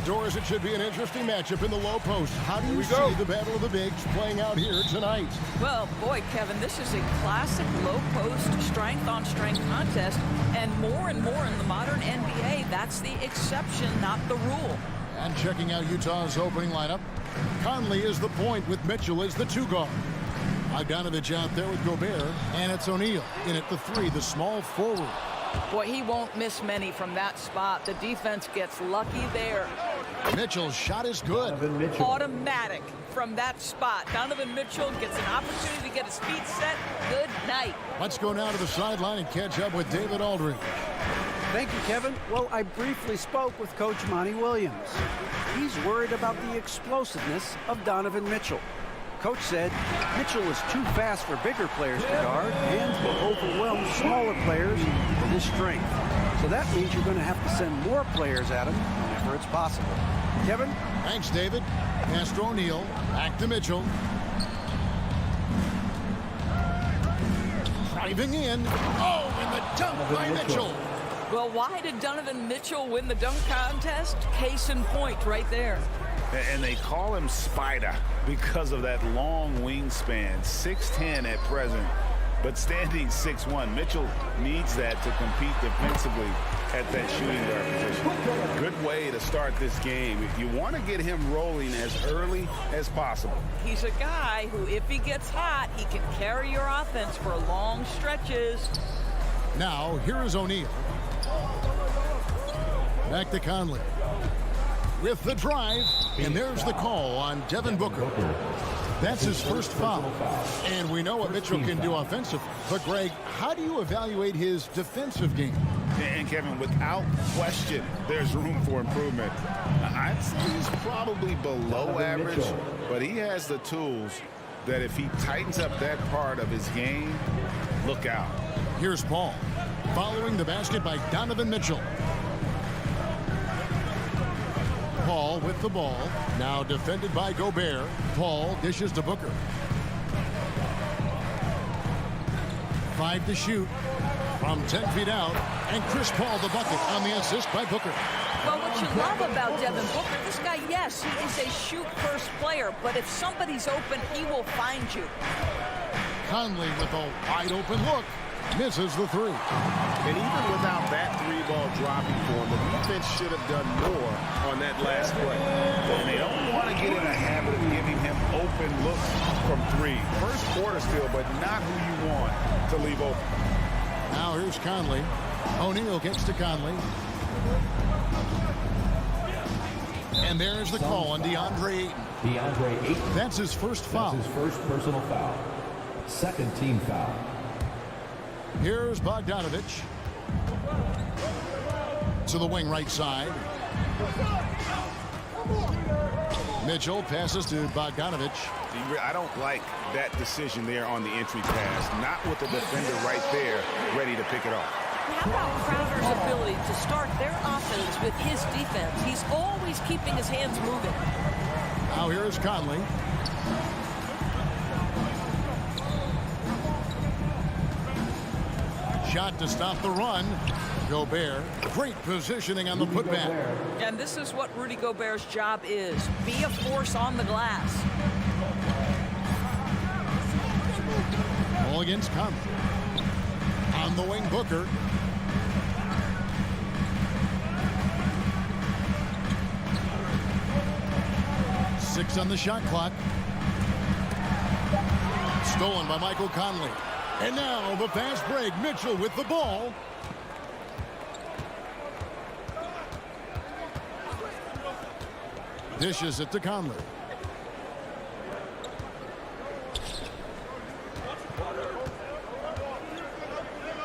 Doors, it should be an interesting matchup in the low post. How do you see the battle of the bigs playing out here tonight? Well, boy, Kevin, this is a classic low post strength-on-strength contest, and more in the modern NBA, that's the exception, not the rule. And checking out Utah's opening lineup, Conley is the point with Mitchell as the 2 guard. Bogdanovich out there with Gobert, and it's O'Neal in at the 3, the small forward. Boy, he won't miss many from that spot. The defense gets lucky there. Mitchell's shot is good. Automatic from that spot. Donovan Mitchell gets an opportunity to get his feet set. Good night. Let's go now to the sideline and catch up with David Aldridge. Thank you, Kevin. Well, I briefly spoke with Coach Monty Williams. He's worried about the explosiveness of Donovan Mitchell. Coach said Mitchell is too fast for bigger players to guard and will overwhelm smaller players with his strength. So that means you're going to have to send more players at him whenever it's possible. Kevin? Thanks, David. Pass to O'Neal. Back to Mitchell. Driving in. Oh, and the dunk by Mitchell. Well, why did Donovan Mitchell win the dunk contest? Case in point right there. And they call him Spider because of that long wingspan, 6'10" at present, but standing 6'1". Mitchell needs that to compete defensively at that shooting guard position. Good way to start this game. You want to get him rolling as early as possible. He's a guy who, if he gets hot, he can carry your offense for long stretches. Now, here is O'Neal. Back to Conley. With the drive, and there's the call on Devin Booker. That's his first foul. And we know what Mitchell can do offensively. But, Greg, how do you evaluate his defensive game? And, Kevin, without question, there's room for improvement. I'd say he's probably below average, but he has the tools that if he tightens up that part of his game, look out. Here's Paul, following the basket by Donovan Mitchell. Paul with the ball, now defended by Gobert. Paul dishes to Booker. 5 to shoot from 10 feet out, and Chris Paul the bucket on the assist by Booker. Well, what you love about Devin Booker, this guy, yes, he is a shoot-first player, but if somebody's open, he will find you. Conley with a wide-open look. Misses the 3. And even without that 3-ball dropping for him, the defense should have done more on that last play. And they don't want to get in a habit of giving him open looks from 3. First quarter still, but not who you want to leave open. Now here's Conley. O'Neal gets to Conley. And there's the call on DeAndre Ayton. DeAndre Ayton. That's his first foul. That's his first personal foul. Second team foul. Here's Bogdanovich. To the wing right side. Mitchell passes to Bogdanovich. I don't like that decision there on the entry pass. Not with the defender right there ready to pick it off. How about Crowder's ability to start their offense with his defense? He's always keeping his hands moving. Now here's Conley. Shot to stop the run. Gobert, great positioning on the putback. And this is what Rudy Gobert's job is. Be a force on the glass. Ball against Conley. On the wing, Booker. Six on the shot clock. Stolen by Michael Conley. And now the fast break. Mitchell with the ball. Dishes it to Conley.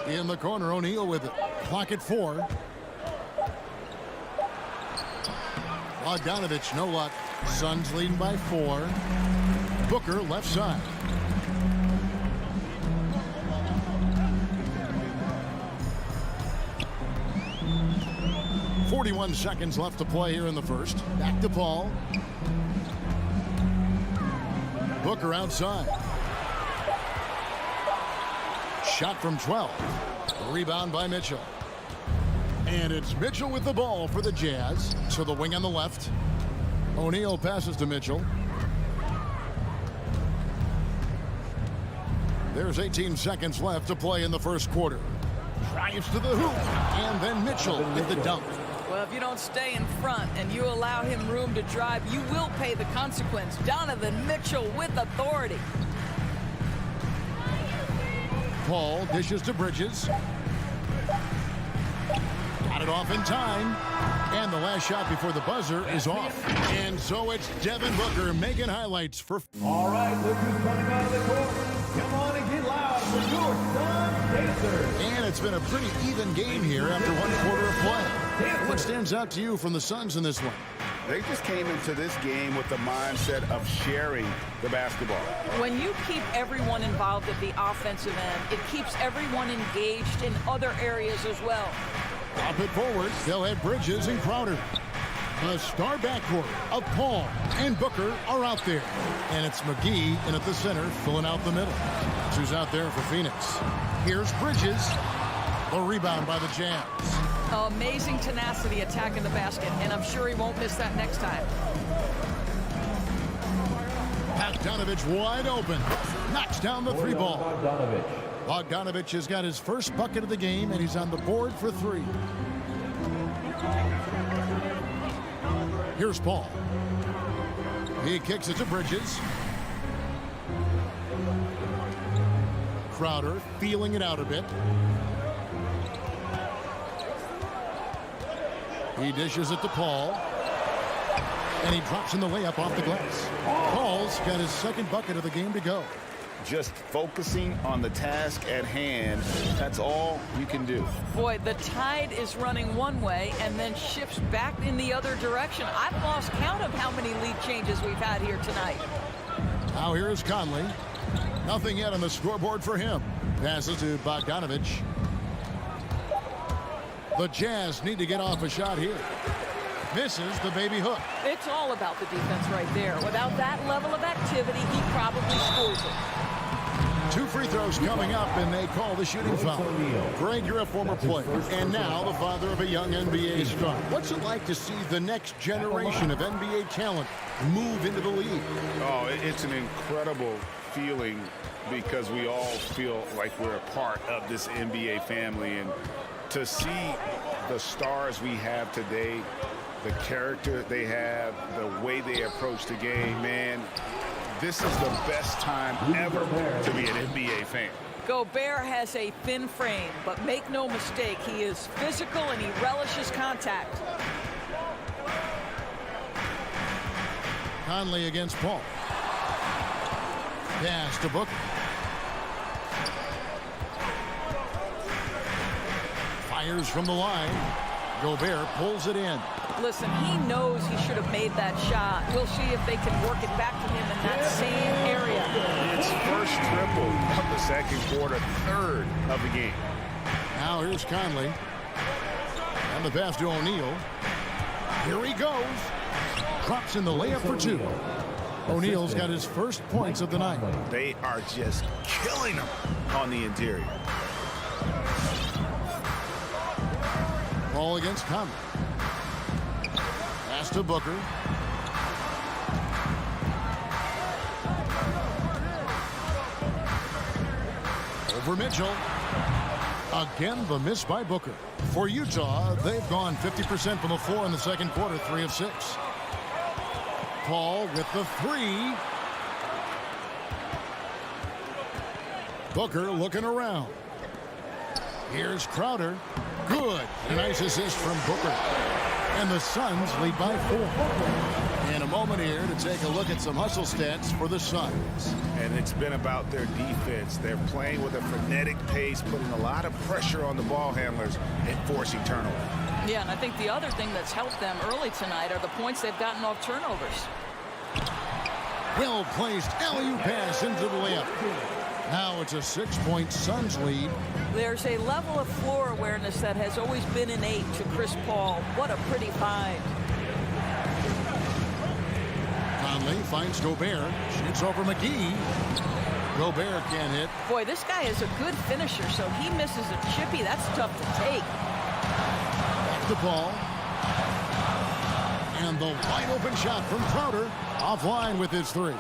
In the corner, O'Neal with it. Clock at 4. Bogdanovich, no luck. Suns leading by 4. Booker left side. .41 seconds left to play here in the first. Back to Paul. Booker outside. Shot from 12. Rebound by Mitchell. And it's Mitchell with the ball for the Jazz. To the wing on the left. O'Neal passes to Mitchell. There's 18 seconds left to play in the first quarter. Drives to the hoop. And then Mitchell with the dunk. Well, if you don't stay in front and you allow him room to drive, you will pay the consequence. Donovan Mitchell with authority. Paul dishes to Bridges. Got it off in time. And the last shot before the buzzer is off. And so it's Devin Booker making highlights for... All right, look who's coming out of the court. Come on and get loud for your Sun Pacers. And it's been a pretty even game here after one quarter of play. What stands out to you from the Suns in this one? They just came into this game with the mindset of sharing the basketball. When you keep everyone involved at the offensive end, it keeps everyone engaged in other areas as well. Pop it forward. They'll have Bridges and Crowder. The star backcourt of Paul and Booker are out there. And it's McGee in at the center, filling out the middle. That's who's out there for Phoenix. Here's Bridges. The rebound by the Jazz. Amazing tenacity attacking the basket, and I'm sure he won't miss that next time. Bogdanovich wide open. Knocks down the three ball. Bogdanovich has got his first bucket of the game, and he's on the board for three. Here's Paul. He kicks it to Bridges. Crowder feeling it out a bit. He dishes it to Paul. And he drops in the layup off the glass. Paul's got his second bucket of the game to go. Just focusing on the task at hand, that's all you can do. Boy, the tide is running one way and then shifts back in the other direction. I've lost count of how many lead changes we've had here tonight. Now here's Conley. Nothing yet on the scoreboard for him. Passes to Bogdanovich. The Jazz need to get off a shot here. Misses the baby hook. It's all about the defense right there. Without that level of activity, he probably scores it. 2 free throws coming up, and they call the shooting foul. Greg, you're a former player, and now the father of a young NBA star. What's it like to see the next generation of NBA talent move into the league? Oh, it's an incredible feeling because we all feel like we're a part of this NBA family. And to see the stars we have today, the character they have, the way they approach the game, man, this is the best time ever to be an NBA fan. Gobert has a thin frame, but make no mistake, he is physical and he relishes contact. Conley against Paul. Pass to Booker. Fires from the line. Gobert pulls it in. Listen, he knows he should have made that shot. We'll see if they can work it back to him in that same area. It's first triple of the second quarter, third of the game. Now here's Conley. And the pass to O'Neal. Here he goes. Drops in the layup for 2. O'Neal's got his first points of the night. They are just killing him on the interior. Ball against Conley. Pass to Booker. Over Mitchell. Again, the miss by Booker. For Utah, they've gone 50% from the floor in the second quarter, 3 of 6. Paul with the 3. Booker looking around. Here's Crowder. Good. A nice assist from Booker. And the Suns lead by 4. In a moment here to take a look at some hustle stats for the Suns. And it's been about their defense. They're playing with a frenetic pace, putting a lot of pressure on the ball handlers and forcing turnovers. Yeah, and I think the other thing that's helped them early tonight are the points they've gotten off turnovers. Well placed alley-oop pass into the layup. Now it's a 6-point Suns lead. There's a level of floor awareness that has always been innate to Chris Paul. What a pretty find. Conley finds Gobert. Shoots over McGee. Gobert can't hit. Boy, this guy is a good finisher, so he misses a chippy. That's tough to take. the ball. And the wide open shot from Crowder offline with his three.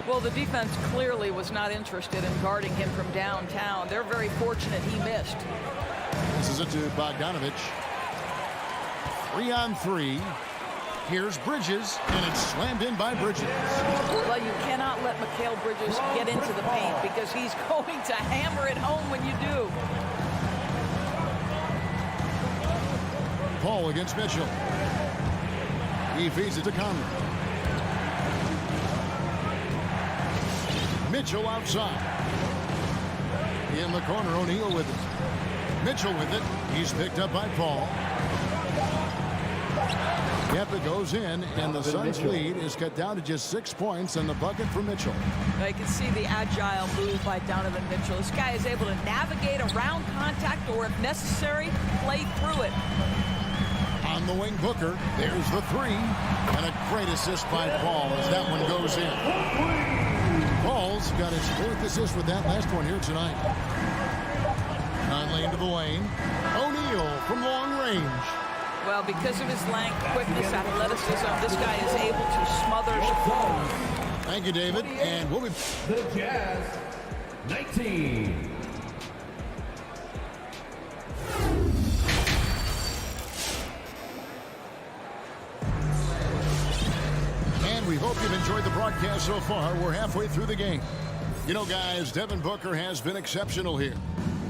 Well, the defense clearly was not interested in guarding him from downtown. They're very fortunate he missed. This is it to Bogdanovich. 3-on-3. Here's Bridges, and it's slammed in by Bridges. Well, you cannot let Mikal Bridges get into the paint because he's going to hammer it home when you do. Paul against Mitchell. He feeds it to Conley. Mitchell outside. In the corner, O'Neal with it. Mitchell with it. He's picked up by Paul. Kepa goes in, and the Suns' lead is cut down to just 6 points, and the bucket for Mitchell. Now you can see the agile move by Donovan Mitchell. This guy is able to navigate around contact or, if necessary, play through it. On the wing, Booker. There's the three. And a great assist by Paul as that one goes in. Paul's got his 4th assist with that last one here tonight. Conley into the lane. O'Neal from long range. Well, because of his length, quickness, athleticism, this guy is able to smother. Thank you, David. And we'll be... The Jazz, 19. And we hope you've enjoyed the broadcast so far. We're halfway through the game. You know, guys, Devin Booker has been exceptional here.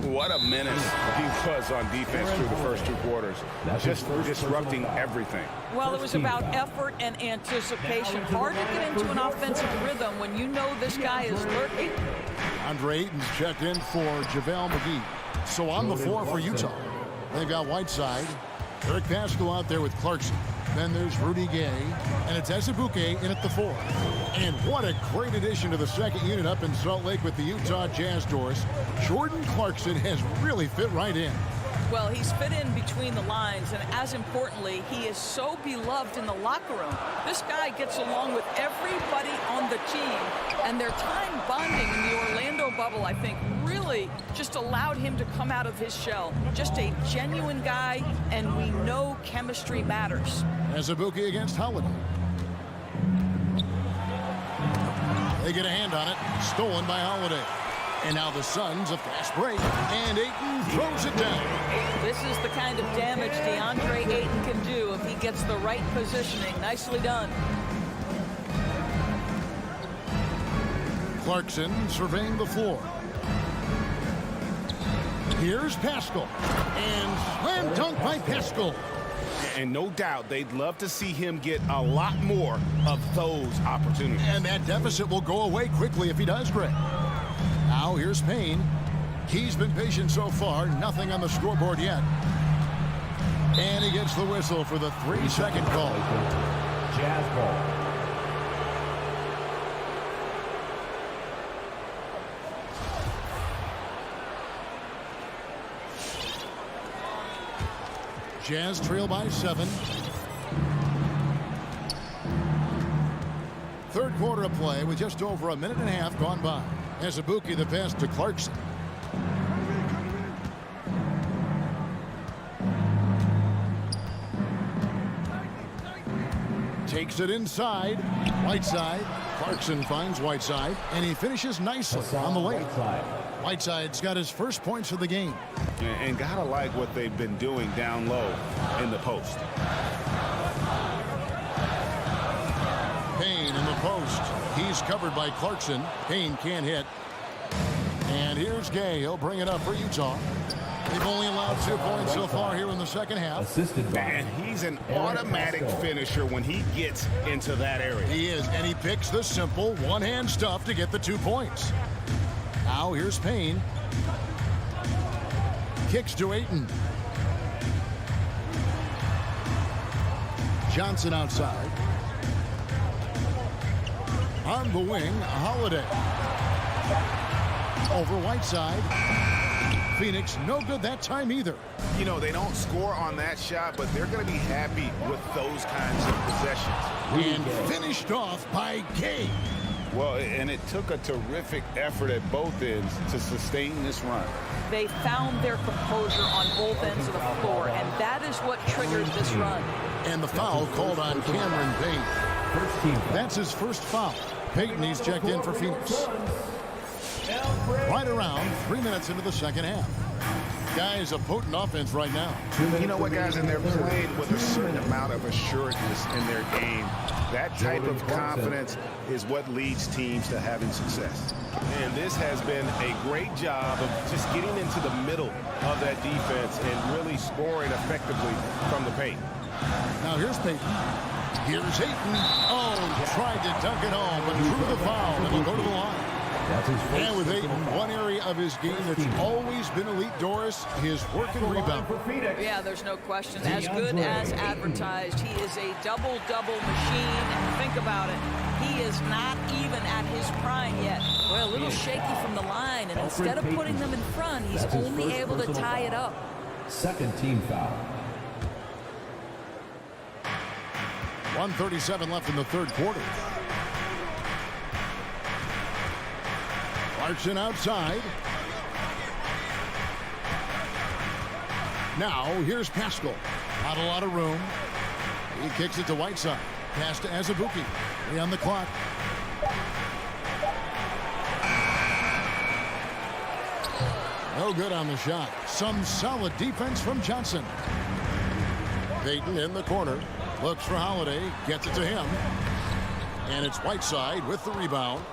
What a menace he was on defense through the first 2 quarters. Just disrupting everything. Well, it was about effort and anticipation. Hard to get into an offensive rhythm when you know this guy is lurking. Andre Ayton's checked in for JaVale McGee. So on the floor for Utah, they've got Whiteside, Eric Paschall out there with Clarkson. Then there's Rudy Gay, and it's Azubuike in at the 4. And what a great addition to the second unit up in Salt Lake with the Utah Jazz, Doris. Jordan Clarkson has really fit right in. Well, he's fit in between the lines, and as importantly, he is so beloved in the locker room. This guy gets along with everybody on the team, and their time bonding in the Orlando bubble, I think, really just allowed him to come out of his shell. Just a genuine guy, and we know chemistry matters. Azubuike against Holiday. They get a hand on it, stolen by Holiday. And now the Suns, a fast break, and Ayton throws it down. This is the kind of damage DeAndre Ayton can do if he gets the right positioning. Nicely done. Clarkson surveying the floor. Here's Paschall. And slam dunk by Paschall. And no doubt they'd love to see him get a lot more of those opportunities. And that deficit will go away quickly if he does, Greg. Now here's Payne. He's been patient so far. Nothing on the scoreboard yet. And he gets the whistle for the 3-second call. Jazz ball. Jazz trail by 7. Third quarter of play with just over a minute and a half gone by. Azubuike the pass to Clarkson. Takes it inside. Whiteside. Clarkson finds Whiteside, and he finishes nicely on the lane. Whiteside's got his first points of the game. And gotta like what they've been doing down low in the post. Payne in the post. He's covered by Clarkson. Payne can't hit. And here's Gay. He'll bring it up for Utah. They've only allowed 2 points so far here in the second half. Assisted by. And he's an automatic finisher when he gets into that area. He is, and he picks the simple one-hand stuff to get the 2 points. Now here's Payne. Kicks to Ayton. Johnson outside. On the wing, Holiday. Over Whiteside. Phoenix, no good that time either. You know, they don't score on that shot, but they're going to be happy with those kinds of possessions. And finished off by Gay. Well, and it took a terrific effort at both ends to sustain this run. They found their composure on both ends of the floor, and that is what triggered this run. And the foul called on Cameron Payne. That's his first foul. Payton, he's checked in for Phoenix. Right around 3 minutes into the second half. Guys, a potent offense right now. You know what, guys, and they're playing with a certain amount of assuredness in their game. That type of confidence is what leads teams to having success. And this has been a great job of just getting into the middle of that defense and really scoring effectively from the paint. Now here's Payton. Here's Ayton. Oh, tried to dunk it home, but drew the foul, and will go to the line. And with Ayton, one area of his game that's always been elite, Doris, his work and rebound. Yeah, there's no question. As good as advertised, he is a double-double machine. And think about it, he is not even at his prime yet. Well, a little shaky from the line, and instead of putting them in front, he's only able to tie it up. Second team foul. 1:37 left in the third quarter. Clarkson outside. Now here's Pascal. Not a lot of room. He kicks it to Whiteside. Pass to Azubuike. 3 on the clock. No good on the shot. Some solid defense from Johnson. Payton in the corner. Looks for Holiday. Gets it to him. And it's Whiteside with the rebound.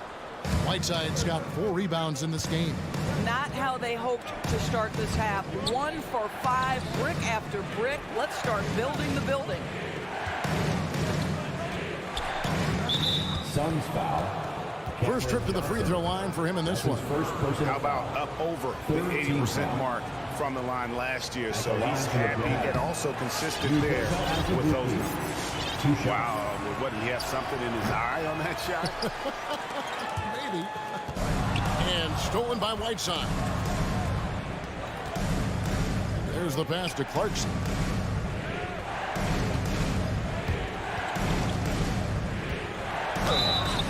Whiteside's got 4 rebounds in this game. Not how they hoped to start this half. 1 for 5, brick after brick. Let's start building the building. Suns foul. First trip to the free throw line for him in this one. How about up over the 80% mark from the line last year? So he's happy and also consistent there with those. Wow, what, did he have something in his eye on that shot? Maybe. And stolen by Whiteside. There's the pass to Clarkson.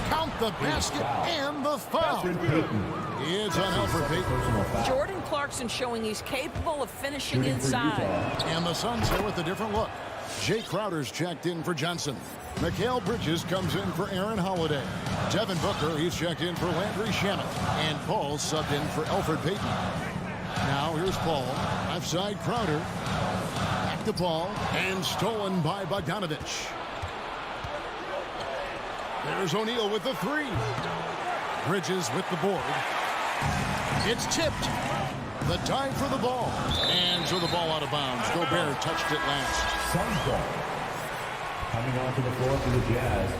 Count the basket and the foul. It's on Elfrid Payton. Jordan Clarkson showing he's capable of finishing inside. And the Suns here with a different look. Jay Crowder's checked in for Johnson. Mikal Bridges comes in for Aaron Holiday. Devin Booker, he's checked in for Landry Shamet. And Paul subbed in for Elfrid Payton. Now here's Paul. Left side Crowder. Back to Paul. And stolen by Bogdanovich. There's O'Neal with the 3. Bridges with the board. It's tipped. The dive for the ball. And so the ball out of bounds. Gobert touched it last. Suns ball. Coming onto the floor for the Jazz.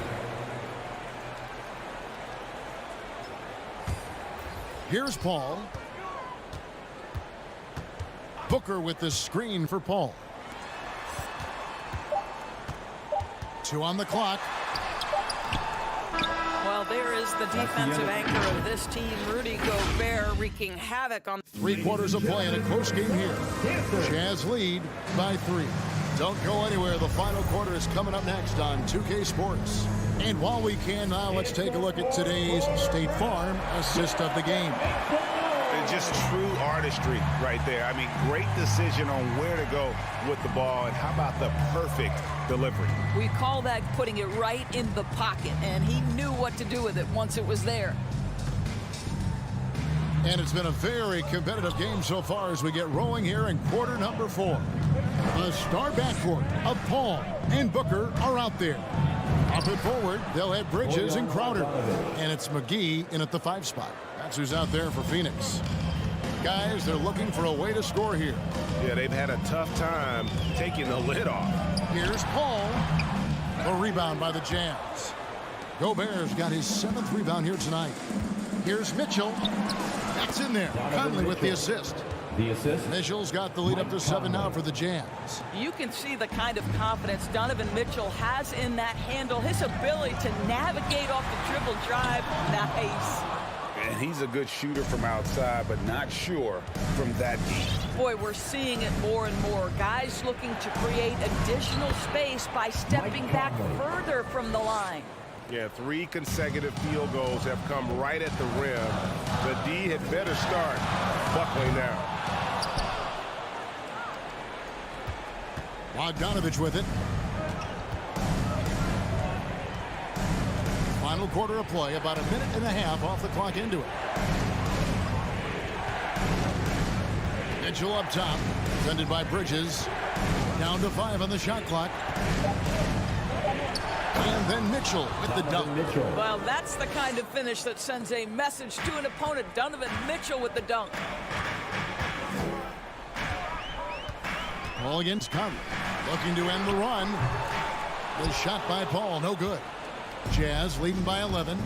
Here's Paul. Booker with the screen for Paul. 2 on the clock. Well, there is the defensive anchor of this team, Rudy Gobert, wreaking havoc on. 3 quarters of play in a close game here. Jazz lead by 3. Don't go anywhere. The final quarter is coming up next on 2K Sports. And while we can now, let's take a look at today's State Farm assist of the game. It's just true artistry right there. I mean, great decision on where to go with the ball, and how about the perfect delivery? We call that putting it right in the pocket, and he knew what to do with it once it was there. And it's been a very competitive game so far as we get rolling here in quarter number 4. The star backcourt of Paul and Booker are out there. Up and forward, they'll have Bridges and Crowder. And it's McGee in at the 5 spot. That's who's out there for Phoenix. Guys, they're looking for a way to score here. Yeah, they've had a tough time taking the lid off. Here's Paul. A rebound by the Jazz. Gobert's got his 7th rebound here tonight. Here's Mitchell. That's in there. Conley with the assist. The assist. Mitchell's got the lead up to 7 now for the Jazz. You can see the kind of confidence Donovan Mitchell has in that handle. His ability to navigate off the dribble drive. Nice. And he's a good shooter from outside, but not sure from that deep. Boy, we're seeing it more and more. Guys looking to create additional space by stepping back further from the line. Yeah, 3 consecutive field goals have come right at the rim. The D had better start buckling now. Bogdanovich with it. Final quarter of play, about a minute and a half off the clock into it. Mitchell up top, defended by Bridges. Down to 5 on the shot clock. And then Mitchell with the dunk. Well, that's the kind of finish that sends a message to an opponent. Donovan Mitchell with the dunk. Paul against Conley. Looking to end the run. The shot by Paul, no good. Jazz leading by 11.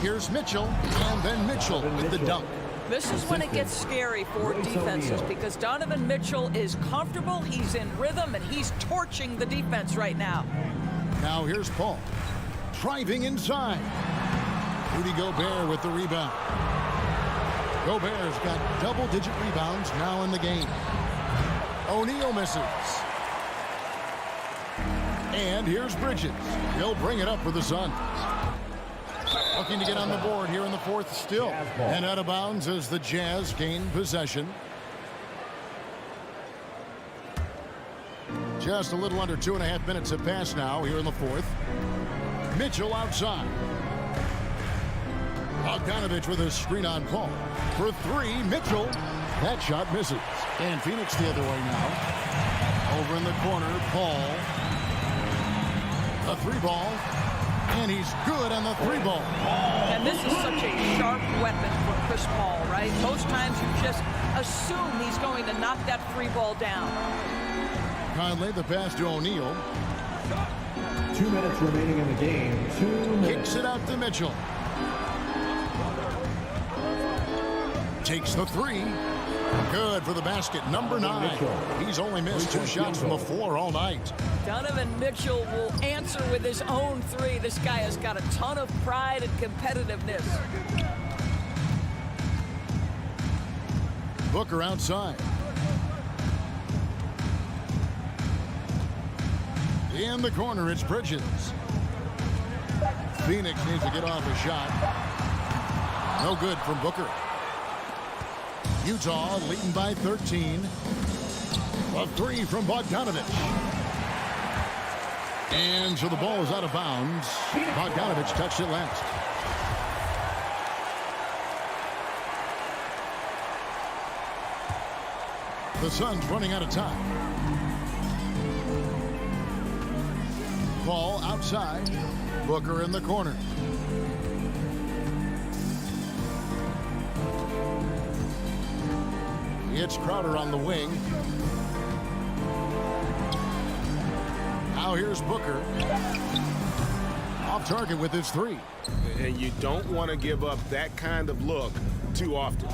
Here's Mitchell, and then Mitchell with the dunk. This is when it gets scary for defenses because Donovan Mitchell is comfortable, he's in rhythm, and he's torching the defense right now. Now here's Paul. Driving inside. Rudy Gobert with the rebound. Gobert's got double-digit rebounds now in the game. O'Neal misses. And here's Bridges. He'll bring it up for the Suns. Looking to get on the board here in the fourth still. And out of bounds as the Jazz gain possession. Just a little under 2.5 minutes have passed now here in the fourth. Mitchell outside. Bogdanovich with a screen on Paul. For 3, Mitchell. That shot misses. And Phoenix the other way now. Over in the corner, Paul. A 3-ball. And he's good on the 3-ball. And this is such a sharp weapon for Chris Paul, right? Most times you just assume he's going to knock that 3-ball down. Conley, the pass to O'Neal. 2 minutes remaining in the game. 2 minutes. Kicks it out to Mitchell. Takes the 3. Good for the basket. Number 9. He's only missed 2 shots from the floor all night. Donovan Mitchell will answer with his own 3. This guy has got a ton of pride and competitiveness. Booker outside. In the corner, it's Bridges. Phoenix needs to get off a shot. No good from Booker. Utah leading by 13. A 3 from Bogdanovich. And so the ball is out of bounds. Bogdanovich touched it last. The Suns running out of time. Ball outside. Booker in the corner. It's Crowder on the wing. Now here's Booker. Off target with his 3. And you don't want to give up that kind of look too often.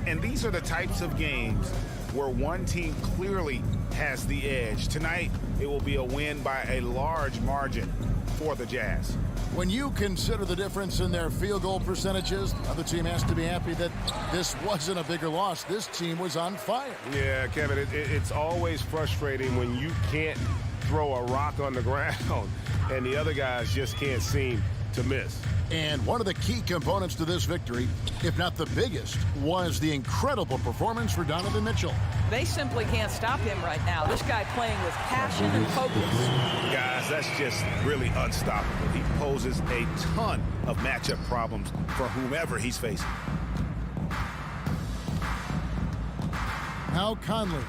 And these are the types of games where one team clearly has the edge. Tonight, it will be a win by a large margin for the Jazz. When you consider the difference in their field goal percentages, the other team has to be happy that this wasn't a bigger loss. This team was on fire. Yeah, Kevin, it's always frustrating when you can't throw a rock on the ground and the other guys just can't seem to miss. And one of the key components to this victory, if not the biggest, was the incredible performance for Donovan Mitchell. They simply can't stop him right now. This guy playing with passion and focus. Guys, that's just really unstoppable. He poses a ton of matchup problems for whomever he's facing. Now Conley.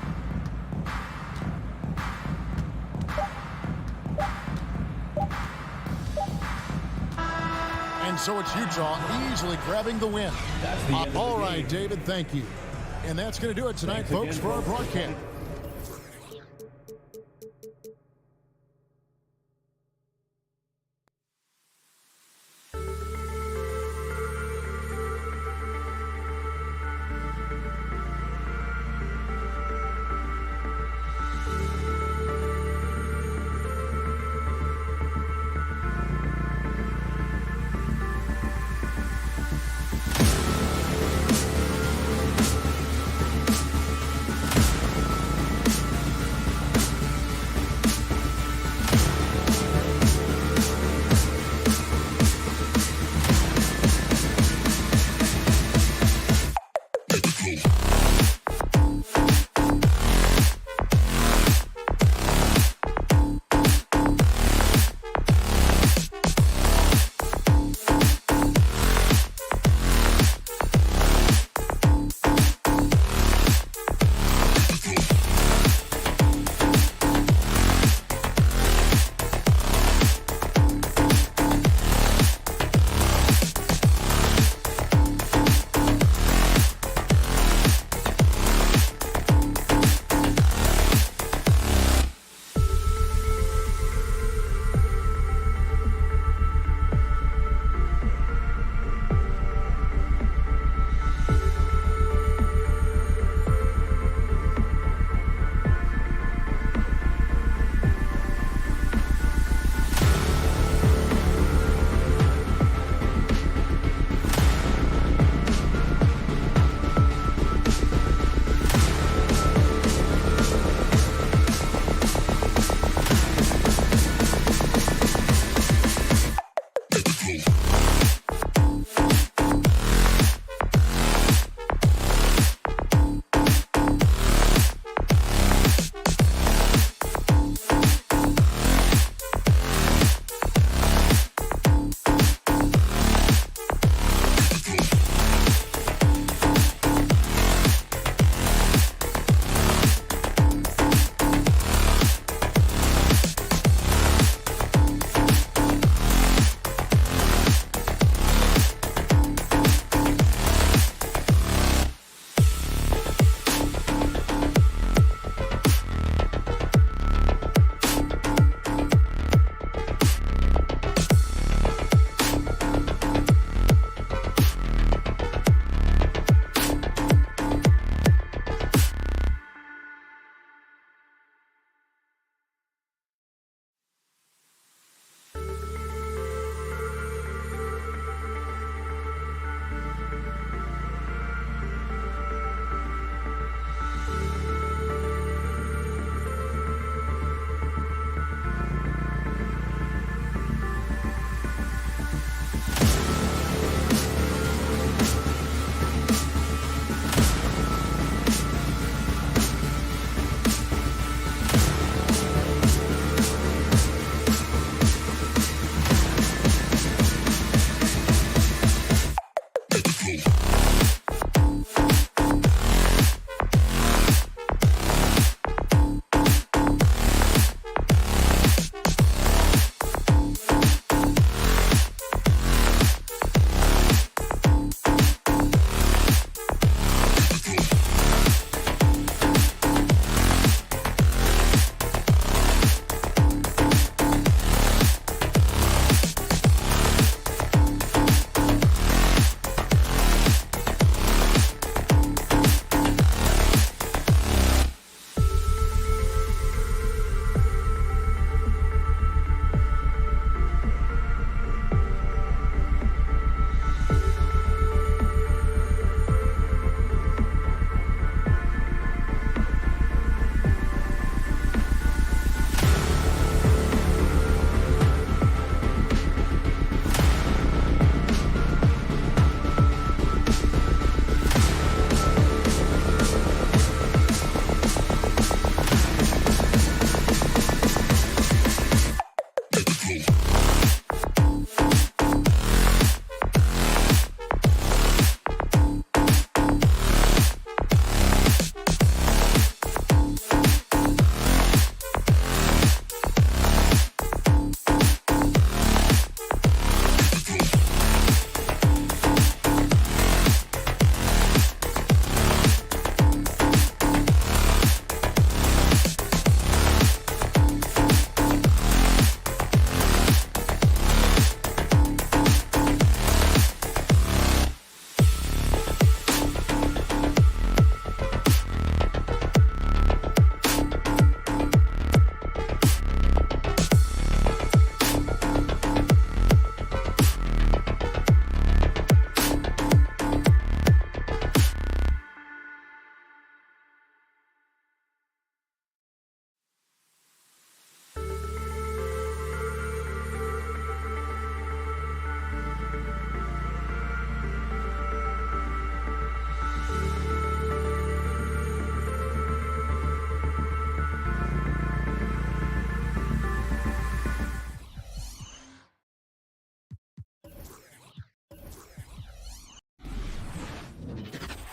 And so it's Utah easily grabbing the win. All right, David, thank you. And that's going to do it tonight, folks, for our broadcast.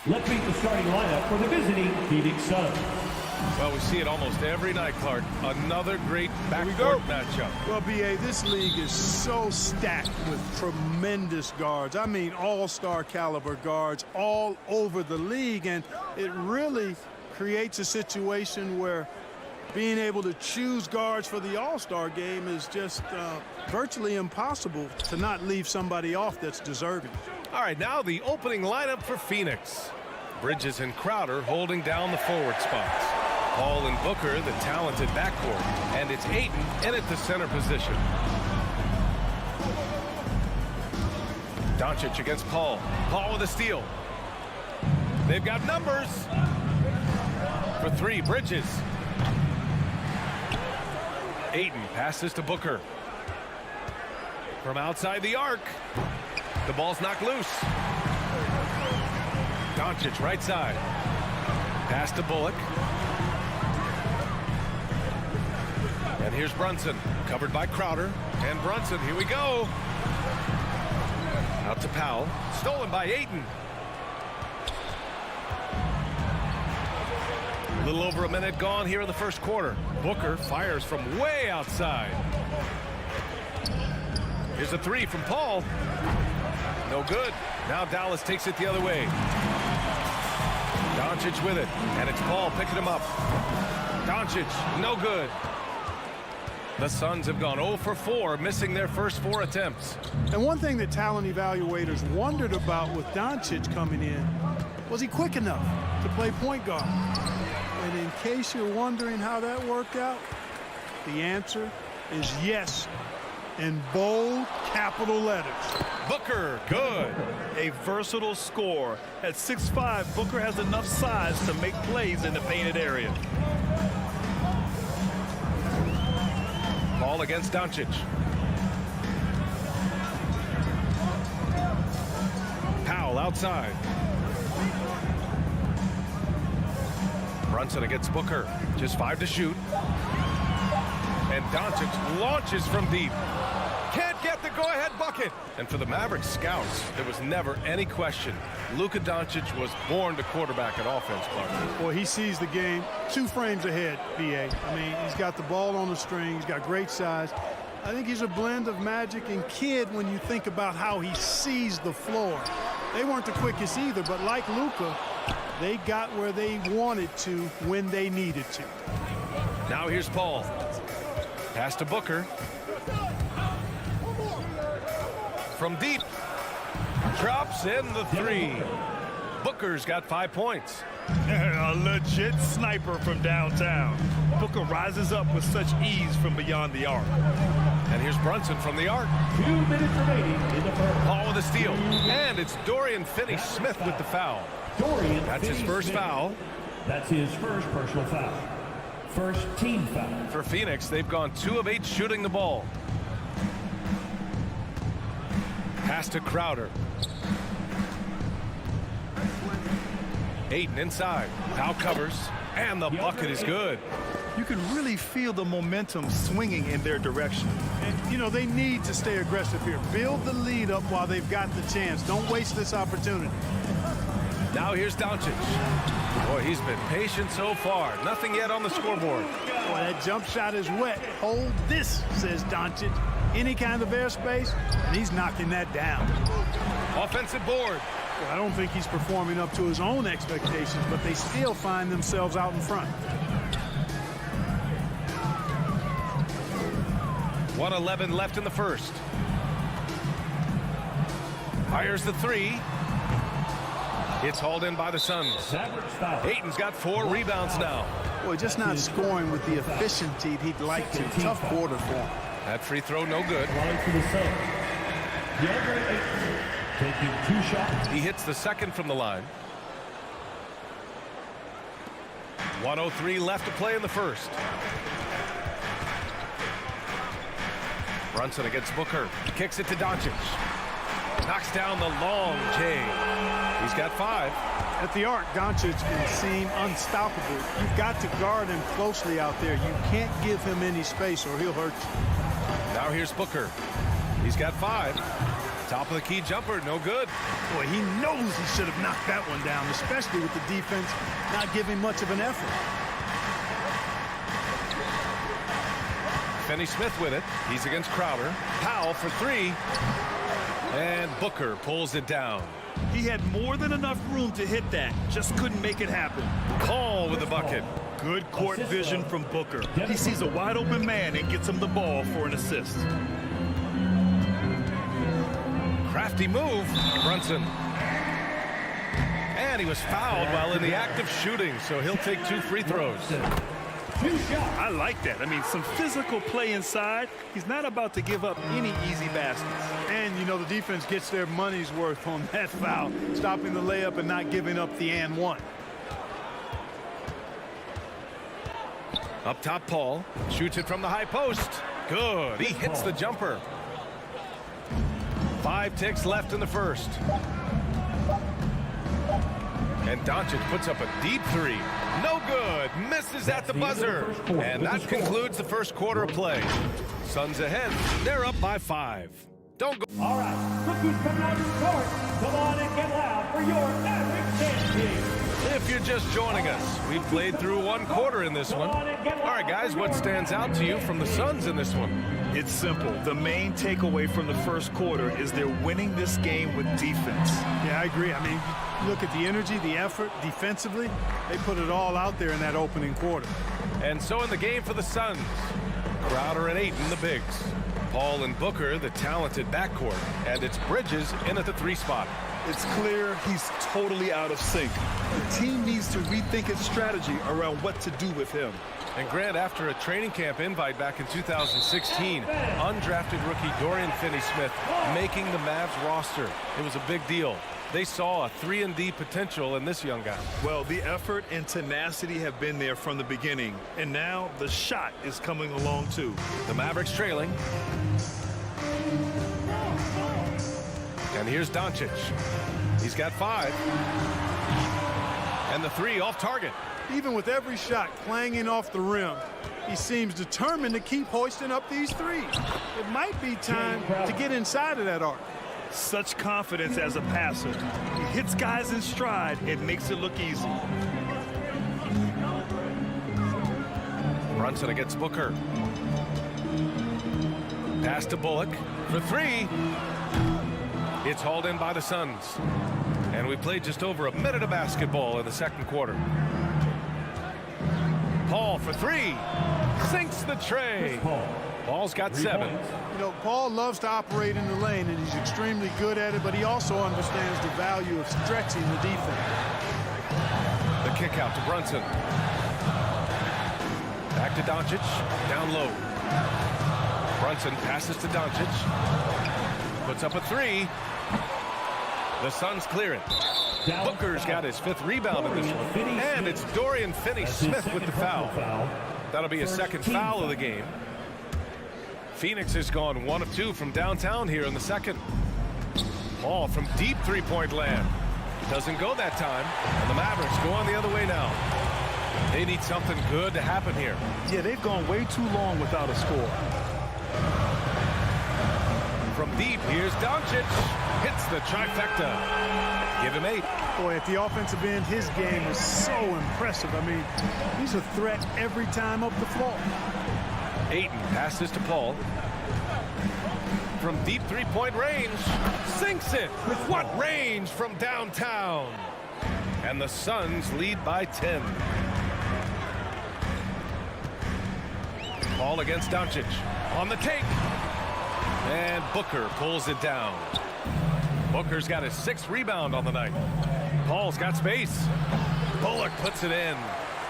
Let's meet the starting lineup for the visiting Phoenix Suns. Well, we see it almost every night, Clark. Another great backcourt matchup. Well, B.A., this league is so stacked with tremendous guards. I mean, all-star caliber guards all over the league, and it really creates a situation where being able to choose guards for the all-star game is just virtually impossible to not leave somebody off that's deserving. All right, now the opening lineup for Phoenix. Bridges and Crowder holding down the forward spots. Paul and Booker, the talented backcourt. And it's Ayton in at the center position. Doncic against Paul. Paul with a steal. They've got numbers. For three, Bridges. Ayton passes to Booker. From outside the arc. The ball's knocked loose. Doncic right side. Pass to Bullock. And here's Brunson, covered by Crowder. And Brunson, here we go. Out to Powell. Stolen by Ayton. A little over a minute gone here in the first quarter. Booker fires from way outside. Here's a three from Paul. No good. Now Dallas takes it the other way. Doncic with it. And it's Paul picking him up. Doncic, no good. The Suns have gone 0 for 4, missing their first 4 attempts. And one thing that talent evaluators wondered about with Doncic coming in, was he quick enough to play point guard? And in case you're wondering how that worked out, the answer is yes, in bold capital letters. Booker, good. A versatile scorer. At 6'5", Booker has enough size to make plays in the painted area. Ball against Doncic. Powell outside. Brunson against Booker. Just 5 to shoot. And Doncic launches from deep. Can't get the go-ahead bucket. And for the Mavericks scouts, there was never any question. Luka Doncic was born to quarterback at offense, Clark. Boy, he sees the game 2 frames ahead, B.A. I mean, he's got the ball on the string. He's got great size. I think he's a blend of Magic and Kidd when you think about how he sees the floor. They weren't the quickest either, but like Luka, they got where they wanted to when they needed to. Now here's Paul. Pass to Booker. From deep. Drops in the 3. Booker's got 5 points. A legit sniper from downtown. Booker rises up with such ease from beyond the arc. And here's Brunson from the arc. 2 minutes remaining in the first. Paul with a steal. And it's Dorian Finney-Smith with the foul. That's his first foul. That's his first personal foul. First team foul. For Phoenix, they've gone 2 of 8 shooting the ball. Pass to Crowder. Ayton inside. Powell covers. And the bucket is good. You can really feel the momentum swinging in their direction. And, you know, they need to stay aggressive here. Build the lead up while they've got the chance. Don't waste this opportunity. Now here's Doncic. Boy, he's been patient so far. Nothing yet on the scoreboard. Boy, that jump shot is wet. Hold this, says Doncic. Any kind of airspace, and he's knocking that down. Offensive board. Well, I don't think he's performing up to his own expectations, but they still find themselves out in front. 1:11 left in the first. Fires the 3. It's hauled in by the Suns. Ayton's got 4 rebounds now. Boy, just not scoring with the efficiency he'd like to. Tough quarter for him. That free throw no good. Taking 2 shots. He hits the second from the line. 1:03 left to play in the first. Brunson against Booker. Kicks it to Doncic. Knocks down the long J. He's got 5. At the arc, Doncic can seem unstoppable. You've got to guard him closely out there. You can't give him any space or he'll hurt you. Now here's Booker. He's got 5. Top of the key jumper, no good. Boy, he knows he should have knocked that one down, especially with the defense not giving much of an effort. Finney Smith with it. He's against Crowder. Powell for three. And Booker pulls it down. He had more than enough room to hit that. Just couldn't make it happen. Paul with the bucket. Good court vision from Booker. He sees a wide open man and gets him the ball for an assist. Crafty move. Brunson. And he was fouled while in the act of shooting, so he'll take 2 free throws. I like that. I mean, some physical play inside. He's not about to give up any easy baskets. And, you know, the defense gets their money's worth on that foul, stopping the layup and not giving up the and one. Up top, Paul shoots it from the high post. Good. He hits the jumper. 5 ticks left in the first. And Doncic puts up a deep three. No good. Misses at the buzzer. And that concludes the first quarter of play. Suns ahead. They're up by 5. Don't go. All right, rookies coming out of the court. Come on and get loud for your Mavericks dance team. If you're just joining us, we've played through 1 quarter in this one. All right, guys, what stands out to you from the Suns in this one? It's simple. The main takeaway from the first quarter is they're winning this game with defense. Yeah, I agree. I mean, look at the energy, the effort, defensively. They put it all out there in that opening quarter. And so in the game for the Suns, Crowder and Ayton, the bigs. Paul and Booker, the talented backcourt. And it's Bridges in at the 3 spot. It's clear he's totally out of sync. The team needs to rethink its strategy around what to do with him. And Grant, after a training camp invite back in 2016, undrafted rookie Dorian Finney-Smith making the Mavs roster. It was a big deal. They saw a 3-and-D potential in this young guy. Well, the effort and tenacity have been there from the beginning, and now the shot is coming along too. The Mavericks trailing. And here's Doncic. He's got 5. And the 3 off target. Even with every shot clanging off the rim, he seems determined to keep hoisting up these threes. It might be time to get inside of that arc. Such confidence as a passer. He hits guys in stride and makes it look easy. Brunson against Booker. Pass to Bullock for 3. It's hauled in by the Suns. And we played just over a minute of basketball in the second quarter. Paul for 3. Sinks the tray. Paul's got 7. You know, Paul loves to operate in the lane, and he's extremely good at it, but he also understands the value of stretching the defense. The kick out to Brunson. Back to Doncic. Down low. Brunson passes to Doncic. Puts up a 3. The Suns clear it. Booker's got his 5th rebound in this one. And it's Dorian Finney-Smith with the foul. That'll be his 2nd foul of the game. Phoenix has gone 1 of 2 from downtown here in the second. Paul from deep 3-point land. Doesn't go that time. And the Mavericks go on the other way now. They need something good to happen here. Yeah, they've gone way too long without a score. From deep, here's Doncic. Hits the trifecta. Give him 8. Boy, at the offensive end, his game is so impressive. I mean, he's a threat every time up the floor. Ayton passes to Paul. From deep 3-point range. Sinks it. With what range from downtown? And the Suns lead by 10. Paul against Doncic. On the take. And Booker pulls it down. Booker's got his 6th rebound on the night. Paul's got space. Bullock puts it in.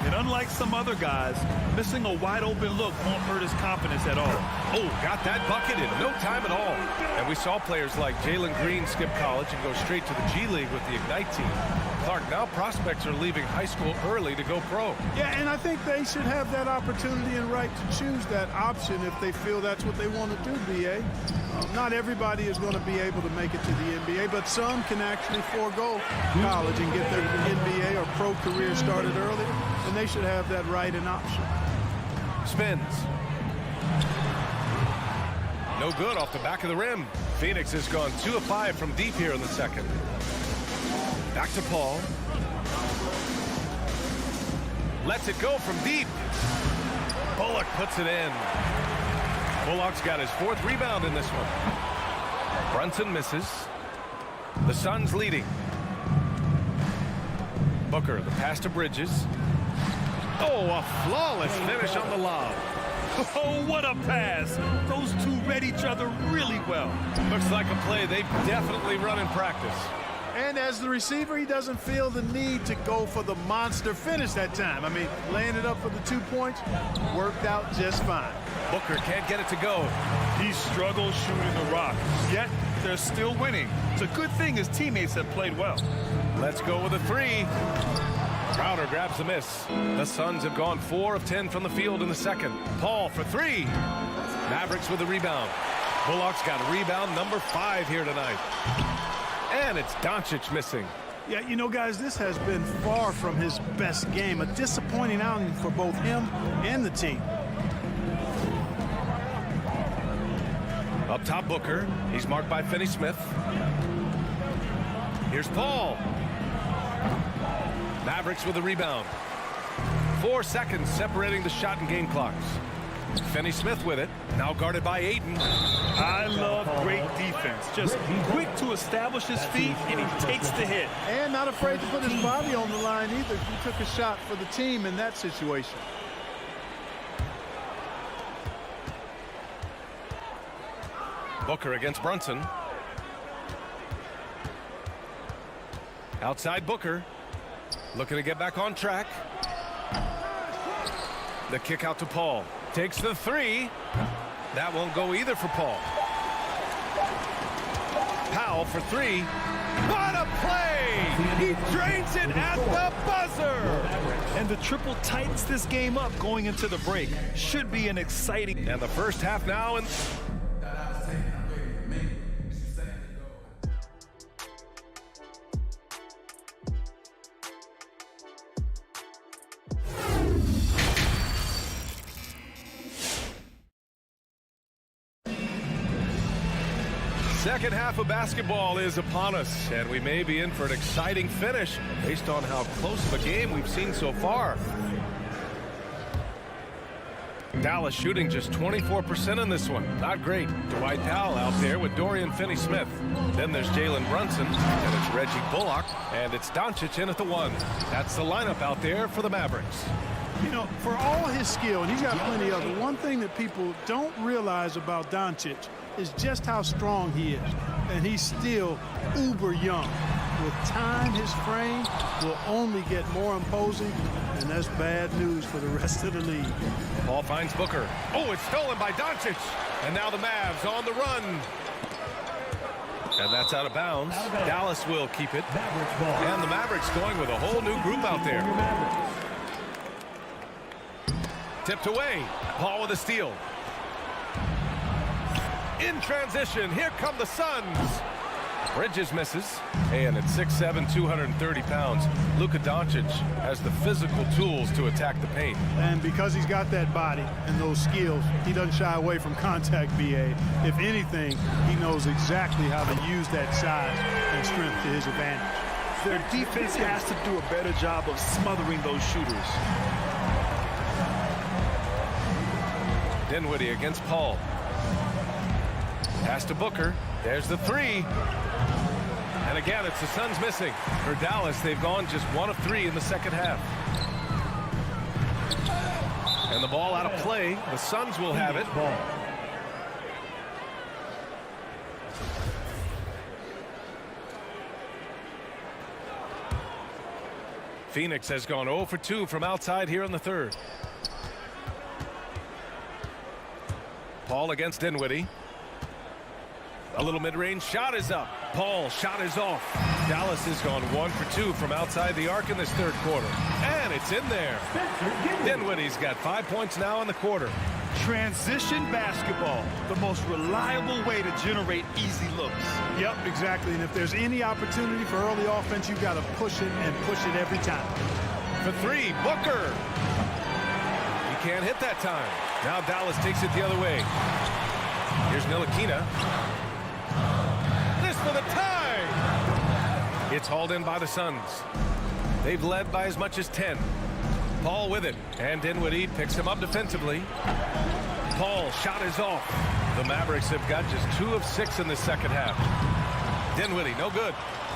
And unlike some other guys, missing a wide open look won't hurt his confidence at all. Oh, got that bucket in no time at all. And we saw players like Jalen Green skip college and go straight to the G League with the Ignite team. Clark, now prospects are leaving high school early to go pro. Yeah, and I think they should have that opportunity and right to choose that option if they feel that's what they want to do, B.A. Not everybody is going to be able to make it to the NBA, but some can actually forego college and get their NBA or pro career started earlier, and they should have that right and option. Spins. No good off the back of the rim. Phoenix has gone 2 of 5 from deep here in the second. Back to Paul. Lets it go from deep. Bullock puts it in. Bullock's got his 4th rebound in this one. Brunson misses. The Suns leading. Booker, the pass to Bridges. Oh, a flawless finish on the lob. Oh, what a pass. Those two read each other really well. Looks like a play they've definitely run in practice. And as the receiver, he doesn't feel the need to go for the monster finish that time. I mean, laying it up for the 2 points worked out just fine. Booker can't get it to go. He struggles shooting the rock, yet they're still winning. It's a good thing his teammates have played well. Let's go with a 3. Crowder grabs the miss. The Suns have gone 4 of 10 from the field in the second. Paul for 3. Mavericks with a rebound. Bullock's got rebound number 5 here tonight. And it's Doncic missing. Yeah, you know, guys, this has been far from his best game. A disappointing outing for both him and the team. Up top, Booker. He's marked by Finney-Smith. Here's Paul. Mavericks with a rebound. 4 seconds separating the shot and game clocks. Finney-Smith with it. Now guarded by Ayton. I love great defense. Just quick to establish his feet, and he takes the hit. And not afraid to put his body on the line either. He took a shot for the team in that situation. Booker against Brunson. Outside Booker. Looking to get back on track. The kick out to Paul. Takes the 3. That won't go either for Paul. Powell for 3. What a play! He drains it at the buzzer! And the triple tightens this game up going into the break. Should be an exciting... And the first half now. Second half of basketball is upon us, and we may be in for an exciting finish based on how close of a game we've seen so far. Dallas shooting just 24% in this one. Not great. Dwight Powell out there with Dorian Finney-Smith. Then there's Jalen Brunson, and it's Reggie Bullock, and it's Doncic in at the 1. That's the lineup out there for the Mavericks. You know, for all his skill, and he's got plenty of it, one thing that people don't realize about Doncic is just how strong he is. And he's still uber young. With time, his frame will only get more imposing, and that's bad news for the rest of the league. Ball finds Booker. Oh, it's stolen by Doncic. And now the Mavs on the run. And that's out of bounds. Dallas will keep it. And the Mavericks going with a whole new group out there. Tipped away. Paul with a steal. In transition, here come the Suns. Bridges misses, and at 6'7", 230 pounds, Luka Doncic has the physical tools to attack the paint. And because he's got that body and those skills, he doesn't shy away from contact, B.A. If anything, he knows exactly how to use that size and strength to his advantage. Their defense has to do a better job of smothering those shooters. Dinwiddie against Paul. Pass to Booker. There's the 3. And again, it's the Suns missing. For Dallas, they've gone just 1 of 3 in the second half. And the ball out of play. The Suns will have it. Phoenix has gone 0 for 2 from outside here in the third. Paul against Dinwiddie. A little mid-range shot is up. Paul shot is off. Dallas has gone 1 for 2 from outside the arc in this third quarter. And it's in there. Dinwiddie's got 5 points now in the quarter. Transition basketball, the most reliable way to generate easy looks. Yep, exactly. And if there's any opportunity for early offense, you've got to push it and push it every time. For 3, Booker. He can't hit that time. Now Dallas takes it the other way. Here's Ntilikina. This for the tie. It's hauled in by the Suns. They've led by as much as 10. Paul with it, and Dinwiddie picks him up defensively. Paul shot is off. The Mavericks have got just 2 of 6 in the second half. Dinwiddie, no good.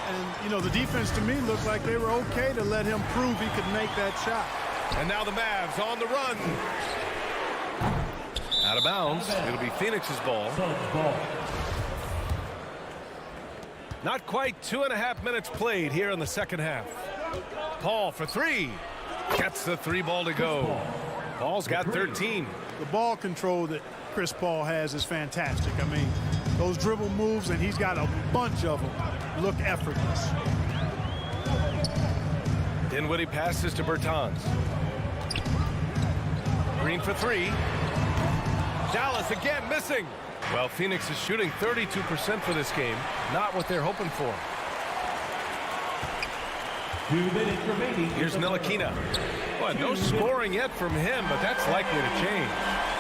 And, you know, the defense to me looked like they were okay to let him prove he could make that shot. And now the Mavs on the run. Out of bounds. It'll be Phoenix's ball. Not quite 2.5 minutes played here in the second half. Paul for 3. Gets the 3 ball to go. Paul's got 13. The ball control that Chris Paul has is fantastic. I mean, those dribble moves, and he's got a bunch of them, look effortless. Dinwiddie passes to Bertans. Green for 3. Dallas again missing. Well, Phoenix is shooting 32% for this game. Not what they're hoping for. 2 minutes remaining. Here's Ntilikina. Well, no scoring yet from him, but that's likely to change.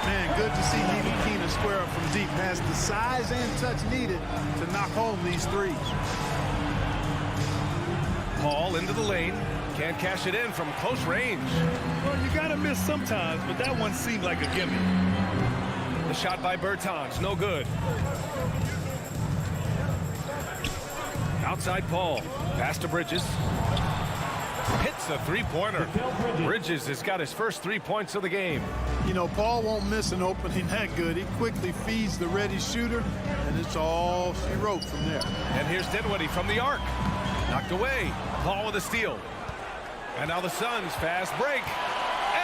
Man, good to see Ntilikina square up from deep. Has the size and touch needed to knock home these threes. Paul into the lane. Can't cash it in from close range. Well, you got to miss sometimes, but that one seemed like a gimme. The shot by Bertans, no good. Outside Paul. Pass to Bridges. Hits a 3-pointer. Bridges has got his first 3 points of the game. You know, Paul won't miss an opening that good. He quickly feeds the ready shooter, and it's all she wrote from there. And here's Dinwiddie from the arc. Knocked away. Paul with a steal. And now the Suns fast break.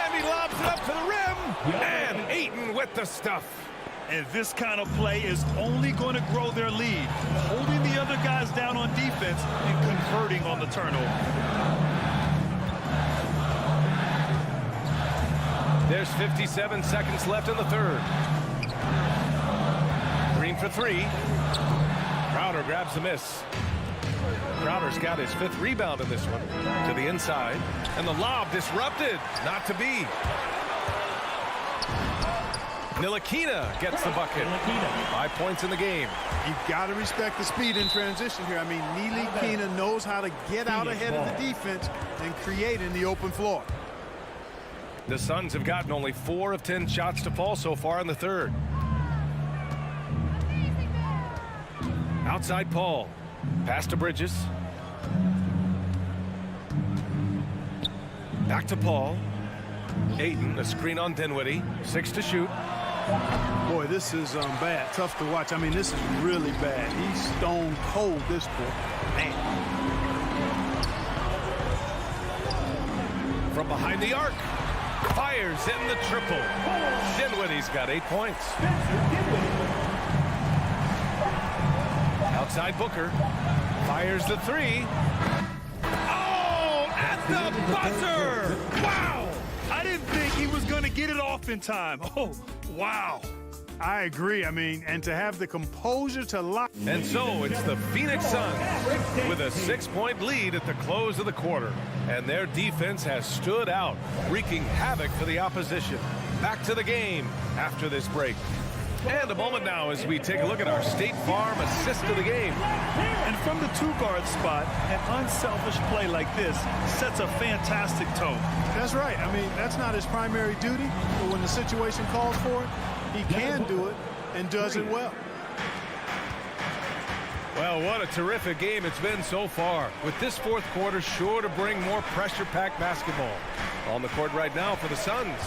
And he lobs it up to the rim. And Ayton with the stuff. And this kind of play is only going to grow their lead, holding the other guys down on defense and converting on the turnover. There's 57 seconds left in the third. Green for 3. Crowder grabs the miss. Crowder's got his 5th rebound in this one. To the inside. And the lob disrupted. Not to be. Ntilikina gets the bucket. 5 points in the game. You've got to respect the speed in transition here. I mean, Ntilikina knows how to get out ahead of the defense and create in the open floor. The Suns have gotten only 4 of 10 shots to fall so far in the third. Outside Paul. Pass to Bridges. Back to Paul. Ayton, a screen on Dinwiddie. 6 to shoot. Boy, this is bad. Tough to watch. I mean, this is really bad. He's stone cold this point. Man. From behind the arc. Fires in the triple. Dinwiddie's got 8 points. Outside Booker. Fires the 3. Oh, at the buzzer! Wow! I didn't think he was going to get it off in time. Oh, wow. I agree. I mean, and to have the composure to lock. And so it's the Phoenix Suns with a 6-point lead at the close of the quarter. And their defense has stood out, wreaking havoc for the opposition. Back to the game after this break. And a moment now as we take a look at our State Farm assist of the game. And from the 2-guard spot, an unselfish play like this sets a fantastic tone. That's right. I mean, that's not his primary duty, but when the situation calls for it, he can do it and does it well. Well, what a terrific game it's been so far. With this fourth quarter sure to bring more pressure-packed basketball. On the court right now for the Suns.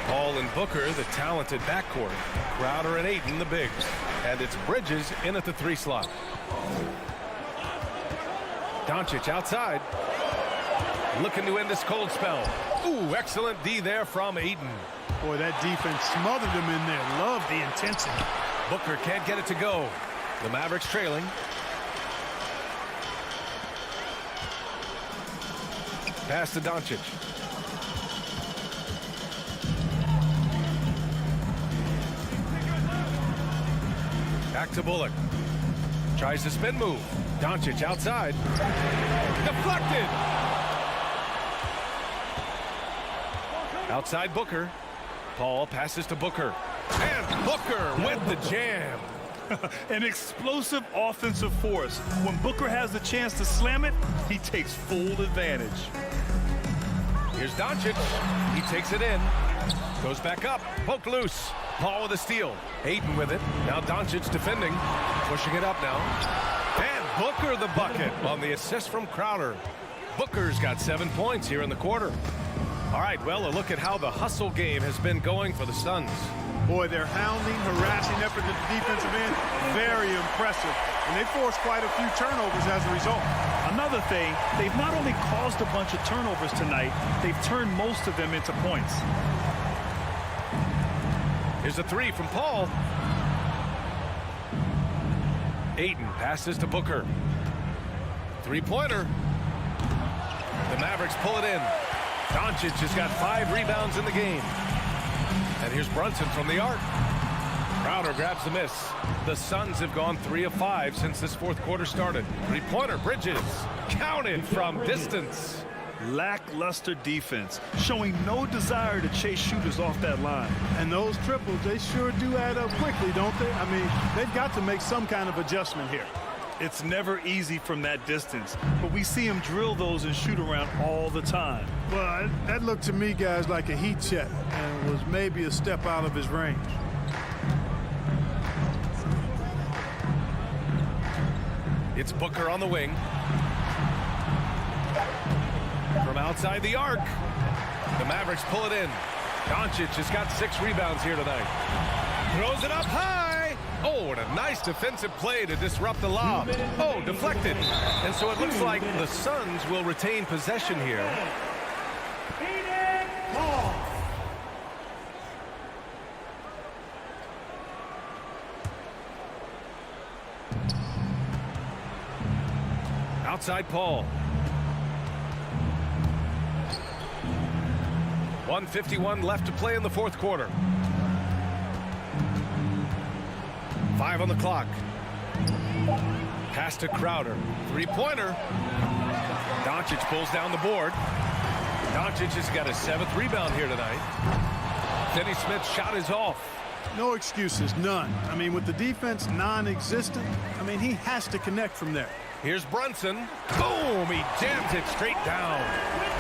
Paul and Booker, the talented backcourt. Crowder and Ayton, the bigs. And it's Bridges in at the 3 slot. Doncic outside. Looking to end this cold spell. Ooh, excellent D there from Ayton. Boy, that defense smothered him in there. Love the intensity. Booker can't get it to go. The Mavericks trailing. Pass to Doncic. Back to Bullock. Tries the spin move. Doncic outside. Deflected. Outside Booker. Paul passes to Booker. And Booker with the jam. An explosive offensive force. When Booker has the chance to slam it, he takes full advantage. Here's Doncic. He takes it in. Goes back up. Poke loose. Paul with a steal. Ayton with it. Now Doncic defending. Pushing it up now. And Booker the bucket on the assist from Crowder. Booker's got 7 points here in the quarter. All right, well, a look at how the hustle game has been going for the Suns. Boy, their hounding, harassing effort at the defensive end, very impressive. And they forced quite a few turnovers as a result. Another thing, they've not only caused a bunch of turnovers tonight, they've turned most of them into points. Here's a three from Paul. Ayton passes to Booker. Three-pointer. The Mavericks pull it in. Doncic has got 5 rebounds in the game. And here's Brunson from the arc. Crowder grabs the miss. The Suns have gone 3 of 5 since this fourth quarter started. Three-pointer, Bridges. Counted from distance. Lackluster defense, showing no desire to chase shooters off that line. And those triples, they sure do add up quickly, don't they? I mean, they've got to make some kind of adjustment here. It's never easy from that distance, but we see him drill those and shoot around all the time. Well, that looked to me, guys, like a heat check, and was maybe a step out of his range. It's Booker on the wing. From outside the arc. The Mavericks pull it in. Doncic has got 6 rebounds here tonight. Throws it up high. Oh, and a nice defensive play to disrupt the lob. Oh, deflected. And so it looks like the Suns will retain possession here. Outside Paul. 1:51 left to play in the fourth quarter. 5 on the clock. Pass to Crowder. Three-pointer. Doncic pulls down the board. Doncic has got his 7th rebound here tonight. Finney Smith's shot is off. No excuses, none. I mean, with the defense non-existent, I mean, he has to connect from there. Here's Brunson. Boom! He jams it straight down.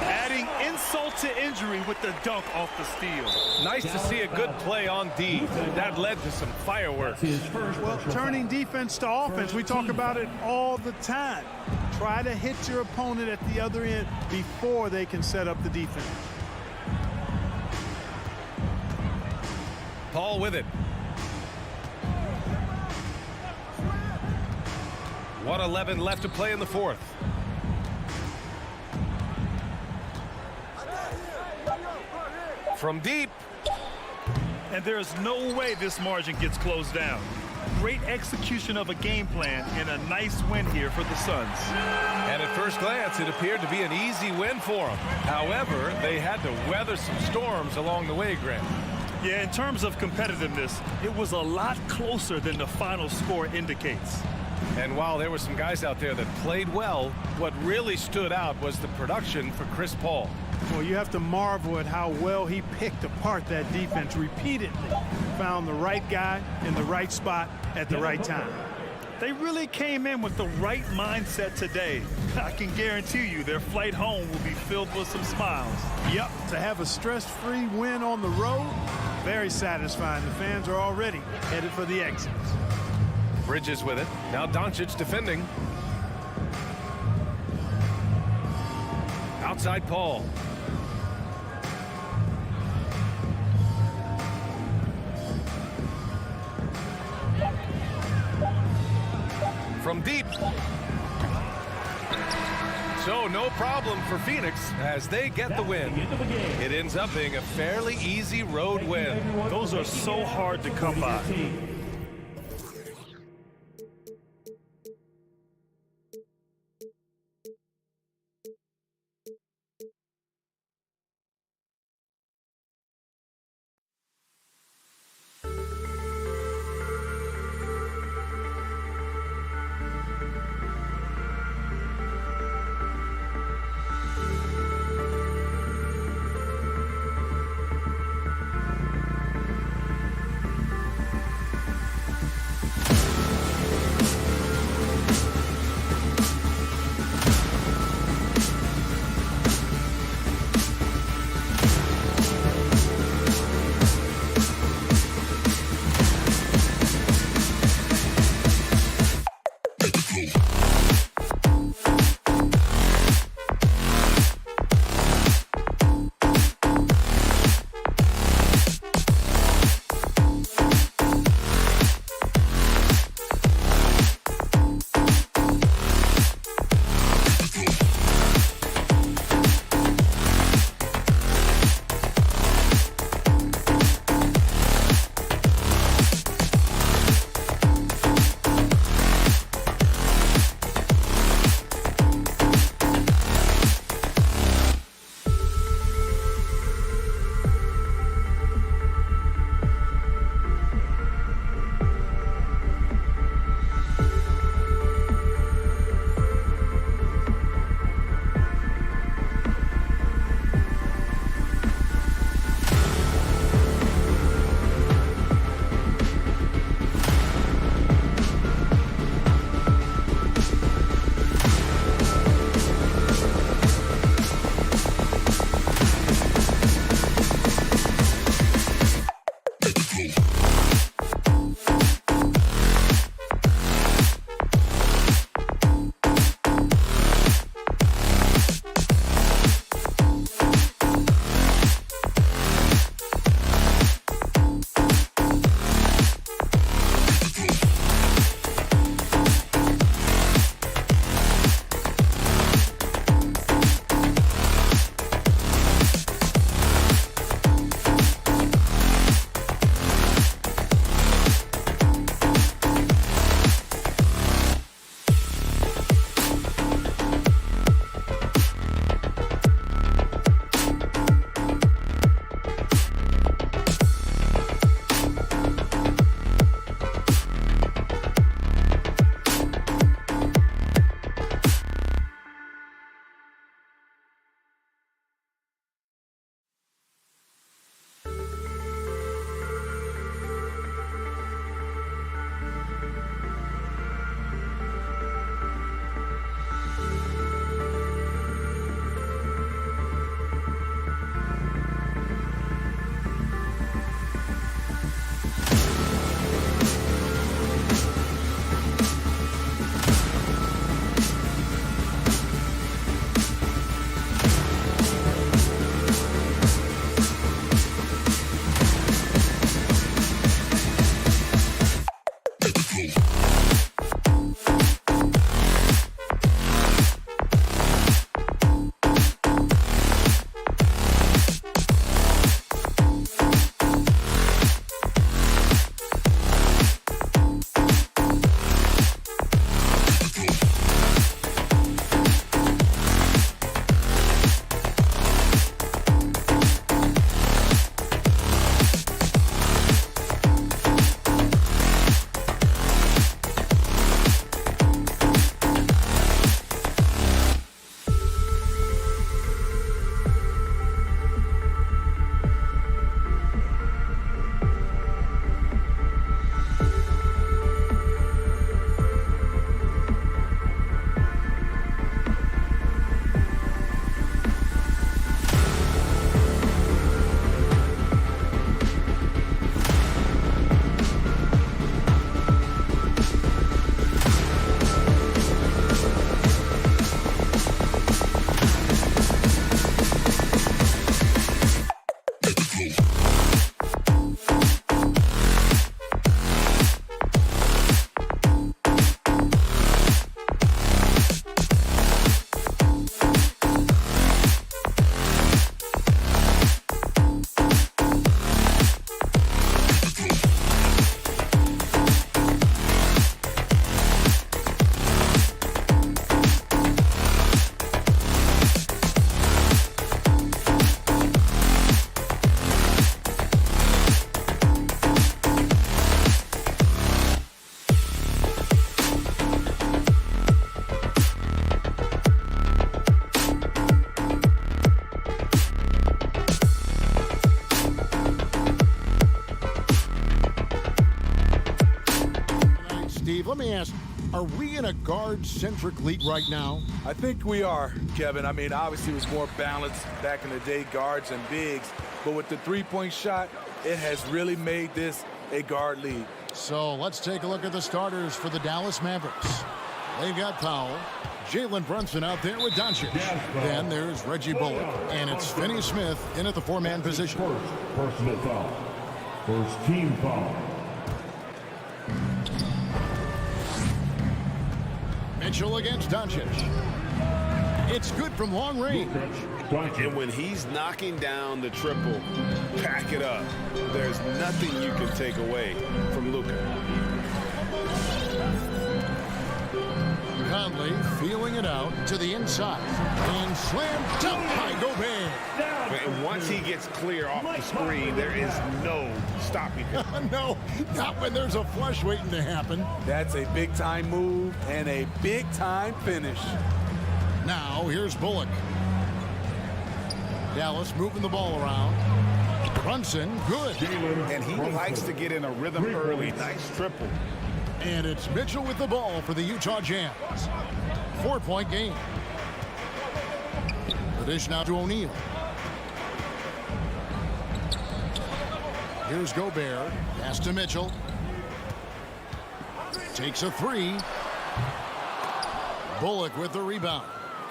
Adding insult to injury with the dunk off the steal. Nice to see a good play on D. That led to some fireworks. Well, turning defense to offense, we talk about it all the time. Try to hit your opponent at the other end before they can set up the defense. Paul with it. 1:11 left to play in the fourth. From deep. And there's no way this margin gets closed down. Great execution of a game plan and a nice win here for the Suns. And at first glance, it appeared to be an easy win for them. However, they had to weather some storms along the way, Grant. Yeah, in terms of competitiveness, it was a lot closer than the final score indicates. And while there were some guys out there that played well, what really stood out was the production for Chris Paul. Well, you have to marvel at how well he picked apart that defense repeatedly. Found the right guy in the right spot at the right time. They really came in with the right mindset today. I can guarantee you their flight home will be filled with some smiles. Yep, to have a stress-free win on the road, very satisfying. The fans are already headed for the exits. Bridges with it. Now Doncic defending. Outside Paul. From deep. So no problem for Phoenix as they get the win. It ends up being a fairly easy road win. Those are so hard to come by. Steve, let me ask, are we in a guard-centric league right now? I think we are, Kevin. I mean, obviously it was more balanced back in the day, guards and bigs. But with the three-point shot, it has really made this a guard league. So let's take a look at the starters for the Dallas Mavericks. They've got Powell, Jalen Brunson out there with Doncic. Then there's Reggie Bullock, and it's Finney Smith in at the four-man position. First personal foul. First team foul. Mitchell against Doncic. It's good from long range. And when he's knocking down the triple, pack it up. There's nothing you can take away from Luka. Conley feeling it out to the inside. And slam dunk by Gobert. And once he gets clear off the screen, there is no stopping him. No, not when there's a flush waiting to happen. That's a big-time move and a big-time finish. Now, here's Bullock. Dallas moving the ball around. Brunson, good. And he likes to get in a rhythm early. Nice triple. And it's Mitchell with the ball for the Utah Jazz. 4-point game. The dish now to O'Neal. Here's Gobert. Pass to Mitchell. Takes a three. Bullock with the rebound.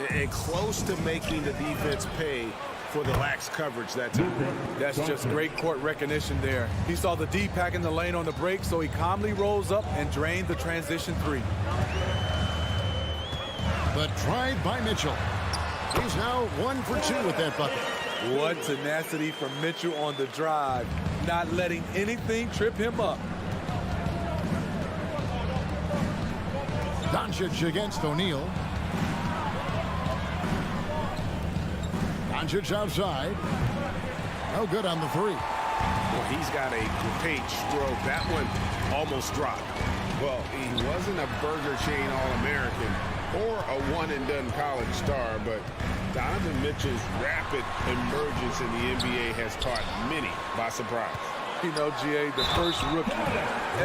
And close to making the defense pay for the lax coverage that time. That's just great court recognition there. He saw the D pack in the lane on the break, so he calmly rolls up and drained the transition three. The drive by Mitchell. He's now 1 for 2 with that bucket. What tenacity from Mitchell on the drive, not letting anything trip him up. Doncic against O'Neal. Doncic outside. No good on the three. Well, he's got a great stroke. That one almost dropped. Well, he wasn't a Burger Chain All-American or a one-and-done college star, but Donovan Mitchell's rapid emergence in the NBA has caught many by surprise. You know, GA, the first rookie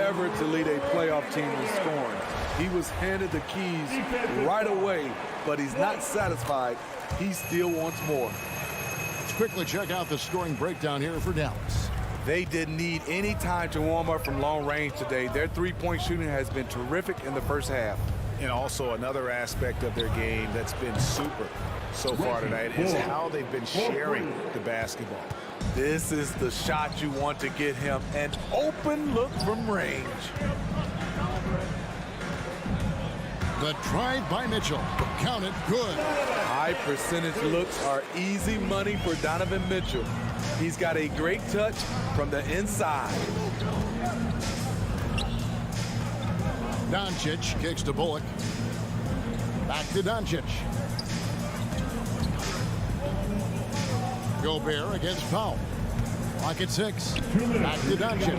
ever to lead a playoff team in scoring. He was handed the keys right away, but he's not satisfied. He still wants more. Let's quickly check out the scoring breakdown here for Dallas. They didn't need any time to warm up from long range today. Their three-point shooting has been terrific in the first half. And also another aspect of their game that's been super so far tonight is how they've been sharing the basketball. This is the shot you want to get him, an open look from range. The drive by Mitchell. Count it, good. High percentage looks are easy money for Donovan Mitchell. He's got a great touch from the inside. Doncic kicks to Bullock. Back to Doncic. Gobert against Powell. Clock at 6. Back to Doncic.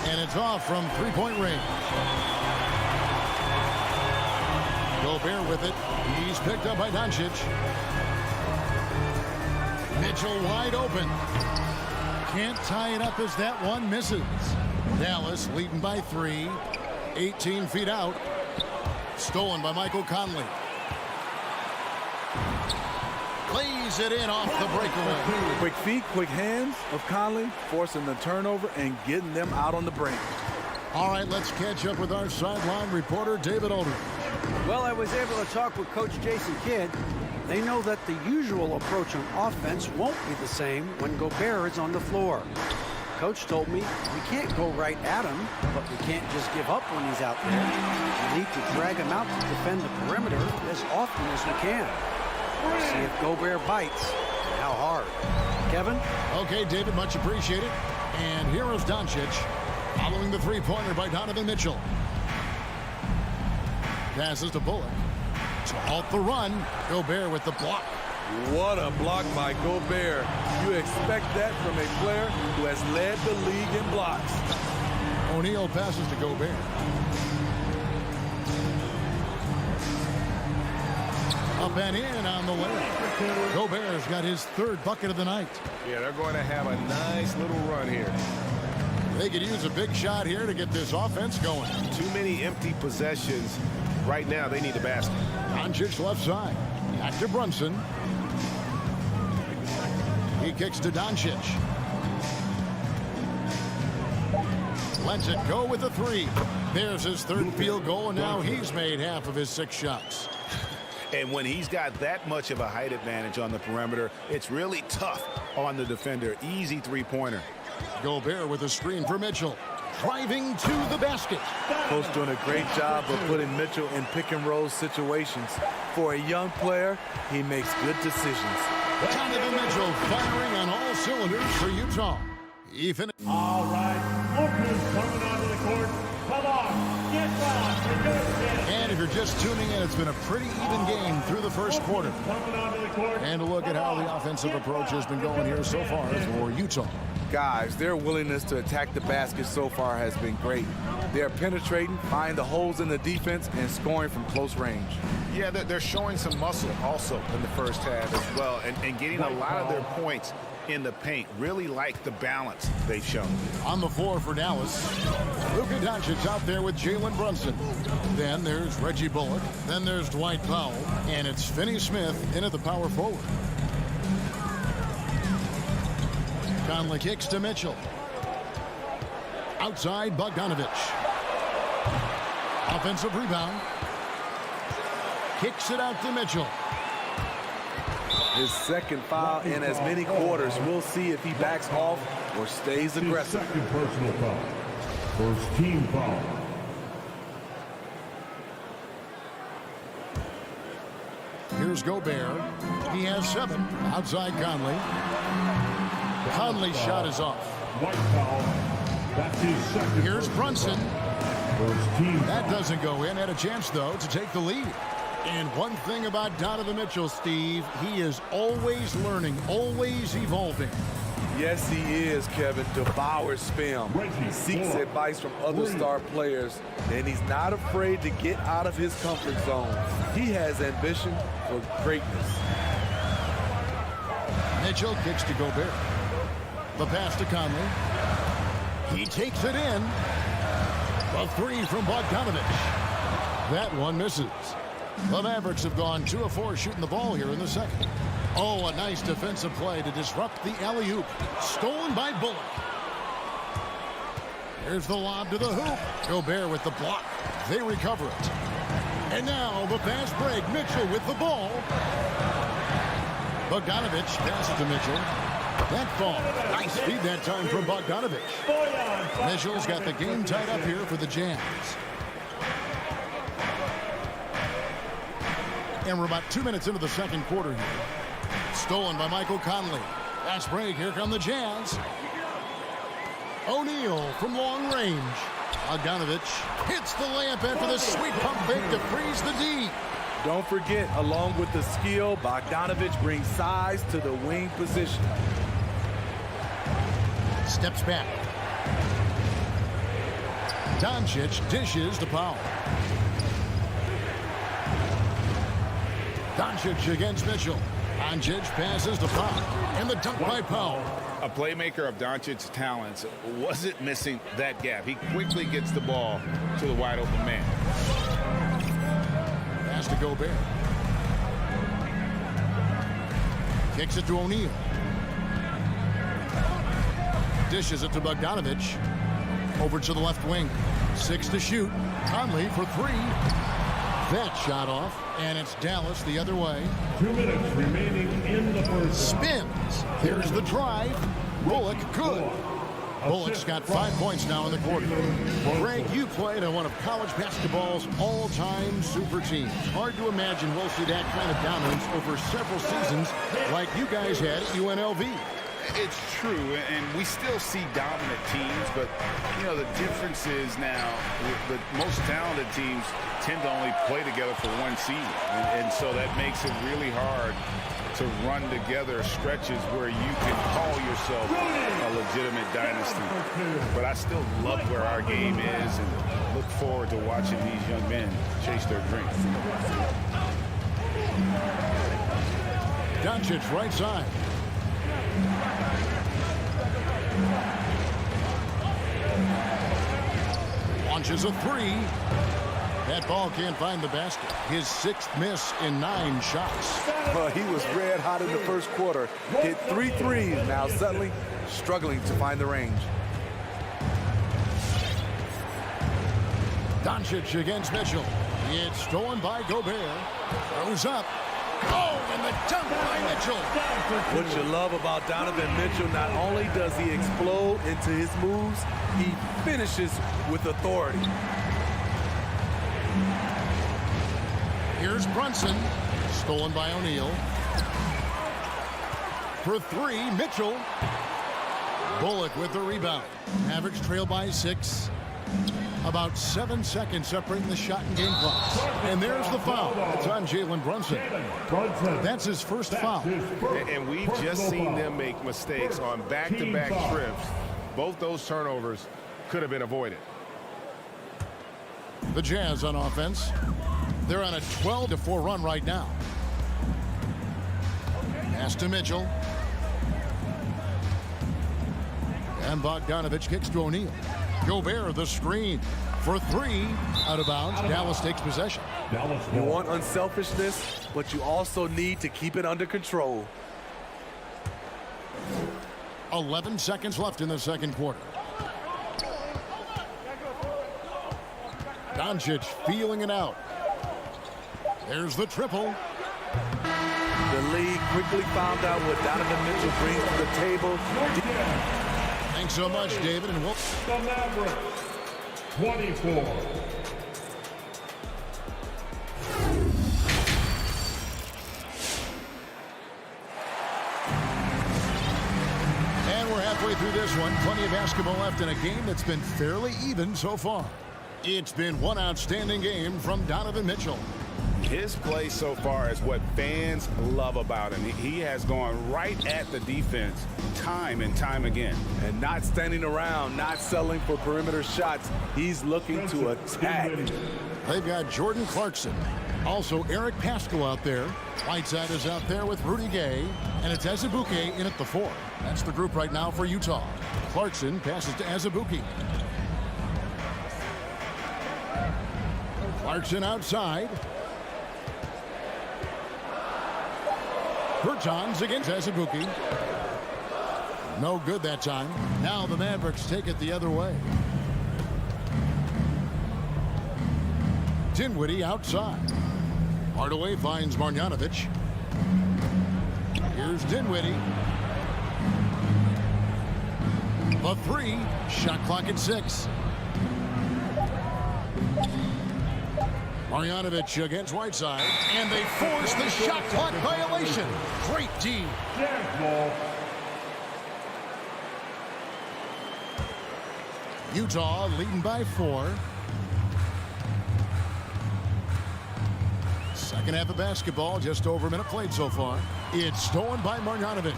And it's off from three-point range. Gobert with it. He's picked up by Doncic. Mitchell wide open. Can't tie it up as that one misses. Dallas leading by 3. 18 feet out. Stolen by Michael Conley. Lays it in off the breakaway. Quick feet, quick hands of Conley, forcing the turnover and getting them out on the brink. All right, let's catch up with our sideline reporter, David Aldridge. Well, I was able to talk with Coach Jason Kidd. They know that the usual approach on offense won't be the same when Gobert is on the floor. Coach told me we can't go right at him, but we can't just give up when he's out there. We need to drag him out to defend the perimeter as often as we can. We'll see if Gobert bites and how hard. Kevin? Okay, David, much appreciated. And here is Doncic following the three-pointer by Donovan Mitchell. Passes to Bullock to halt the run. Gobert with the block. What a block by Gobert. You expect that from a player who has led the league in blocks. O'Neal passes to Gobert. Up and in on the way. Gobert's got his third bucket of the night. Yeah, they're going to have a nice little run here. They could use a big shot here to get this offense going. Too many empty possessions. Right now, they need a basket. Doncic left side. Back to Brunson. He kicks to Doncic. Lets it go with a three. There's his third field goal, and now he's made half of his 6 shots. And when he's got that much of a height advantage on the perimeter, it's really tough on the defender. Easy three-pointer. Gobert with a screen for Mitchell. Driving to the basket. Coach doing a great job of putting Mitchell in pick-and-roll situations. For a young player, he makes good decisions. Donovan Mitchell firing on all cylinders for Utah. All right, Booker's coming onto the court. Come on, get loud. And if you're just tuning in, it's been a pretty even game through the first quarter. Coming onto the court. And a look at how the offensive approach has been going here so far for Utah. Guys, their willingness to attack the basket so far has been great. They're penetrating, finding the holes in the defense, and scoring from close range. Yeah, they're showing some muscle also in the first half as well, and getting a lot of their points in the paint. Really like the balance they've shown. On the floor for Dallas, Luka Doncic out there with Jalen Brunson. Then there's Reggie Bullock. Then there's Dwight Powell. And it's Finney Smith in at the power forward. Conley kicks to Mitchell. Outside Bogdanovich. Offensive rebound. Kicks it out to Mitchell. His second foul in as many quarters. We'll see if he backs off or stays aggressive. Second personal foul. First team foul. Here's Gobert. He has 7. Outside Conley. Conley's shot is off. White foul. That's his second. Here's Brunson. First team. That doesn't go in. Had a chance, though, to take the lead. And one thing about Donovan Mitchell, Steve, he is always learning, always evolving. Yes, he is, Kevin. Devours film. He seeks advice from other star players, and he's not afraid to get out of his comfort zone. He has ambition for greatness. Mitchell kicks to Gobert. The pass to Conley. He takes it in. A 3 from Bogdanovich. That one misses. The Mavericks have gone 2 of 4 shooting the ball here in the second. Oh, a nice defensive play to disrupt the alley-oop. Stolen by Bullock. Here's the lob to the hoop. Gobert with the block. They recover it. And now the fast break. Mitchell with the ball. Bogdanovich passes to Mitchell. That fall. Nice feed that time from Bogdanovich. Mitchell's got the game tied up here for the Jazz. And we're about 2 minutes into the second quarter here. Stolen by Michael Conley. Fast break. Here come the Jazz. O'Neal from long range. Bogdanovich hits the layup after the sweet pump fake to freeze the D. Don't forget, along with the skill, Bogdanovich brings size to the wing position. Steps back. Doncic dishes to Powell. Doncic against Mitchell. Doncic passes to Powell. And the dunk by Powell. A playmaker of Doncic's talents wasn't missing that gap. He quickly gets the ball to the wide open man. Pass to Gobert. Kicks it to O'Neal. Dishes it to Bogdanovich. Over to the left wing. 6 to shoot. Conley for 3. That shot off, and it's Dallas the other way. 2 minutes remaining in the first. Spins. Here's the drive. Bullock good. Bullock's got 5 points now in the quarter. Greg, you played on one of college basketball's all-time super teams. Hard to imagine we'll see that kind of dominance over several seasons like you guys had at UNLV. It's true, and we still see dominant teams, but, you know, the difference is now the most talented teams tend to only play together for one season, and so that makes it really hard to run together stretches where you can call yourself a legitimate dynasty. But I still love where our game is and look forward to watching these young men chase their dreams. Doncic right side. Launches a three. That ball can't find the basket. His 6th miss in 9 shots. He was red hot in the first quarter. Hit 3 threes. Now suddenly struggling to find the range. Doncic against Mitchell. It's stolen by Gobert. Throws up. Oh, and the dunk by Mitchell. What you love about Donovan Mitchell, not only does he explode into his moves, he finishes with authority. Here's Brunson. Stolen by O'Neal. For 3, Mitchell. Bullock with the rebound. Mavericks trail by 6. About 7 seconds separating the shot and game clocks. And there's the foul. It's on Jalen Brunson. That's his first foul. And we've just seen them make mistakes on back-to-back trips. Both those turnovers could have been avoided. The Jazz on offense. They're on a 12-4 run right now. Pass to Mitchell. And Bogdanovich kicks to O'Neal. Gobert the screen for 3. Out of bounds. Dallas takes possession. You want unselfishness, but you also need to keep it under control. 11 seconds left in the second quarter. Doncic feeling it out. There's the triple. The league quickly found out what Donovan Mitchell brings to the table. Thanks so much, David. And we'll... The Mavericks, 24. And we're halfway through this one. Plenty of basketball left in a game that's been fairly even so far. It's been one outstanding game from Donovan Mitchell. His play so far is what fans love about him. He has gone right at the defense time and time again. And not standing around, not settling for perimeter shots. He's looking to attack. They've got Jordan Clarkson. Also Eric Paschall out there. Whiteside is out there with Rudy Gay. And it's Azubuike in at the 4. That's the group right now for Utah. Clarkson passes to Azubuike. Clarkson outside. Bertans against Azubuike. No good that time. Now the Mavericks take it the other way. Dinwiddie outside. Hardaway finds Marjanovic. Here's Dinwiddie. The 3. Shot clock at 6. Marjanovic against Whiteside, and they force the shot clock violation. Great D. Utah leading by 4. Second half of basketball, just over a minute played so far. It's stolen by Marjanovic.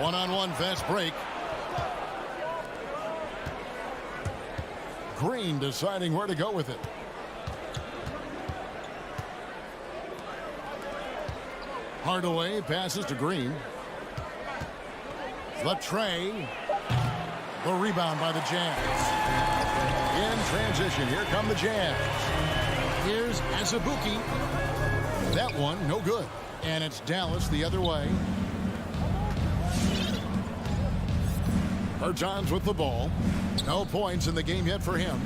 One-on-one fast break. Green deciding where to go with it. Hardaway passes to Green. Latrey. The rebound by the Jazz. In transition, here come the Jazz. Here's Azubuike. That one, no good. And it's Dallas the other way. Bertans with the ball. No points in the game yet for him.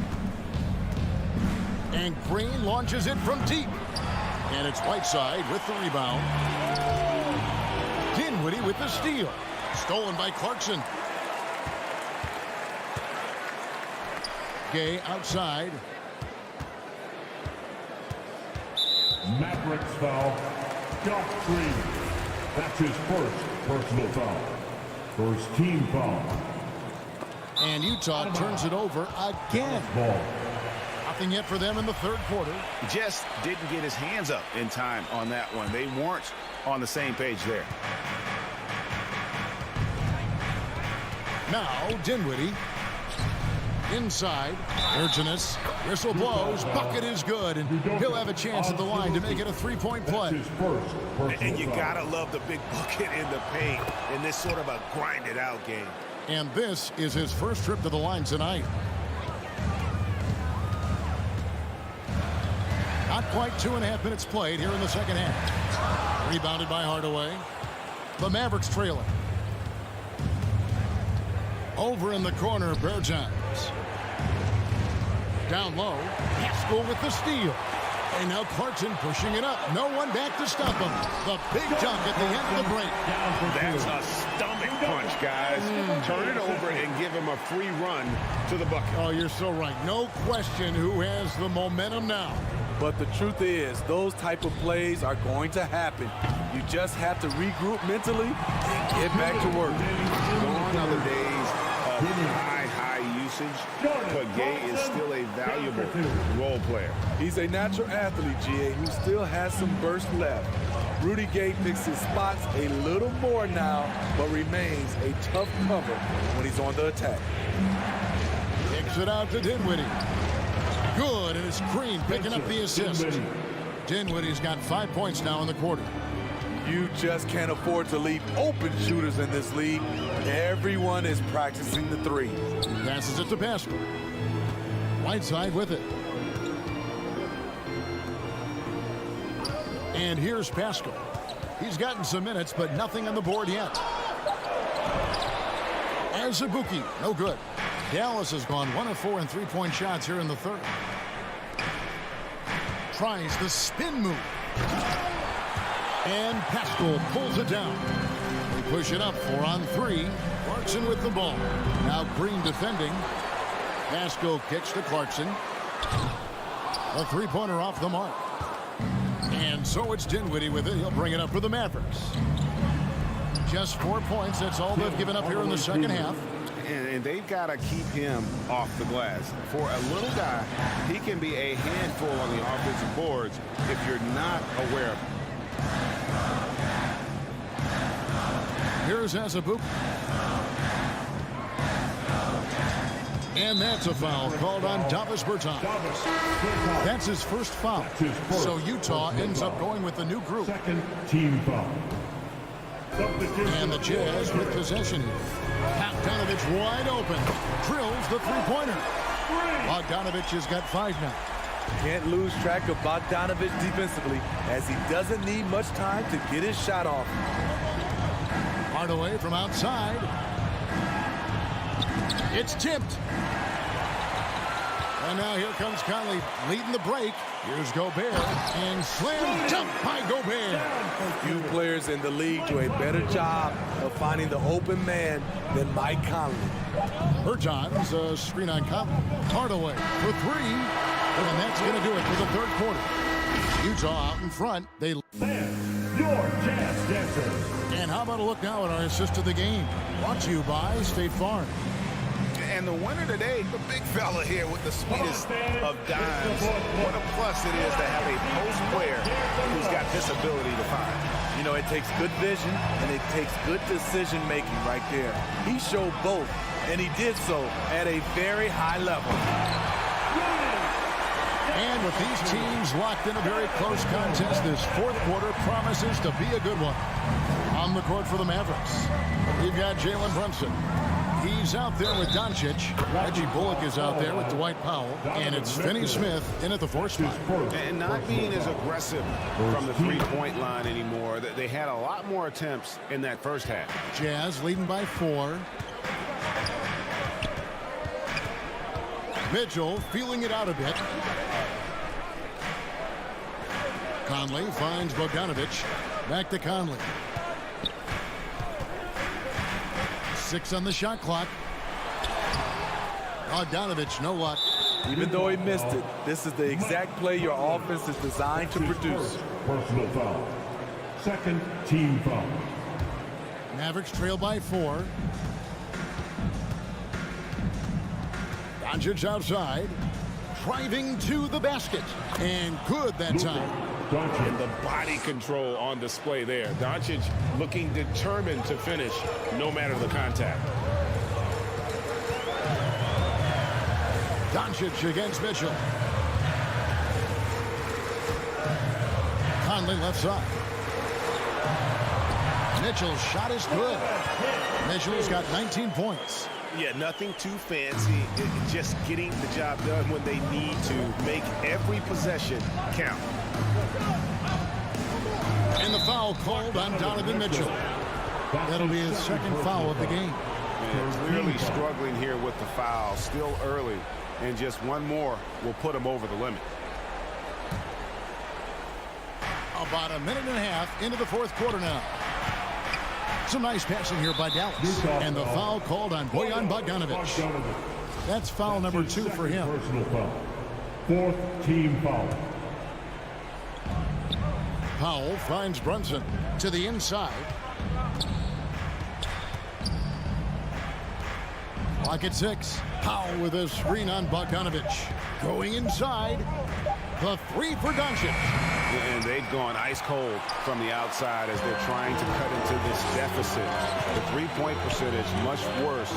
And Green launches it from deep. And it's Whiteside with the rebound. Dinwiddie with the steal. Stolen by Clarkson. Gay outside. Mavericks foul. Josh Green. That's his first personal foul. First team foul. And Utah turns it over again. Nothing yet for them in the third quarter. Just didn't get his hands up in time on that one. They weren't on the same page there. Now Dinwiddie. Inside. Urginus. Whistle blows. Bucket is good. And he'll have a chance at the line to make it a three-point play. And you gotta love the big bucket in the paint in this sort of a grinded out game. And this is his first trip to the line tonight. Not quite 2.5 minutes played here in the second half. Rebounded by Hardaway. The Mavericks trailing. Over in the corner, Bertans. Down low, Pascal with the steal. And now Clarkson pushing it up. No one back to stop him. The big dunk at the end of the break. That's a stomach punch, guys. Turn it over and give him a free run to the bucket. Oh, you're so right. No question who has the momentum now. But the truth is, those type of plays are going to happen. You just have to regroup mentally and get back to work. Gone are the days of high usage, but Gay is still a valuable role player. He's a natural athlete, GA, who still has some burst left. Rudy Gay picks his spots a little more now, but remains a tough cover when he's on the attack. Kicks it out to Dinwiddie. Good, and it's Green picking up the assist. Dinwiddie's got 5 points now in the quarter. You just can't afford to leave open shooters in this league. Everyone is practicing the three. Passes it to Pascal. Whiteside with it. And here's Pascal. He's gotten some minutes, but nothing on the board yet. Azubuike, no good. Dallas has gone 1 of 4 in three-point shots here in the third. Tries the spin move. And Pascal pulls it down. We push it up 4 on 3. Clarkson with the ball. Now Green defending. Pascal kicks to Clarkson. A three-pointer off the mark. And so it's Dinwiddie with it. He'll bring it up for the Mavericks. Just 4 points. That's all they've given up here in the second half. And they've got to keep him off the glass. For a little guy, he can be a handful on the offensive boards if you're not aware of him. Here's Azubuike. And that's a foul called on Davis Bertans. That's his first foul. So Utah ends up going with the new group. Second team foul. And the Jazz with possession here. Bogdanovich wide open. Drills the three-pointer. Bogdanovich has got 5 now. Can't lose track of Bogdanovich defensively, as he doesn't need much time to get his shot off. Hardaway from outside. It's tipped. And now here comes Conley leading the break. Here's Gobert. And slam dunk by Gobert. Few players in the league do a better job of finding the open man than Mike Conley. Bertans, a screen on Conley. Hardaway for 3. And that's going to do it for the third quarter. Utah out in front. They Your Jazz Dancers. And how about a look now at our assist of the game? Brought to you by State Farm. And the winner today, the big fella here with the sweetest of dimes. What a plus it is to have a post player who's got this ability to find. You know, it takes good vision and it takes good decision making right there. He showed both, and he did so at a very high level. And with these teams locked in a very close contest, this fourth quarter promises to be a good one. On the court for the Mavericks, we've got Jalen Brunson. He's out there with Doncic. Reggie Bullock is out there with Dwight Powell. And it's Finney Smith in at the 4 spot. And not being as aggressive from the three-point line anymore. They had a lot more attempts in that first half. Jazz leading by 4. Mitchell feeling it out a bit. Conley finds Bogdanovich. Back to Conley. 6 on the shot clock. Bogdanovich, no luck. Even though he missed it, this is the exact play your offense is designed to produce. Personal foul. Second team foul. Mavericks trail by 4. Doncic outside. Driving to the basket. And good that time. And the body control on display there. Doncic looking determined to finish no matter the contact. Doncic against Mitchell. Conley left side. Mitchell's shot is good. Mitchell's got 19 points. Yeah, nothing too fancy. Just getting the job done when they need to. Make every possession count. And the foul called on Donovan Mitchell. That'll be his second foul of the game. And clearly struggling here with the foul. Still early. And just one more will put him over the limit. About a minute and a half into the fourth quarter now. Some nice passing here by Dallas. And the foul called on Bojan Bogdanovic. That's foul number 2 for him. Personal foul. 4th team foul. Powell finds Brunson to the inside. Clock at 6. Powell with a screen on Bogdanovic. Going inside. The 3 for Doncic. And they've gone ice cold from the outside as they're trying to cut into this deficit. The three-point percentage much worse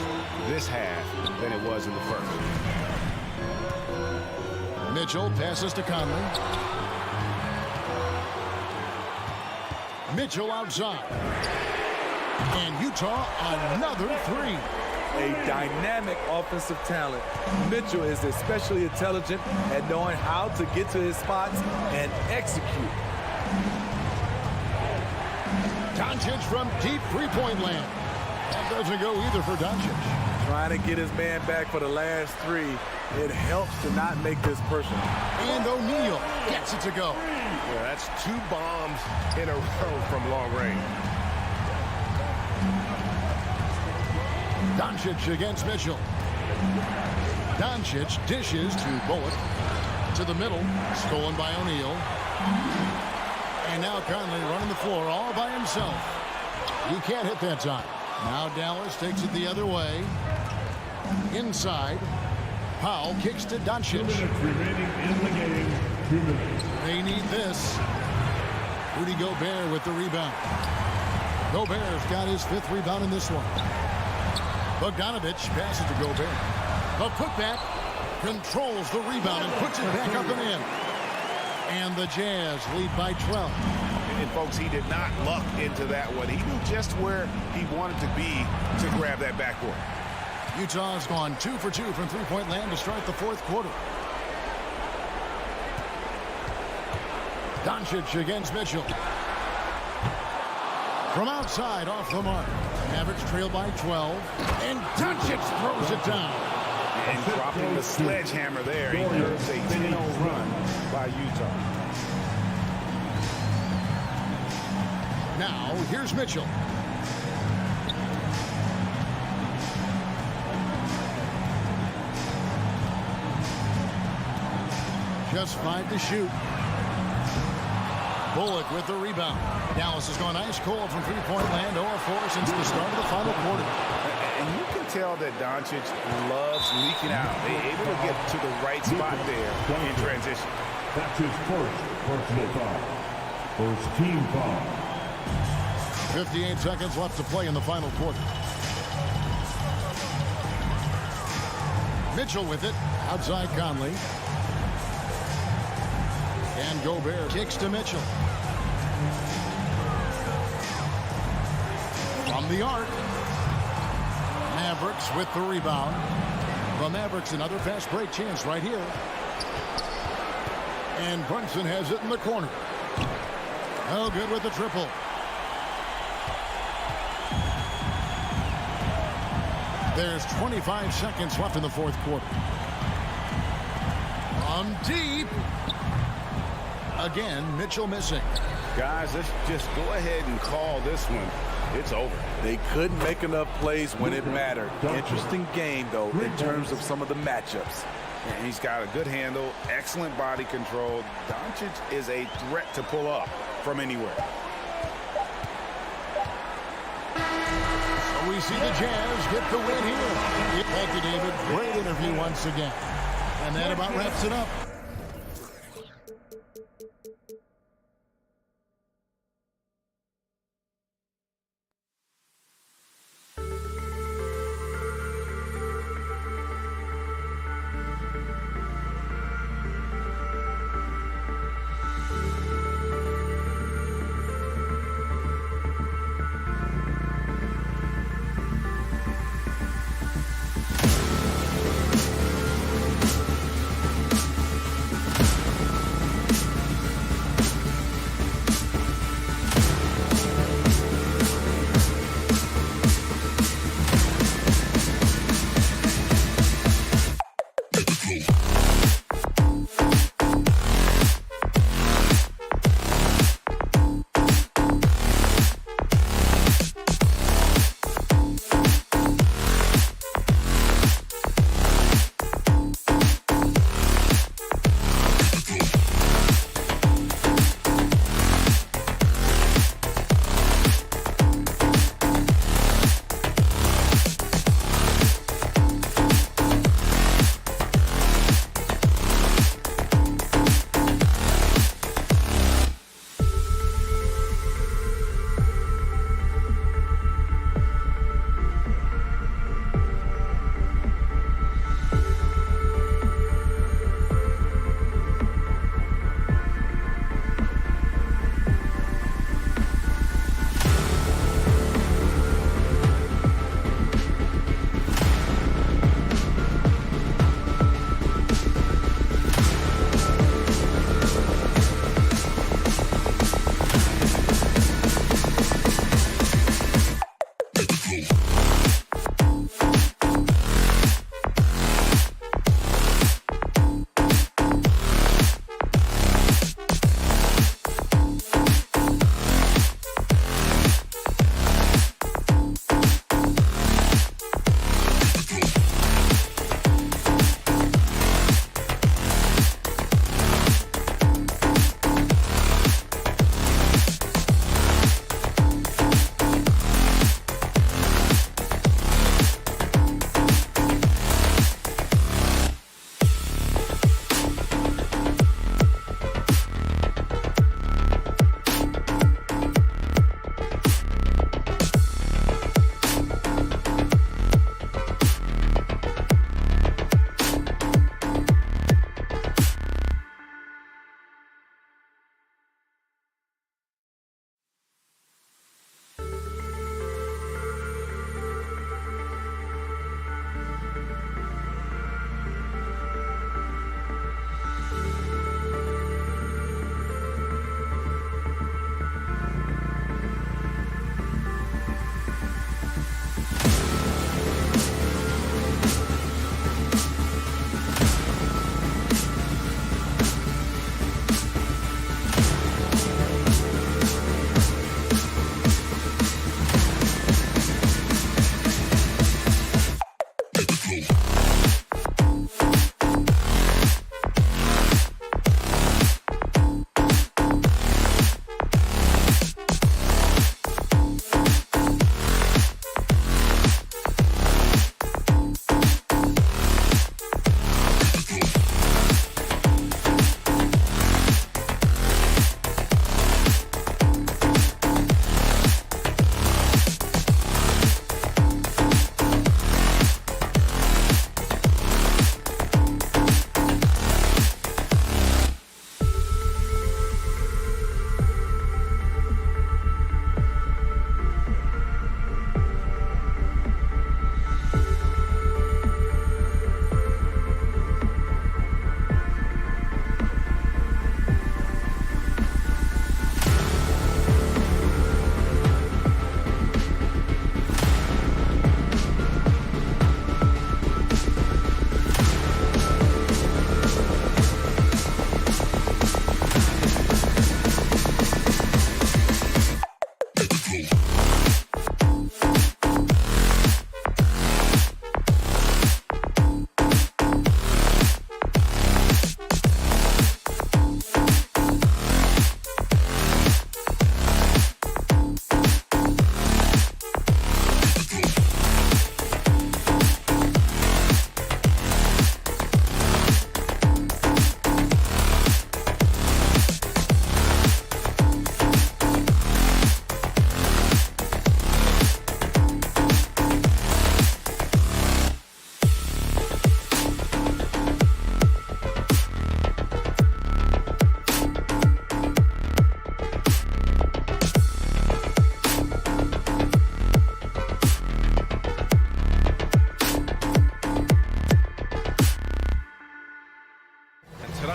this half than it was in the first. Mitchell passes to Conley. Mitchell outside. And Utah another 3. A dynamic offensive talent. Mitchell is especially intelligent at knowing how to get to his spots and execute. Doncic from deep three-point land. That doesn't go either for Doncic. Trying to get his man back for the last 3. It helps to not make this personal. And O'Neal gets it to go. Yeah, that's 2 bombs in a row from long range. Doncic against Mitchell. Doncic dishes to Bullock. To the middle. Stolen by O'Neal. And now Conley running the floor all by himself. He can't hit that time. Now Dallas takes it the other way. Inside. Powell kicks to Doncic. 2 minutes remaining in the game. 2 minutes. They need this. Rudy Gobert with the rebound. Gobert's got his 5th rebound in this one. Bogdanovic passes to Gobert. The putback controls the rebound and puts it back up and in. And the Jazz lead by 12. And folks, he did not luck into that one. He knew just where he wanted to be to grab that backboard. Utah's gone 2 for 2 from three-point land to start the fourth quarter. Doncic against Mitchell. From outside, off the mark. Mavericks trail by 12. And Doncic throws it down. And dropping the sledgehammer there. He deserves a 10-0 run by Utah. Now, here's Mitchell. Just 5 to shoot. Bullock with the rebound. Dallas has gone ice cold from three-point land, 0-4 since the start of the final quarter. And you can tell that Doncic loves leaking out. They're able to get to the right spot there in transition. That's his first personal foul. First team foul. 58 seconds left to play in the final quarter. Mitchell with it. Outside Conley. And Gobert kicks to Mitchell. From the arc. Mavericks with the rebound. The Mavericks another fast break chance right here. And Brunson has it in the corner. Oh, good with the triple. There's 25 seconds left in the fourth quarter. From deep. Again, Mitchell missing. Guys, let's just go ahead and call this one. It's over. They couldn't make enough plays when it mattered. Interesting game, though, in terms of some of the matchups. And he's got a good handle, excellent body control. Doncic is a threat to pull up from anywhere. So we see the Jazz get the win here. Thank you, David. Great interview once again. And that about wraps it up.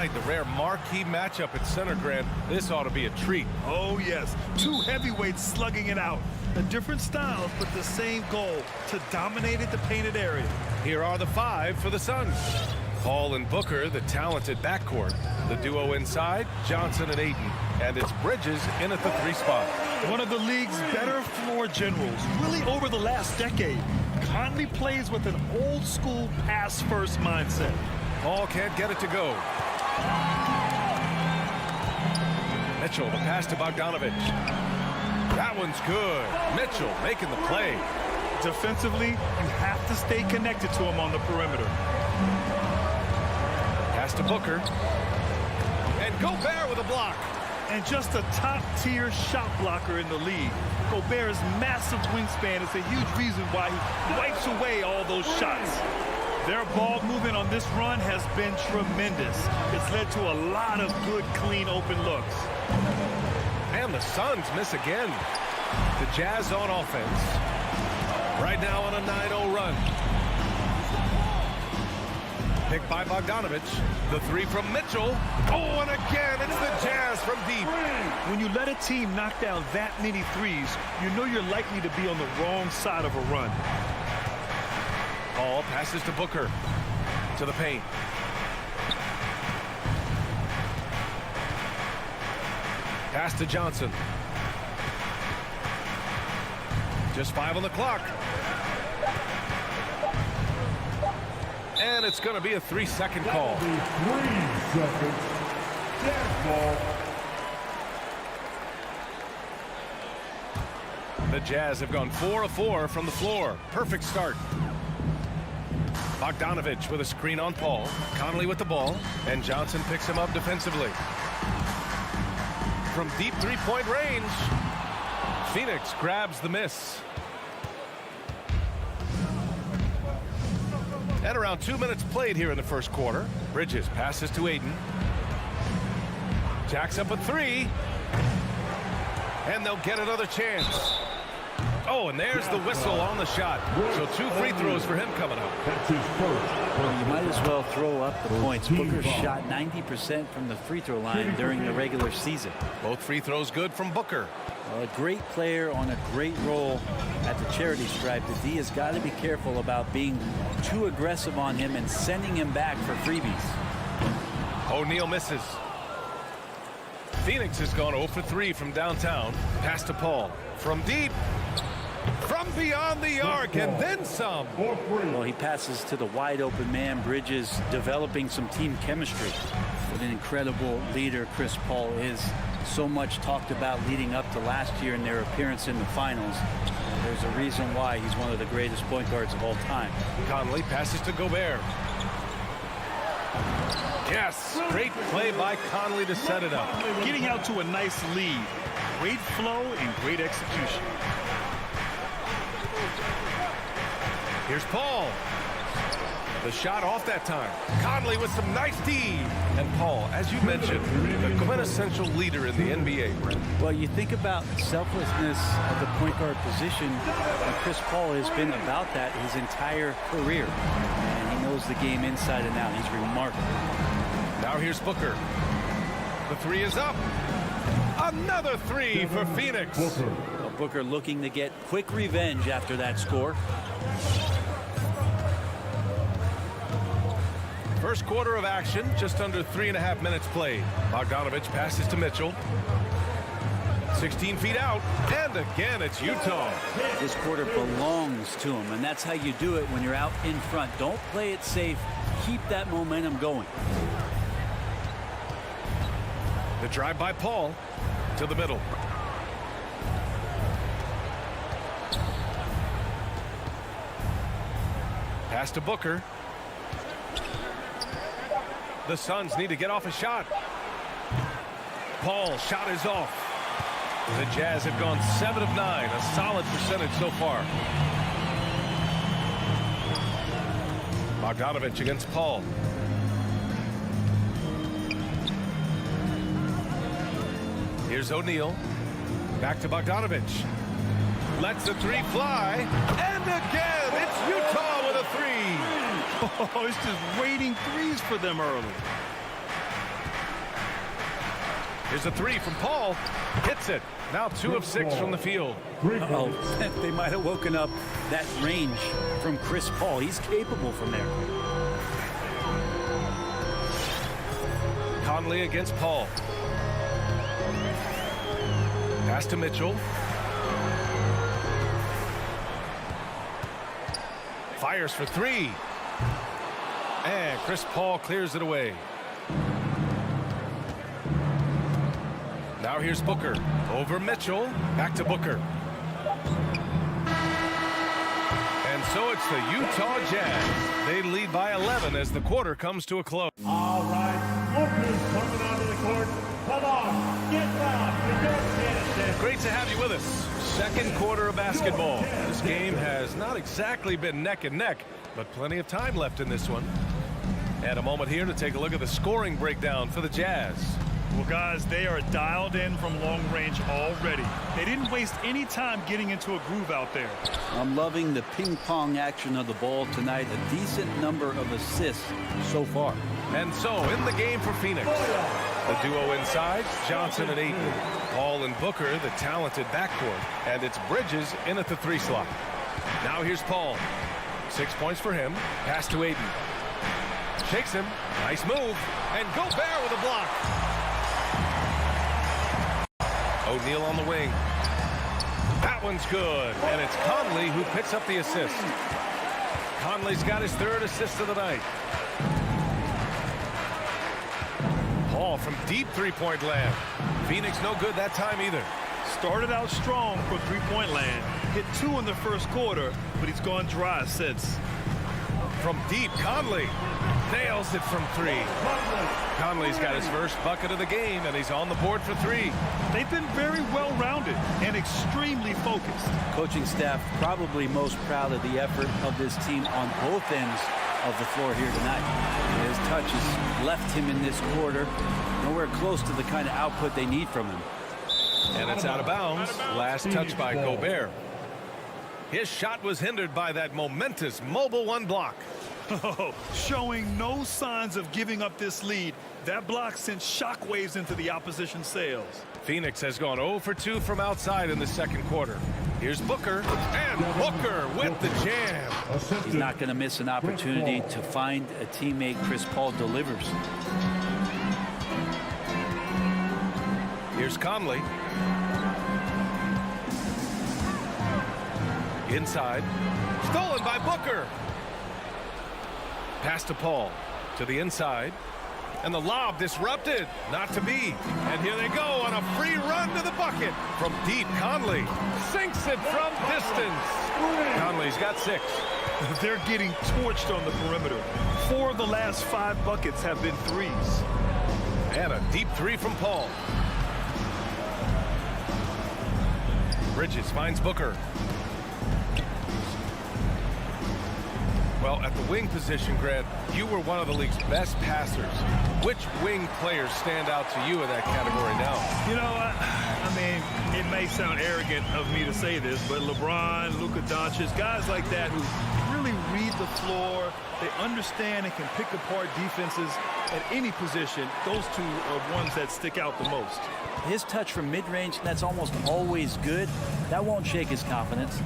tonight, the rare marquee matchup at center, Grant. This ought to be a treat. Oh, yes. Two heavyweights slugging it out. A different styles, but the same goal, to dominate at the painted area. Here are the five for the Suns. Paul and Booker, the talented backcourt. The duo inside, Johnson and Ayton. And it's Bridges in at the 3 spot. One of the league's better floor generals, really over the last decade. Conley plays with an old-school pass-first mindset. Paul can't get it to go. Mitchell, the pass to Bogdanovich. That one's good. Mitchell making the play. Defensively, you have to stay connected to him on the perimeter. Pass to Booker. And Gobert with a block. And just a top-tier shot blocker in the league. Gobert's massive wingspan is a huge reason why he wipes away all those shots. Their ball movement on this run has been tremendous. It's led to a lot of good, clean, open looks. And the Suns miss again. The Jazz on offense. Right now on a 9-0 run. Picked by Bogdanovich. The 3 from Mitchell. Oh, and again, it's the Jazz from deep. When you let a team knock down that many threes, you know you're likely to be on the wrong side of a run. Paul passes to Booker. To the paint. Pass to Johnson. Just 5 on the clock. And it's going to be a 3-second call. 3 seconds. Jazz ball. The Jazz have gone 4 of 4 from the floor. Perfect start. Bogdanovich with a screen on Paul. Conley with the ball. And Johnson picks him up defensively. From deep 3-point range, Phoenix grabs the miss. And around 2 minutes played here in the first quarter. Bridges passes to Ayton. Jacks up a 3. And they'll get another chance. Oh, and there's the whistle on the shot. So 2 free throws for him coming up. That's his first. You might as well throw up the points. Booker shot 90% from the free throw line during the regular season. Both free throws good from Booker. A great player on a great role at the charity stripe. The D has got to be careful about being too aggressive on him and sending him back for freebies. O'Neal misses. Phoenix has gone 0 for 3 from downtown. Pass to Paul. From deep. From beyond the arc and then some. Well, he passes to the wide open man. Bridges developing some team chemistry. What an incredible leader Chris Paul is. So much talked about leading up to last year in their appearance in the finals. There's a reason why he's one of the greatest point guards of all time. Conley passes to Gobert. Yes, great play by Conley to set it up. Getting out to a nice lead. Great flow and great execution. Here's Paul. The shot off that time. Conley with some nice D. And Paul, as you mentioned, the quintessential leader in the NBA, Brent. Well, you think about selflessness of the point guard position, and Chris Paul has been about that his entire career. And he knows the game inside and out. He's remarkable. Now here's Booker. The 3 is up. Another 3 for Phoenix. Booker looking to get quick revenge after that score. First quarter of action, just under 3.5 minutes played. Bogdanovich passes to Mitchell. 16 feet out, and again it's Utah. This quarter belongs to him, and that's how you do it when you're out in front. Don't play it safe. Keep that momentum going. The drive by Paul to the middle. Pass to Booker. The Suns need to get off a shot. Paul, shot is off. The Jazz have gone 7 of 9, a solid percentage so far. Bogdanovich against Paul. Here's O'Neal. Back to Bogdanovich. Lets the 3 fly. And again, it's Utah with a 3. Oh, it's just waiting threes for them early. Here's a three from Paul. Hits it. Now 2 of 6 from the field. Uh-oh. They might have woken up that range from Chris Paul. He's capable from there. Conley against Paul. Pass to Mitchell. Fires for 3. And Chris Paul clears it away. Now here's Booker. Over Mitchell. Back to Booker. And so it's the Utah Jazz. They lead by 11 as the quarter comes to a close. All right, Booker's coming onto the court. Come on, get down. You don't get it. Great to have you with us. Second quarter of basketball. This game has not exactly been neck and neck, but plenty of time left in this one. And a moment here to take a look at the scoring breakdown for the Jazz. Well, guys, they are dialed in from long range already. They didn't waste any time getting into a groove out there. I'm loving the ping pong action of the ball tonight. A decent number of assists so far. And so in the game for Phoenix, the duo inside, Johnson and Ayton. Paul and Booker, the talented backcourt. And it's Bridges in at the 3 slot. Now here's Paul. 6 points for him. Pass to Ayton. Shakes him. Nice move. And Gobert with a block. O'Neal on the wing. That one's good. And it's Conley who picks up the assist. Conley's got his 3rd assist of the night. Paul from deep 3-point land. Phoenix no good that time either. Started out strong for 3-point land. Hit 2 in the first quarter, but he's gone dry since. From deep, Conley nails it from 3. Conley's got his first bucket of the game, and he's on the board for 3. They've been very well-rounded and extremely focused. Coaching staff probably most proud of the effort of this team on both ends of the floor here tonight. His touches left him in this quarter nowhere close to the kind of output they need from him. And it's out of bounds. Last touch by Gobert. His shot was hindered by that momentous mobile 1 block. Showing no signs of giving up this lead. That block sent shockwaves into the opposition sails. Phoenix has gone 0 for 2 from outside in the second quarter. Here's Booker, and Booker with the jam. He's not going to miss an opportunity to find a teammate. Chris Paul delivers. Here's Conley. Inside. Stolen by Booker. Pass to Paul. To the inside. And the lob disrupted. Not to be. And here they go on a free run to the bucket. From deep, Conley sinks it from distance. Conley's got 6. They're getting torched on the perimeter. 4 of the last 5 buckets have been threes. And a deep 3 from Paul. Bridges finds Booker. Well, at the wing position, Grant, you were one of the league's best passers. Which wing players stand out to you in that category now? You know, I mean, it may sound arrogant of me to say this, but LeBron, Luka Doncic, guys like that who really read the floor, they understand and can pick apart defenses at any position. Those 2 are ones that stick out the most. His touch from mid-range, that's almost always good. That won't shake his confidence.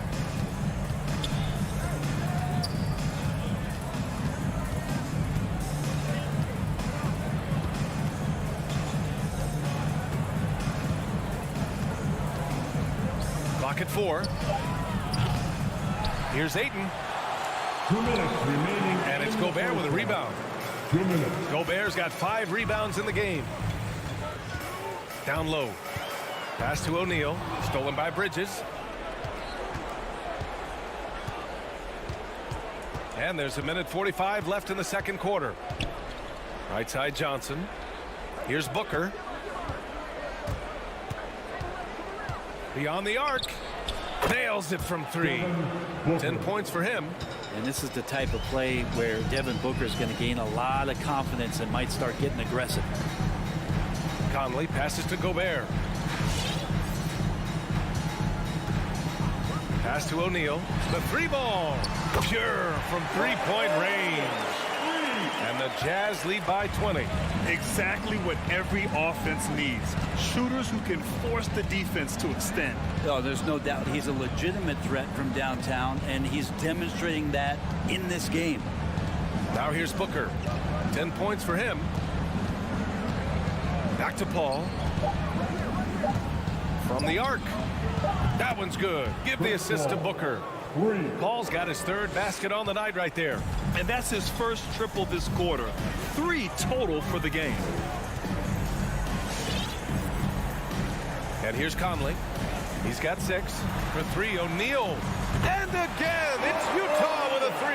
Clock at 4. Here's Ayton. 2 minutes remaining. And it's Gobert with a rebound. 2 minutes. Gobert's got 5 rebounds in the game. Down low. Pass to O'Neal. Stolen by Bridges. And there's 1:45 left in the second quarter. Right side Johnson. Here's Booker. Beyond the arc. Nails it from 3. 10 points for him. And this is the type of play where Devin Booker is going to gain a lot of confidence and might start getting aggressive. Conley passes to Gobert. Pass to O'Neal. The 3 ball. Pure from 3-point range. And and the Jazz lead by 20. Exactly what every offense needs. Shooters who can force the defense to extend. Oh, there's no doubt he's a legitimate threat from downtown, and he's demonstrating that in this game. Now here's Booker. 10 points for him. Back to Paul. From the arc. That one's good. Give the assist to Booker. Paul's got his third basket on the night right there. And that's his first triple this quarter. 3 total for the game. And here's Conley. He's got 6. For 3, O'Neal. And again, it's Utah with a 3.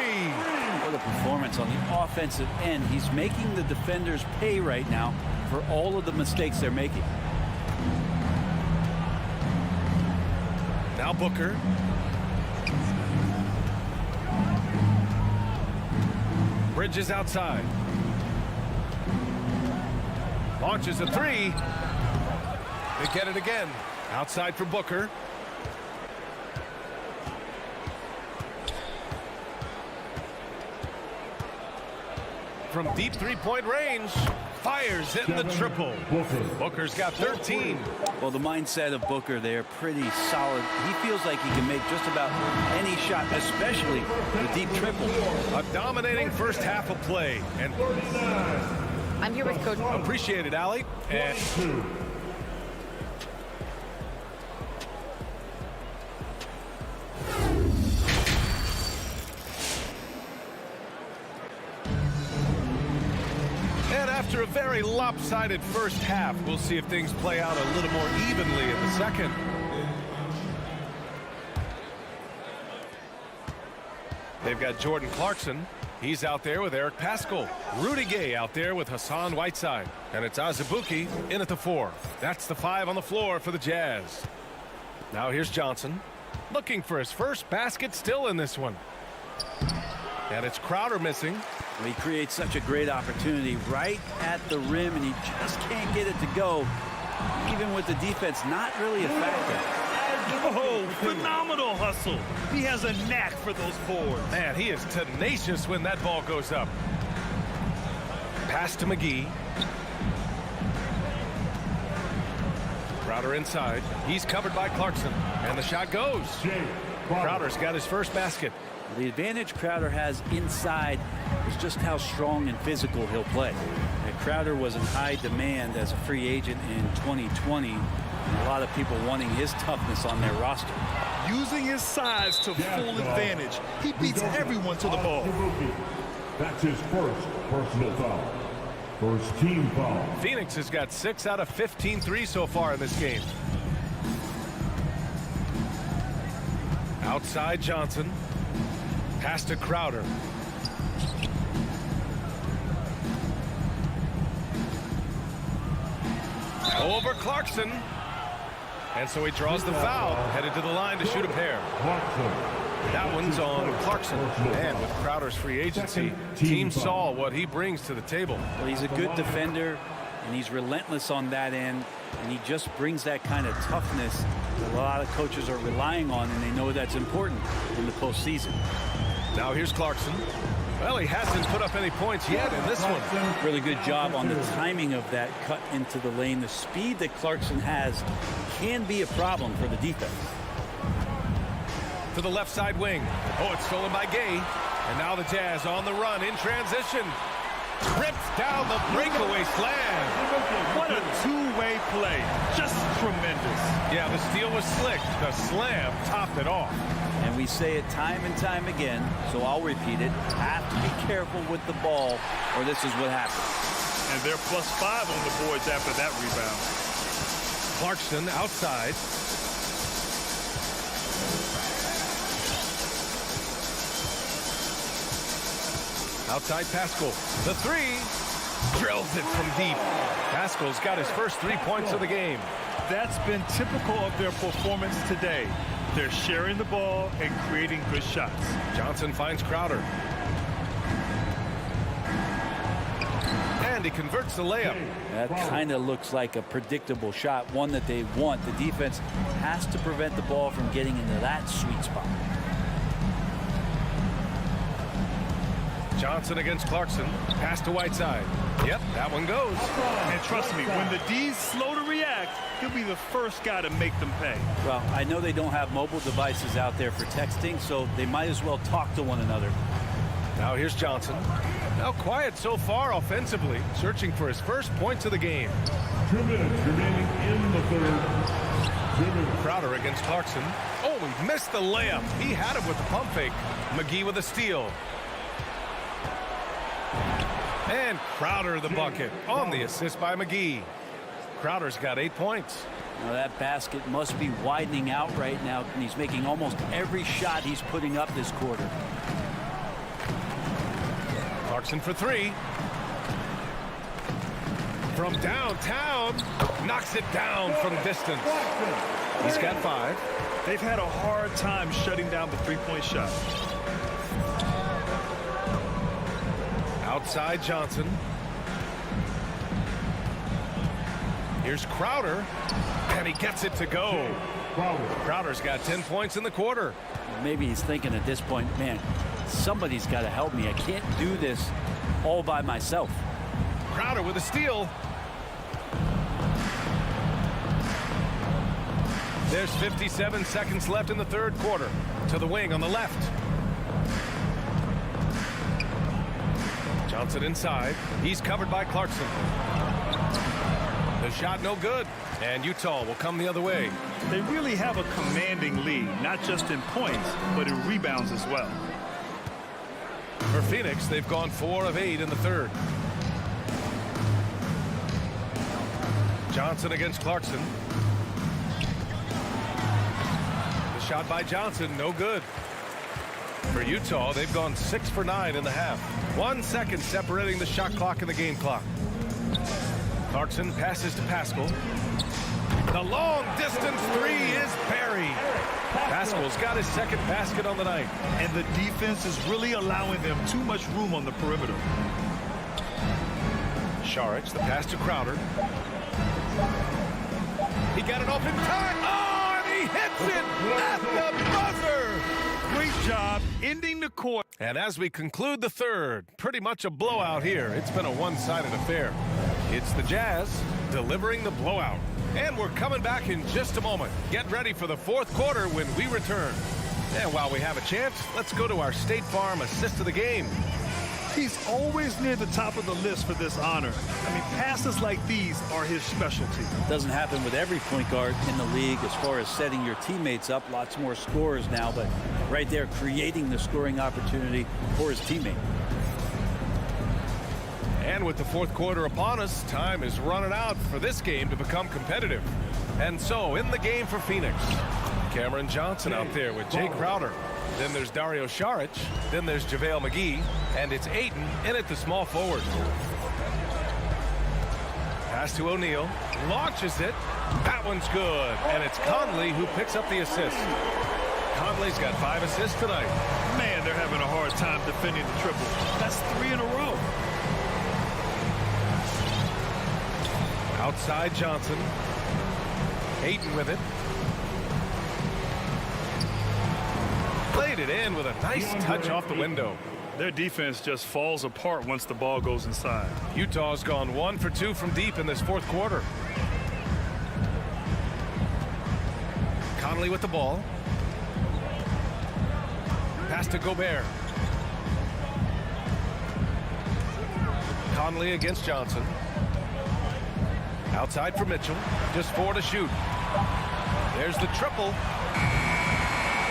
What a performance on the offensive end. He's making the defenders pay right now for all of the mistakes they're making. Now Booker. Bridges outside. Launches a 3. They get it again. Outside for Booker. From deep three-point range. Fires in the triple. Booker's got 13. Well, the mindset of Booker there, pretty solid. He feels like he can make just about any shot, especially the deep triple. A dominating first half of play. And I'm here with Coach. Appreciate it, Allie. And after a very lopsided first half, we'll see if things play out a little more evenly in the second. They've got Jordan Clarkson. He's out there with Eric Paschall. Rudy Gay out there with Hassan Whiteside. And it's Azubuike in at the 4. That's the 5 on the floor for the Jazz. Now here's Johnson. Looking for his first basket still in this one. And it's Crowder missing. Well, he creates such a great opportunity right at the rim, and he just can't get it to go. Even with the defense not really a factor. Oh, phenomenal hustle. He has a knack for those boards. Man, he is tenacious when that ball goes up. Pass to McGee. Crowder inside. He's covered by Clarkson. And the shot goes. Crowder's got his first basket. The advantage Crowder has inside is just how strong and physical he'll play. And Crowder was in high demand as a free agent in 2020. And a lot of people wanting his toughness on their roster. Using his size to full advantage. He beats everyone to the ball. That's his first personal foul. First team foul. Phoenix has got 6 out of 15 threes so far in this game. Outside Johnson. Pass to Crowder. Over Clarkson. And so he draws the foul, headed to the line to shoot a pair. That one's on Clarkson. And with Crowder's free agency, teams saw what he brings to the table. Well, he's a good defender, and he's relentless on that end, and he just brings that kind of toughness that a lot of coaches are relying on, and they know that's important in the postseason. Now here's Clarkson. Well, he hasn't put up any points yet in this one. Really good job on the timing of that cut into the lane. The speed that Clarkson has can be a problem for the defense. To the left side wing. Oh, it's stolen by Gay. And now the Jazz on the run in transition. Rips down the breakaway slam. What a two-way play. Just tremendous. Yeah, the steal was slick. The slam topped it off. And we say it time and time again, so I'll repeat it. Have to be careful with the ball, or this is what happens. And they're +5 on the boards after that rebound. Clarkson outside. Outside Paschall. The 3. Drills it from deep. Paschall's got his first 3 points of the game. That's been typical of their performance today. They're sharing the ball and creating good shots. Johnson finds Crowder. And he converts the layup. That kind of looks like a predictable shot, one that they want. The defense has to prevent the ball from getting into that sweet spot. Johnson against Clarkson. Pass to Whiteside. Yep, that one goes. And trust me, when the D's slow to react, he'll be the first guy to make them pay. Well, I know they don't have mobile devices out there for texting, so they might as well talk to one another. Now here's Johnson. Now quiet so far offensively, searching for his first points of the game. 2 minutes remaining in the third. Crowder against Clarkson. Oh, he missed the layup. He had him with the pump fake. McGee with a steal. And Crowder the bucket on the assist by McGee. Crowder's got 8 points. Now that basket must be widening out right now, and he's making almost every shot he's putting up this quarter. Clarkson for 3. From downtown, knocks it down from distance. He's got 5. They've had a hard time shutting down the three-point shot. Outside Johnson. Here's Crowder, and he gets it to go. Crowder's got 10 points in the quarter. Maybe he's thinking at this point, man, somebody's got to help me. I can't do this all by myself. Crowder with a steal. There's 57 seconds left in the third quarter. To the wing on the left. Johnson inside. He's covered by Clarkson. The shot no good. And Utah will come the other way. They really have a commanding lead, not just in points, but in rebounds as well. For Phoenix, they've gone 4 of 8 in the third. Johnson against Clarkson. The shot by Johnson, no good. For Utah, they've gone 6 for 9 in the half. 1 second separating the shot clock and the game clock. Clarkson passes to Pascal. The long distance 3 is buried. Pascal's got his second basket on the night. And the defense is really allowing them too much room on the perimeter. Šarić, the pass to Crowder. He got it off in time. Oh, and he hits it at the buzzer. Great job ending the quarter. And as we conclude the third, pretty much a blowout here. It's been a one-sided affair. It's the Jazz delivering the blowout. And we're coming back in just a moment. Get ready for the fourth quarter when we return. And while we have a chance, let's go to our State Farm assist of the game. He's always near the top of the list for this honor. I mean, passes like these are his specialty. Doesn't happen with every point guard in the league as far as setting your teammates up. Lots more scorers now, but right there creating the scoring opportunity for his teammate. And with the fourth quarter upon us, time is running out for this game to become competitive. And so in the game for Phoenix, Cameron Johnson out there with Jay Crowder. Then there's Dario Šarić. Then there's JaVale McGee. And it's Ayton in at the small forward. Pass to O'Neal. Launches it. That one's good. And it's Conley who picks up the assist. Conley's got 5 assists tonight. Man, they're having a hard time defending the triple. That's 3 in a row. Outside Johnson. Ayton with it. Played it in with a nice touch off the window. Their defense just falls apart once the ball goes inside. Utah's gone 1 for 2 from deep in this fourth quarter. Conley with the ball. Pass to Gobert. Conley against Johnson. Outside for Mitchell. Just 4 to shoot. There's the triple.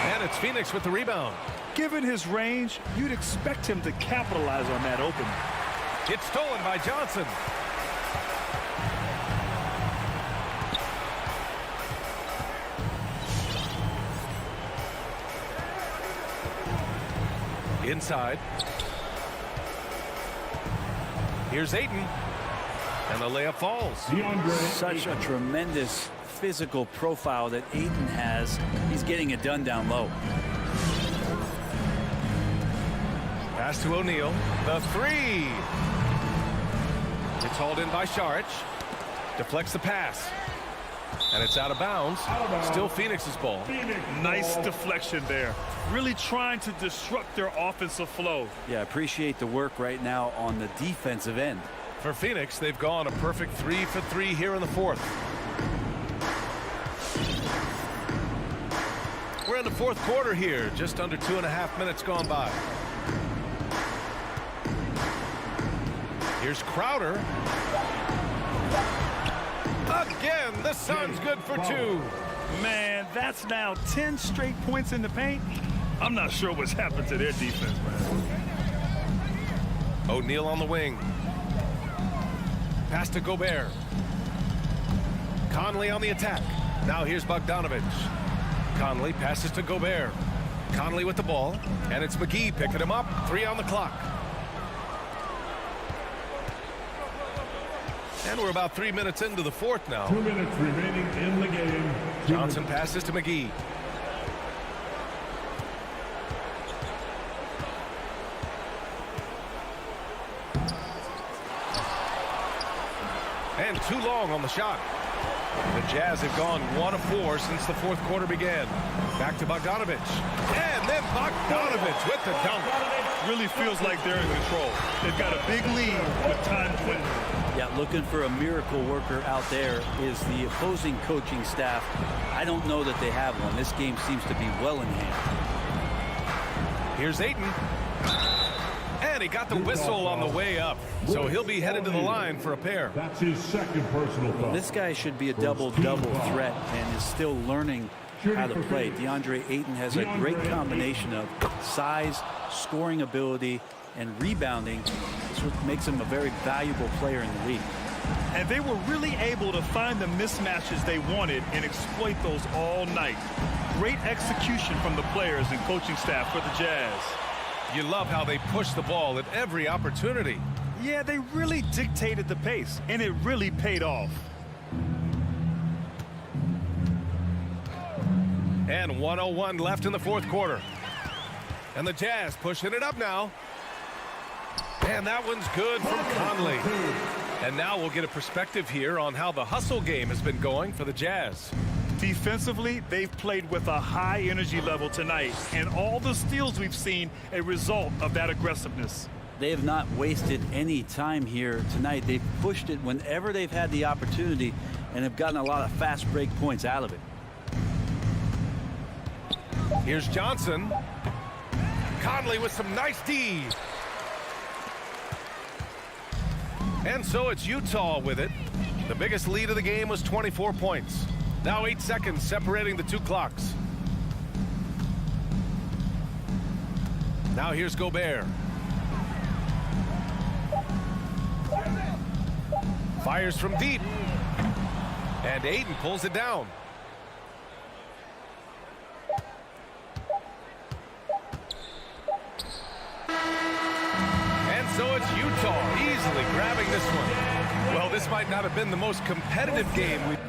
And it's Phoenix with the rebound. Given his range, you'd expect him to capitalize on that opening. It's stolen by Johnson. Inside. Here's Ayton. And the layup falls. Such a tremendous physical profile that Ayton has. He's getting it done down low. Pass to O'Neal. The 3. It's hauled in by Šarić. Deflects the pass. And it's out of bounds. Still Phoenix's ball. Nice deflection there. Really trying to disrupt their offensive flow. Yeah, appreciate the work right now on the defensive end. For Phoenix, they've gone a perfect 3 for 3 here in the fourth. We're in the fourth quarter here. Just under 2.5 minutes gone by. Here's Crowder. Again, the Suns good for 2. Man, that's now 10 straight points in the paint. I'm not sure what's happened to their defense, man. O'Neal on the wing. Pass to Gobert. Conley on the attack. Now here's Bogdanović. Conley passes to Gobert. Conley with the ball. And it's McGee picking him up. 3 on the clock. And we're about 3 minutes into the fourth now. 2 minutes remaining in the game. Johnson passes to McGee. And too long on the shot. The Jazz have gone 1 of 4 since the fourth quarter began. Back to Bogdanović. And then Bogdanović with the dunk. Really feels like they're in control. They've got a big lead with time dwindling. Yeah, looking for a miracle worker out there is the opposing coaching staff. I don't know that they have one. This game seems to be well in hand. Here's Ayton. And he got the whistle on the way up. So he'll be headed to the line for a pair. That's his second personal foul. This guy should be a double-double threat and is still learning how to play. DeAndre Ayton has a great combination of size, scoring ability, and rebounding. This is what makes him a very valuable player in the league. And they were really able to find the mismatches they wanted and exploit those all night. Great execution from the players and coaching staff for the Jazz. You love how they push the ball at every opportunity. Yeah, they really dictated the pace, and it really paid off. And 1:01 left in the fourth quarter. And the Jazz pushing it up now. And that one's good from Conley. And now we'll get a perspective here on how the hustle game has been going for the Jazz. Defensively, they've played with a high energy level tonight, and all the steals we've seen a result of that aggressiveness. They have not wasted any time here tonight. They've pushed it whenever they've had the opportunity and have gotten a lot of fast break points out of it. Here's Johnson. Conley with some nice D. And so it's Utah with it. The biggest lead of the game was 24 points. Now 8 seconds separating the two clocks. Now here's Gobert. Fires from deep. And Ayton pulls it down. And so it's Utah easily grabbing this one. Well, this might not have been the most competitive game we've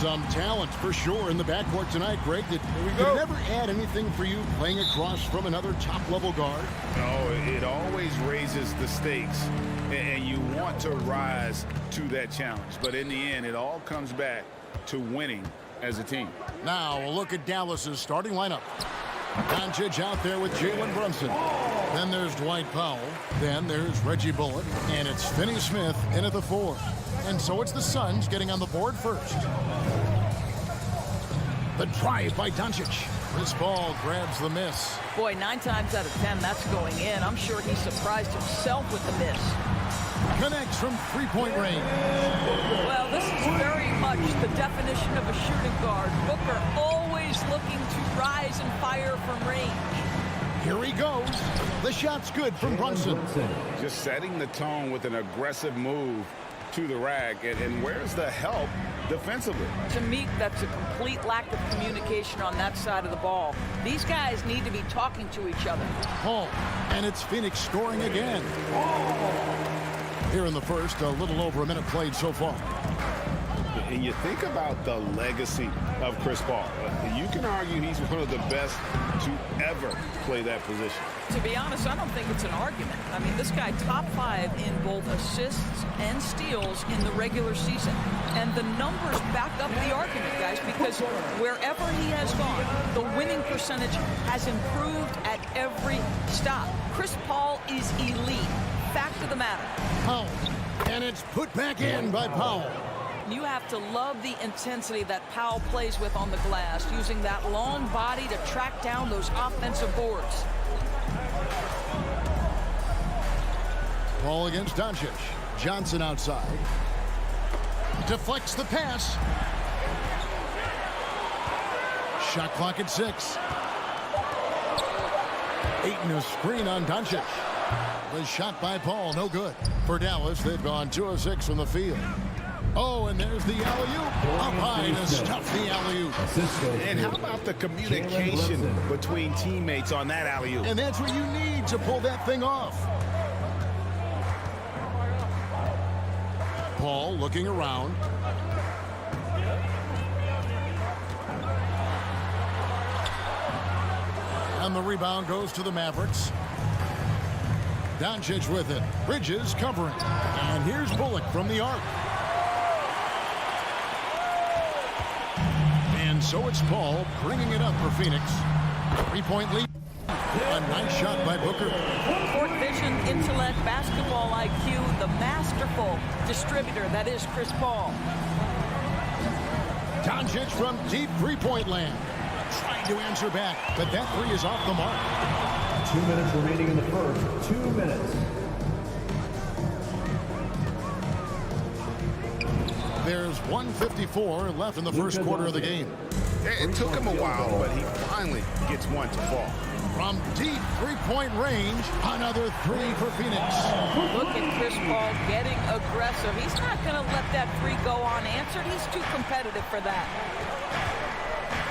Some talent for sure in the backcourt tonight, Greg. Did it never add anything for you playing across from another top-level guard? No, it always raises the stakes, and you want to rise to that challenge. But in the end, it all comes back to winning as a team. Now a look at Dallas's starting lineup. Doncic out there with Jalen Brunson. Then there's Dwight Powell. Then there's Reggie Bullock. And it's Finney Smith in at the 4. And so it's the Suns getting on the board first. The drive by Doncic. Chris Paul grabs the miss. Boy, 9 times out of 10, that's going in. I'm sure he surprised himself with the miss. Connects from three-point range. Well, this is very much the definition of a shooting guard. Booker always looking to rise and fire from range. Here he goes. The shot's good from Brunson. Just setting the tone with an aggressive move to the rack. And where's the help defensively? To me, that's a complete lack of communication on that side of the ball. These guys need to be talking to each other. Paul, and it's Phoenix scoring again. Here in the first, a little over a minute played so far. And you think about the legacy of Chris Paul. You can argue he's one of the best to ever play that position. To be honest, I don't think it's an argument. I mean, this guy top 5 in both assists and steals in the regular season. And the numbers back up the argument, guys, because wherever he has gone, the winning percentage has improved at every stop. Chris Paul is elite. Fact of the matter. Powell, and it's put back in by Powell. You have to love the intensity that Powell plays with on the glass, using that long body to track down those offensive boards. Ball against Doncic. Johnson outside. Deflects the pass. Shot clock at 6. Ayton a screen on Doncic. The shot by Paul, no good. For Dallas, they've gone 2 of 6 from the field. Oh, and there's the alley-oop. Up high to stuff the alley-oop. And how about the communication between teammates on that alley-oop? And that's what you need to pull that thing off. Paul looking around. And the rebound goes to the Mavericks. Doncic with it. Bridges covering. And here's Bullock from the arc. And so it's Paul bringing it up for Phoenix. 3-point lead. A nice shot by Booker. Court vision, intellect, basketball IQ, the masterful distributor that is Chris Paul. Doncic from deep three-point land. Trying to answer back, but that three is off the mark. 2 minutes remaining in the first. 2 minutes. There's 1:54 left in the first quarter of the game. It took him a while, but he finally gets one to fall. From deep three-point range, another 3 for Phoenix. Look at Chris Paul getting aggressive. He's not going to let that 3 go unanswered. He's too competitive for that.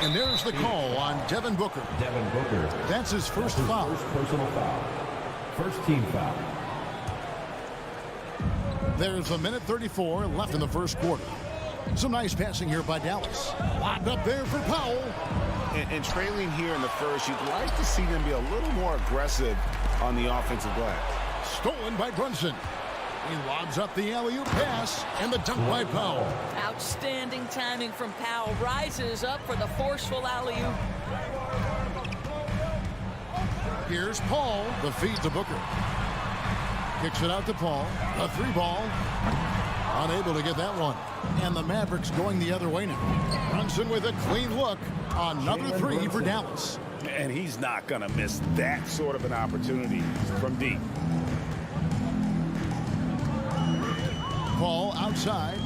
And there's the call on Devin Booker. Devin Booker. That's his first foul. First personal foul. First team foul. There's 1:34 left in the first quarter. Some nice passing here by Dallas. Lobbed up there for Powell. And trailing here in the first, you'd like to see them be a little more aggressive on the offensive glass. Stolen by Brunson. He lobs up the alley-oop pass, and the dunk by Powell. Outstanding timing from Powell. Rises up for the forceful alley-oop. Here's Paul. The feed to Booker. Kicks it out to Paul. A 3-ball. Unable to get that one. And the Mavericks going the other way now. Brunson with a clean look. Another 3 for Dallas. And he's not going to miss that sort of an opportunity from deep. Paul outside.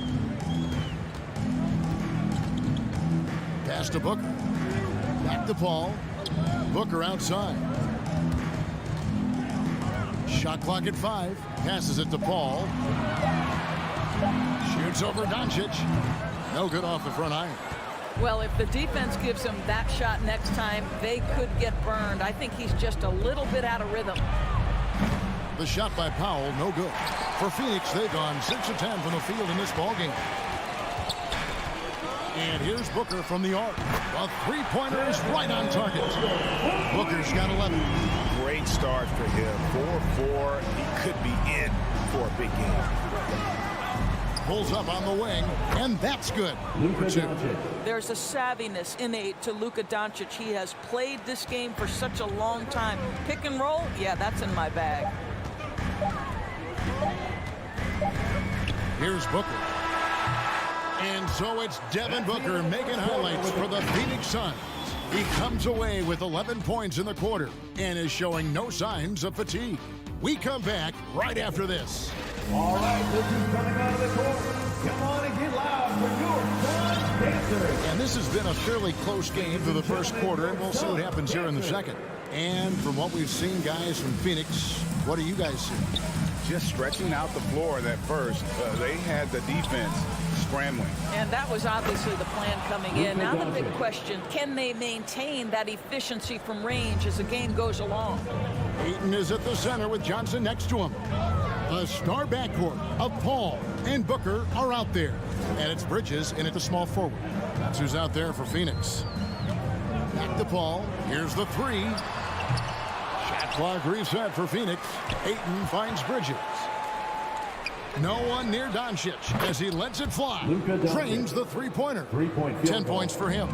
Pass to Booker. Back to Paul. Booker outside. Shot clock at 5. Passes it to Paul. Shoots over Doncic. No good off the front iron. Well, if the defense gives him that shot next time, they could get burned. I think he's just a little bit out of rhythm. The shot by Powell, no good. For Phoenix, they've gone 6 of 10 from the field in this ballgame. And here's Booker from the arc. A three-pointer is right on target. Booker's got 11. Great start for him. 4-4. He could be in for a big game. Pulls up on the wing, and that's good. For two. There's a savviness innate to Luka Doncic. He has played this game for such a long time. Pick and roll, yeah, that's in my bag. Here's Booker. And so it's Devin Booker making highlights for the Phoenix Suns. He comes away with 11 points in the quarter and is showing no signs of fatigue. We come back right after this. All right, this is coming out of the court. Come on and get loud for your Suns Pacers. And this has been a fairly close game through the first quarter, and we'll see what happens here in the second. And from what we've seen, guys, from Phoenix, what do you guys see? Just stretching out the floor in that first. They had the defense scrambling. And that was obviously the plan coming in. Now the big question, can they maintain that efficiency from range as the game goes along? Ayton is at the center with Johnson next to him. The star backcourt of Paul and Booker are out there. And it's Bridges in at the small forward. That's who's out there for Phoenix. Back to Paul. Here's the three. Shot clock reset for Phoenix. Ayton finds Bridges. No one near Doncic as he lets it fly. Drains the three-pointer. 10 points for him.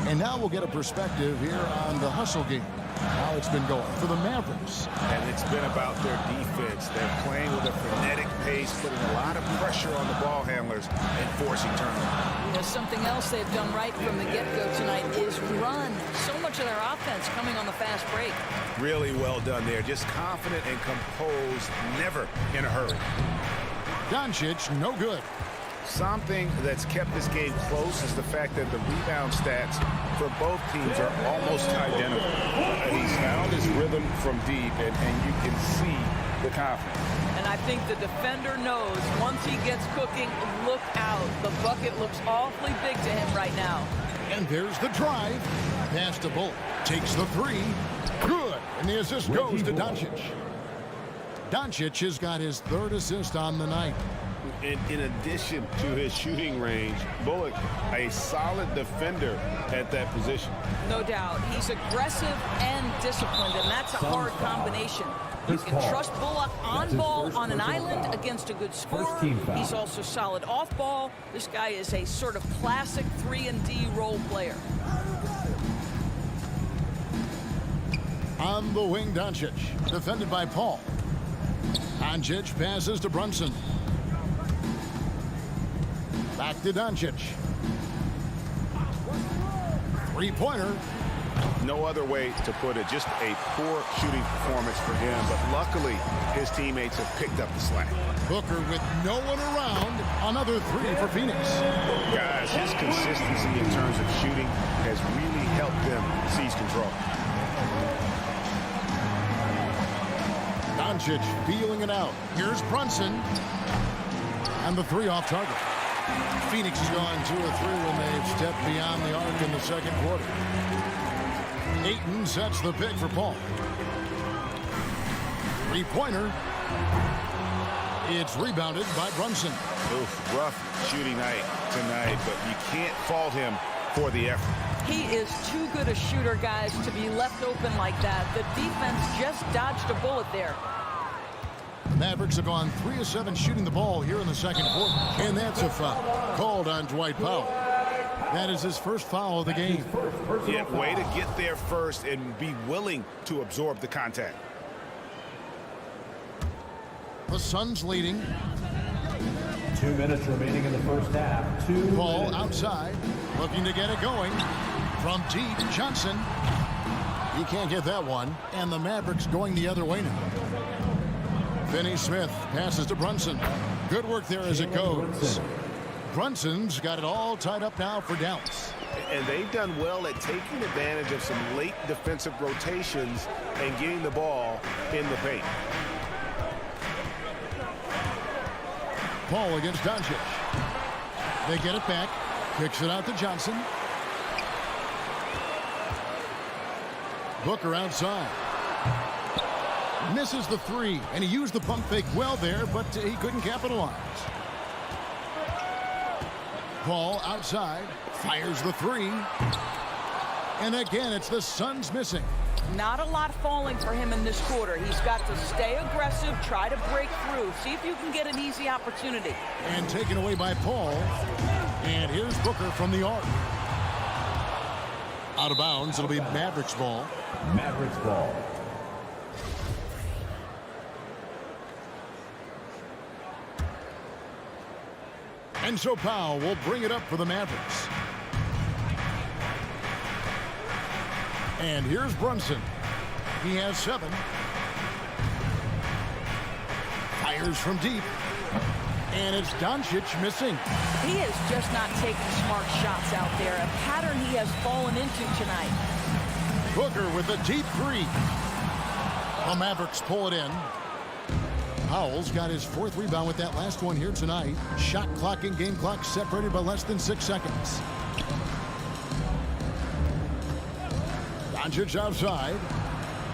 And now we'll get a perspective here on the hustle game. How it's been going for the Mavericks. And it's been about their defense. They're playing with a frenetic pace, putting a lot of pressure on the ball handlers and forcing turnovers. There's something else they've done right from the get-go tonight is run. So much of their offense coming on the fast break. Really well done there. Just confident and composed, never in a hurry. Doncic, no good. Something that's kept this game close is the fact that the rebound stats for both teams are almost identical. He's found his rhythm from deep, and you can see the confidence. And I think the defender knows once he gets cooking, look out. The bucket looks awfully big to him right now. And there's the drive. Pass to Bull. Takes the three. Good. And the assist goes to Doncic. Doncic has got his third assist on the night. In addition to his shooting range, Bullock, a solid defender at that position. No doubt. He's aggressive and disciplined, and that's a hard combination. You can trust Bullock on ball on an island against a good scorer. He's also solid off ball. This guy is a sort of classic 3-and-D role player. On the wing, Doncic, defended by Paul. Doncic passes to Brunson. Back to Doncic. Three-pointer. No other way to put it. Just a poor shooting performance for him. But luckily, his teammates have picked up the slack. Booker with no one around. Another three for Phoenix. Guys, his consistency in terms of shooting has really helped them seize control. Doncic feeling it out. Here's Brunson. And the three off target. Phoenix has gone 2 of 3 when they've stepped beyond the arc in the second quarter. Ayton sets the pick for Paul. Three-pointer. It's rebounded by Brunson. Oof, rough shooting night tonight, but you can't fault him for the effort. He is too good a shooter, guys, to be left open like that. The defense just dodged a bullet there. The Mavericks have gone 3 of 7 shooting the ball here in the second quarter. And that's a foul called on Dwight Powell. That is his first foul of the game. Yeah, way to get there first and be willing to absorb the contact. The Suns leading. 2 minutes remaining in the first half. Ball outside, looking to get it going. From deep, Johnson. He can't get that one. And the Mavericks going the other way now. Finney Smith passes to Brunson. Good work there as it goes. Brunson's got it all tied up now for Dallas. And they've done well at taking advantage of some late defensive rotations and getting the ball in the paint. Paul against Doncic. They get it back. Kicks it out to Johnson. Booker outside. Misses the three, and he used the pump fake well there, but he couldn't capitalize. Paul outside, fires the three. And again, it's the Suns missing. Not a lot falling for him in this quarter. He's got to stay aggressive, try to break through, see if you can get an easy opportunity. And taken away by Paul. And here's Booker from the arc. Out of bounds, it'll be Mavericks ball. Mavericks ball. And so Powell will bring it up for the Mavericks. And here's Brunson. He has 7. Fires from deep. And it's Doncic missing. He is just not taking smart shots out there. A pattern he has fallen into tonight. Booker with a deep 3. The Mavericks pull it in. Powell's got his 4th rebound with that last one here tonight. Shot clock and game clock separated by less than 6 seconds. Doncic outside.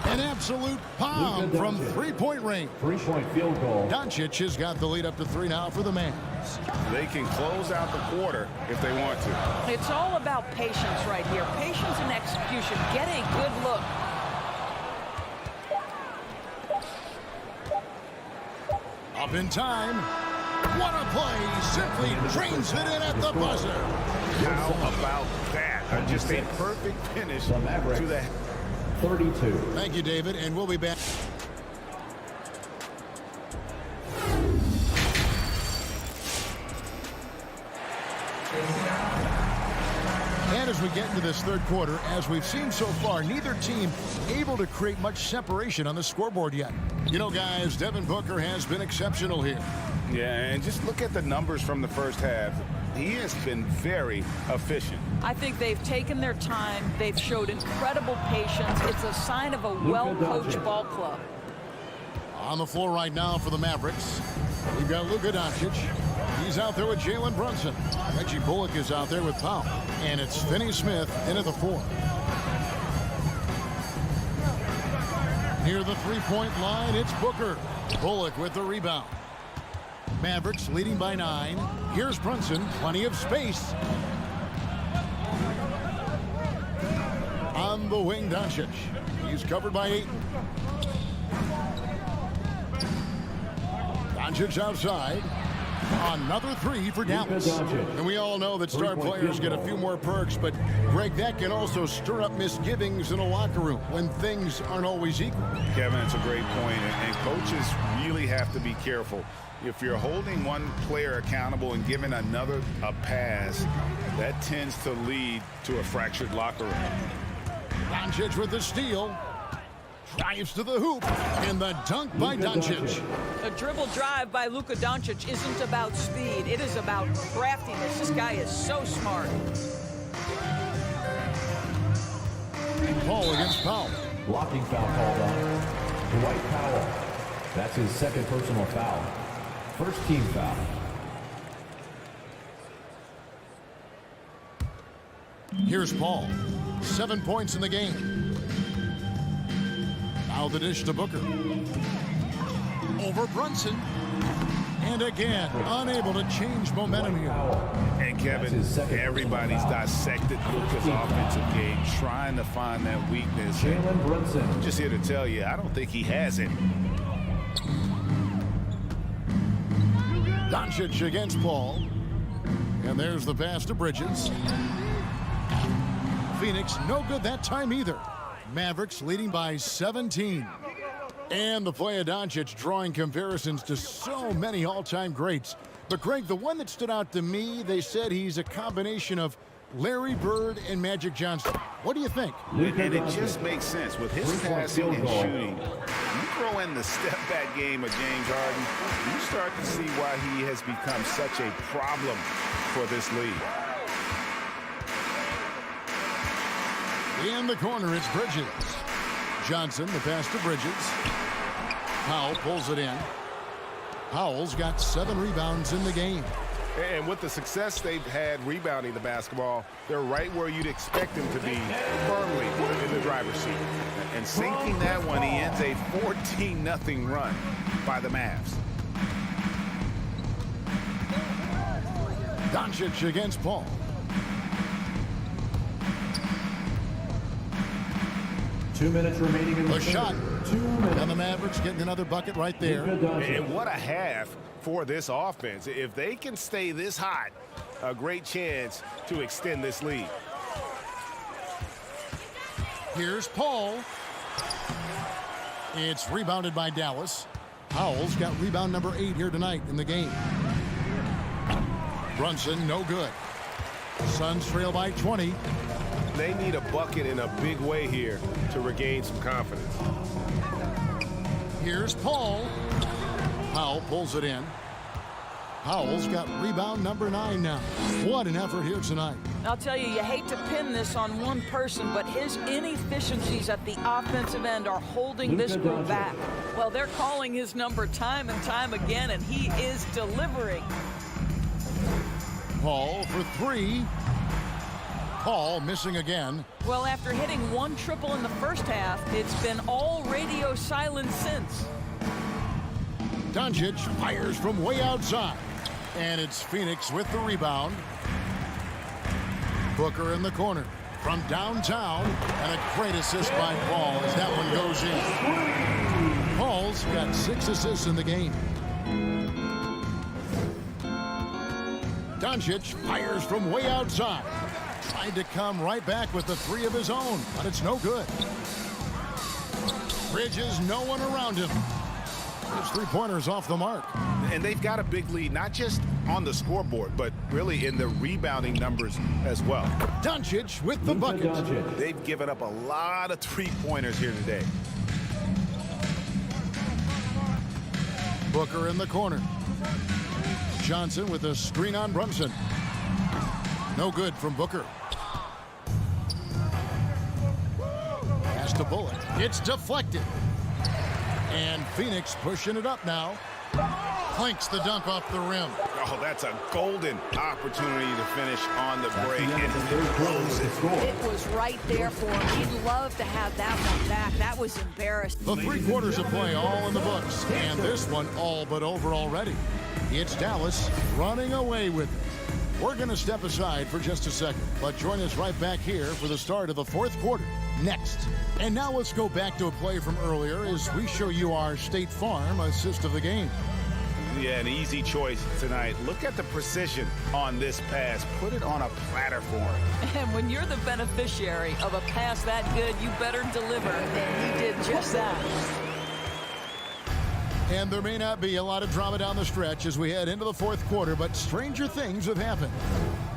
An absolute bomb from 3-point range. 3-point field goal. Doncic has got the lead up to 3 now for the Mavs. They can close out the quarter if they want to. It's all about patience right here. Patience and execution. Get a good look. Up in time. What a play. Simply drains it in at the buzzer. How about that? Just a perfect finish to the 32. Thank you, David, and we'll be back. And as we get into this third quarter, as we've seen so far, neither team able to create much separation on the scoreboard yet. You know, guys, Devin Booker has been exceptional here. Yeah, and just look at the numbers from the first half. He has been very efficient. I think they've taken their time. They've showed incredible patience. It's a sign of a well-coached ball club. On the floor right now for the Mavericks, we've got Luka Doncic. He's out there with Jalen Brunson. Reggie Bullock is out there with Powell. And it's Finney Smith into the 4. Near the 3-point line, it's Booker. Bullock with the rebound. Mavericks leading by 9. Here's Brunson, plenty of space. On the wing, Doncic. He's covered by 8. Doncic outside. Another 3 for Dallas. And we all know that star players get a few more perks, but Greg, that can also stir up misgivings in a locker room when things aren't always equal. Kevin, it's a great point, and coaches really have to be careful. If you're holding one player accountable and giving another a pass, that tends to lead to a fractured locker room. Doncic with the steal. Drives to the hoop. And the dunk by Doncic. A dribble drive by Luka Doncic isn't about speed. It is about craftiness. This guy is so smart. Paul against Powell. Blocking foul called on Dwight Powell. That's his 2nd personal foul. First team foul. Here's Paul. 7 points in the game. Now the dish to Booker. Over Brunson. And again, unable to change momentum here. And Kevin, everybody's dissected Luka's offensive game, trying to find that weakness. Jalen Brunson. I'm just here to tell you, I don't think he has it. Doncic against Paul. And there's the pass to Bridges. Phoenix no good that time either. Mavericks leading by 17. And the play of Doncic drawing comparisons to so many all-time greats. But Greg, the one that stood out to me, they said he's a combination of Larry Bird and Magic Johnson. What do you think? And it just makes sense. With his passing and shooting, you throw in the step-back game of James Harden, you start to see why he has become such a problem for this league. In the corner, it's Bridges. Johnson, the pass to Bridges. Powell pulls it in. Powell's got 7 rebounds in the game. And with the success they've had rebounding the basketball, they're right where you'd expect them to be, firmly in the driver's seat. And sinking that one, he ends a 14-0 run by the Mavs. Doncic against Paul. Two minutes remaining in the A shot. 2 minutes. And the Mavericks getting another bucket right there. And what a half for this offense. If they can stay this hot, a great chance to extend this lead. Here's Paul. It's rebounded by Dallas. Howell's got rebound number 8 here tonight in the game. Brunson, no good. Suns trail by 20. They need a bucket in a big way here to regain some confidence. Here's Paul. Powell pulls it in. Powell's got rebound number 9 now. What an effort here tonight. I'll tell you, you hate to pin this on one person, but his inefficiencies at the offensive end are holding this group back. Well, they're calling his number time and time again, and he is delivering. Paul for 3. Paul missing again. Well, after hitting 1 triple in the first half, it's been all radio silence since. Doncic fires from way outside. And it's Phoenix with the rebound. Booker in the corner from downtown. And a great assist by Paul as that one goes in. Paul's got 6 assists in the game. Doncic fires from way outside. Tried to come right back with the 3 of his own, but it's no good. Bridges, no one around him. His 3-pointers off the mark. And they've got a big lead, not just on the scoreboard, but really in the rebounding numbers as well. Doncic with the bucket. They've given up a lot of 3-pointers here today. Booker in the corner. Johnson with a screen on Brunson. No good from Booker. Pass to Bullock. It's deflected. And Phoenix pushing it up now. Clinks the dunk off the rim. Oh, that's a golden opportunity to finish on the break. And It was right there for him. He'd love to have that one back. That was embarrassing. The 3 quarters of play all in the books. And this one all but over already. It's Dallas running away with it. We're going to step aside for just a second, but join us right back here for the start of the 4th quarter next. And now let's go back to a play from earlier as we show you our State Farm assist of the game. Yeah, an easy choice tonight. Look at the precision on this pass. Put it on a platter for him. And when you're the beneficiary of a pass that good, you better deliver. And he did just that. And there may not be a lot of drama down the stretch as we head into the 4th quarter, but stranger things have happened.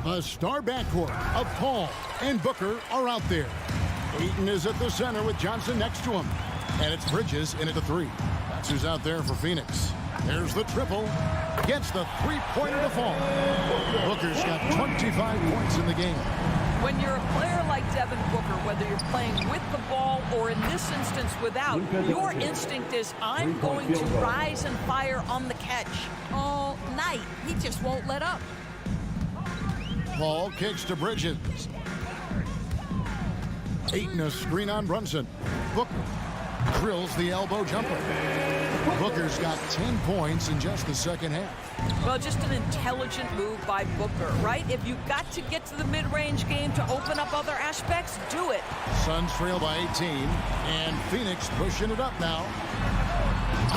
A star backcourt of Paul and Booker are out there. Ayton is at the center with Johnson next to him. And it's Bridges in at the 3. That's who's out there for Phoenix. There's the triple. Gets the 3-pointer to fall. Booker's got 25 points in the game. When you're a player like Devin Booker, whether you're playing with the ball or in this instance without, your instinct is, I'm going to rise and fire on the catch all night. He just won't let up. Paul kicks to Bridges. Ayton a screen on Brunson. Booker drills the elbow jumper. Booker's got 10 points in just the second half. Well, just an intelligent move by Booker, right? If you've got to get to the mid-range game to open up other aspects, do it. Suns trail by 18, and Phoenix pushing it up now.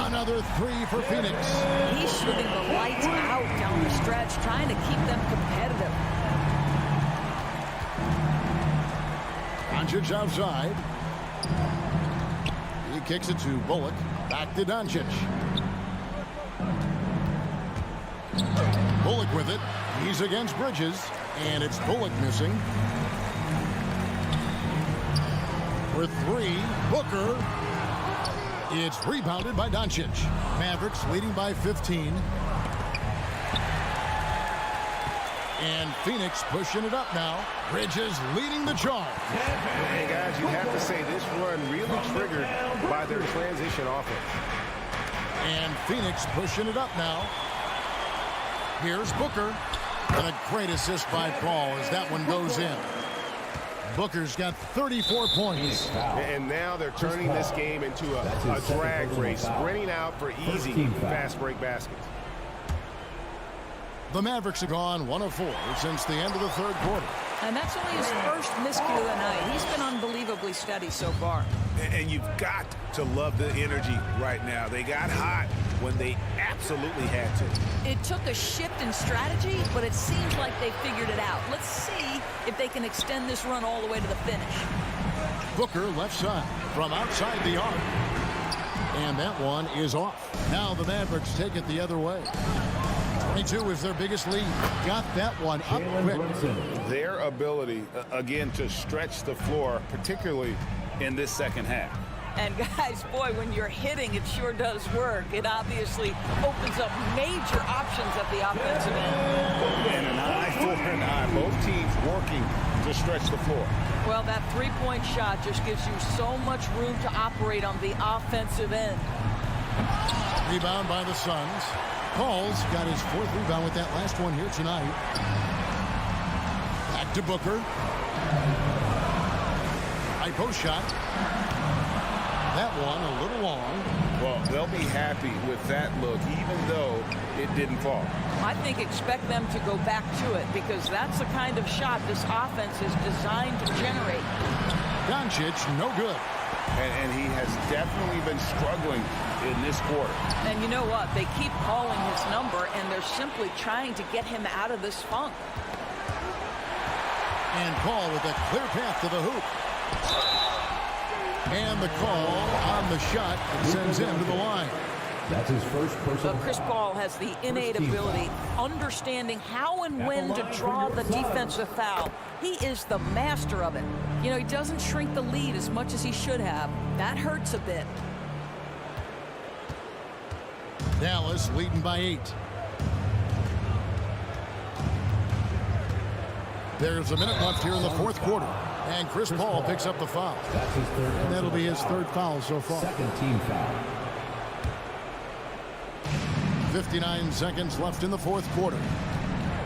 Another 3 for Phoenix. He's shooting the lights out down the stretch, trying to keep them competitive. Doncic outside. He kicks it to Bullock. Back to Doncic. Bullock with it. He's against Bridges. And it's Bullock missing. For 3, Booker. It's rebounded by Doncic. Mavericks leading by 15. And Phoenix pushing it up now. Bridges leading the charge. Hey, guys, you have to say this run really triggered by their transition offense. And Phoenix pushing it up now. Here's Booker. And a great assist by Paul as that one goes in. Booker's got 34 points. And now they're turning this game into a drag race, sprinting out for easy, fast break baskets. The Mavericks have gone 1 of 4 since the end of the third quarter. And that's only his first miscue of the night. He's been unbelievably steady so far. And you've got to love the energy right now. They got hot when they absolutely had to. It took a shift in strategy, but it seems like they figured it out. Let's see if they can extend this run all the way to the finish. Booker left side from outside the arc. And that one is off. Now the Mavericks take it the other way. 22 is their biggest lead. Got that one up quick. Their ability, again, to stretch the floor, particularly in this second half. And guys, boy, when you're hitting, it sure does work. It obviously opens up major options at the offensive end. And an eye for an eye. Both teams working to stretch the floor. Well, that three-point shot just gives you so much room to operate on the offensive end. Rebound by the Suns. Paul's got his 4th rebound with that last one here tonight. Back to Booker. High post shot. That one a little long. Well, they'll be happy with that look, even though it didn't fall. I think expect them to go back to it because that's the kind of shot this offense is designed to generate. Doncic, no good. And he has definitely been struggling in this quarter. And you know what? They keep calling his number, and they're simply trying to get him out of this funk. And Paul with a clear path to the hoop. And the call on the shot sends him to the line. That's his first personal. But Chris Paul has the innate ability, understanding how and when to draw the defensive foul. He is the master of it. You know, he doesn't shrink the lead as much as he should have. That hurts a bit. Dallas leading by 8. There's a minute left here in the fourth quarter. And Chris Paul picks up the foul. That's his third. And that'll be his 3rd foul so far. Second team foul. 59 seconds left in the fourth quarter.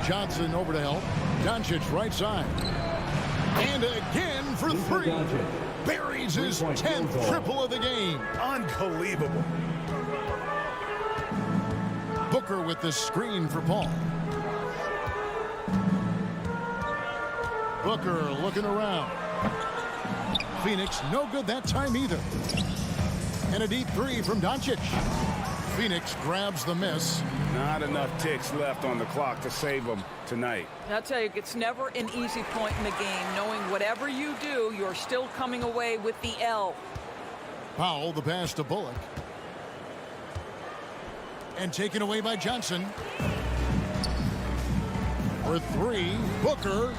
Johnson over to help. Doncic right side. And again for 3. Buries his 10th triple of the game. Unbelievable. Booker with the screen for Paul. Booker looking around. Phoenix no good that time either. And a deep 3 from Doncic. Phoenix grabs the miss. Not enough ticks left on the clock to save them tonight. I'll tell you, it's never an easy point in the game, knowing whatever you do, you're still coming away with the L. Powell, the pass to Bullock. And taken away by Johnson. For 3, Booker.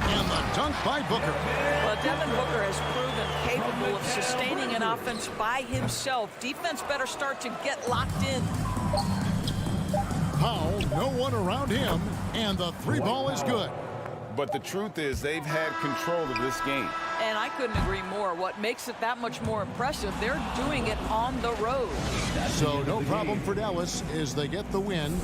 And the dunk by Booker. Well, Devin Booker has proven capable of sustaining an offense by himself. Defense better start to get locked in. Powell, no one around him, and the 3 ball is good. But the truth is they've had control of this game. And I couldn't agree more. What makes it that much more impressive, they're doing it on the road. So no problem for Dallas as they get the win.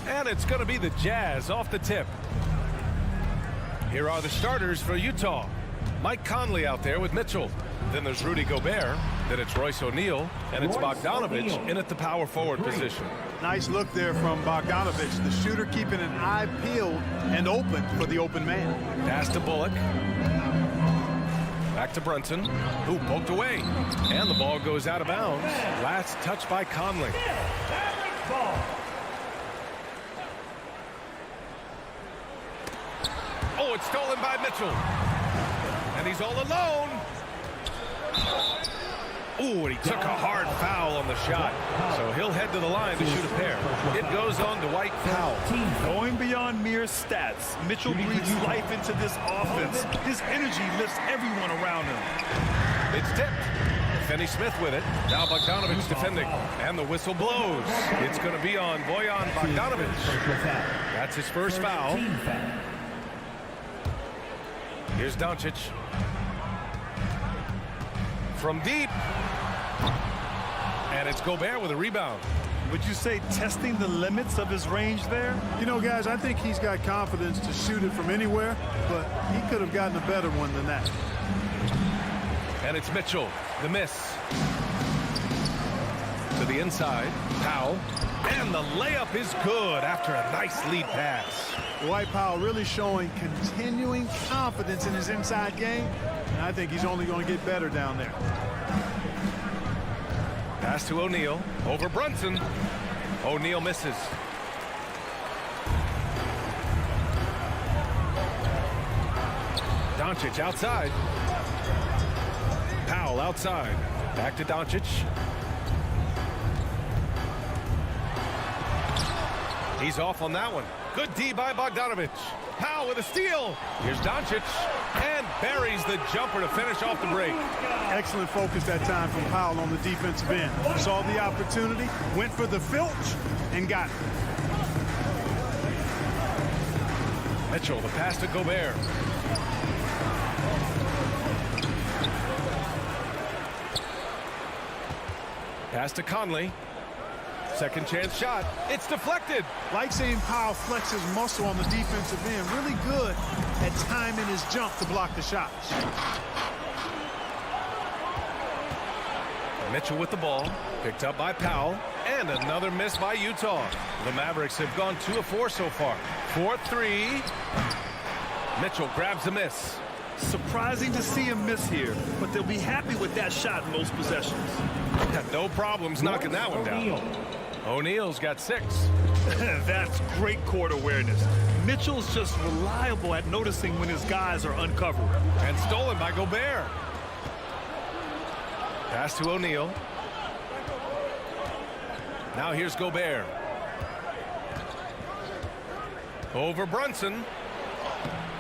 And it's going to be the Jazz off the tip. Here are the starters for Utah. Mike Conley out there with Mitchell. Then there's Rudy Gobert. Then it's Royce O'Neal. And it's Bogdanovich in at the power forward position. Nice look there from Bogdanovich, the shooter keeping an eye peeled and open for the open man. Pass to Bullock. Back to Brunson, who poked away. And the ball goes out of bounds. Last touch by Conley. Oh, it's stolen by Mitchell. And he's all alone. Ooh, and he took a hard foul on the shot. So he'll head to the line to shoot a pair. It goes on to Dwight Powell. Going beyond mere stats, Mitchell breathes life into this offense. His energy lifts everyone around him. It's tipped. Finney Smith with it. Now Bogdanovich defending. And the whistle blows. It's going to be on Bojan Bogdanovich. That's his first foul. Here's Doncic. From deep. And it's Gobert with a rebound. Would you say testing the limits of his range there? You know, guys, I think he's got confidence to shoot it from anywhere, but he could have gotten a better one than that. And it's Mitchell. The miss. To the inside. Powell. And the layup is good after a nice lead pass. Dwight Powell really showing continuing confidence in his inside game, and I think he's only going to get better down there. Pass to O'Neal. Over Brunson. O'Neal misses. Doncic outside. Powell outside. Back to Doncic. He's off on that one. Good D by Bogdanovich. Powell with a steal. Here's Doncic. And buries the jumper to finish off the break. Excellent focus that time from Powell on the defensive end. Saw the opportunity, went for the filch, and got it. Mitchell, the pass to Gobert. Pass to Conley. Second chance shot. It's deflected. Like seeing Powell flex his muscle on the defensive end. Really good at timing his jump to block the shots. Mitchell with the ball. Picked up by Powell. And another miss by Utah. The Mavericks have gone 2 of 4 so far. 4-3. Mitchell grabs a miss. Surprising to see him miss here, but they'll be happy with that shot in most possessions. Had no problems knocking that one down. O'Neal's got 6. That's great court awareness. Mitchell's just reliable at noticing when his guys are uncovered. And stolen by Gobert. Pass to O'Neal. Now here's Gobert. Over Brunson.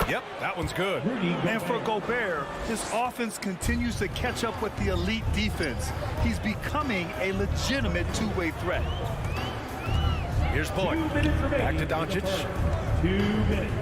Yep, that one's good. And for Gobert, his offense continues to catch up with the elite defense. He's becoming a legitimate two-way threat. Here's Bullock. Back to Doncic. 2 minutes.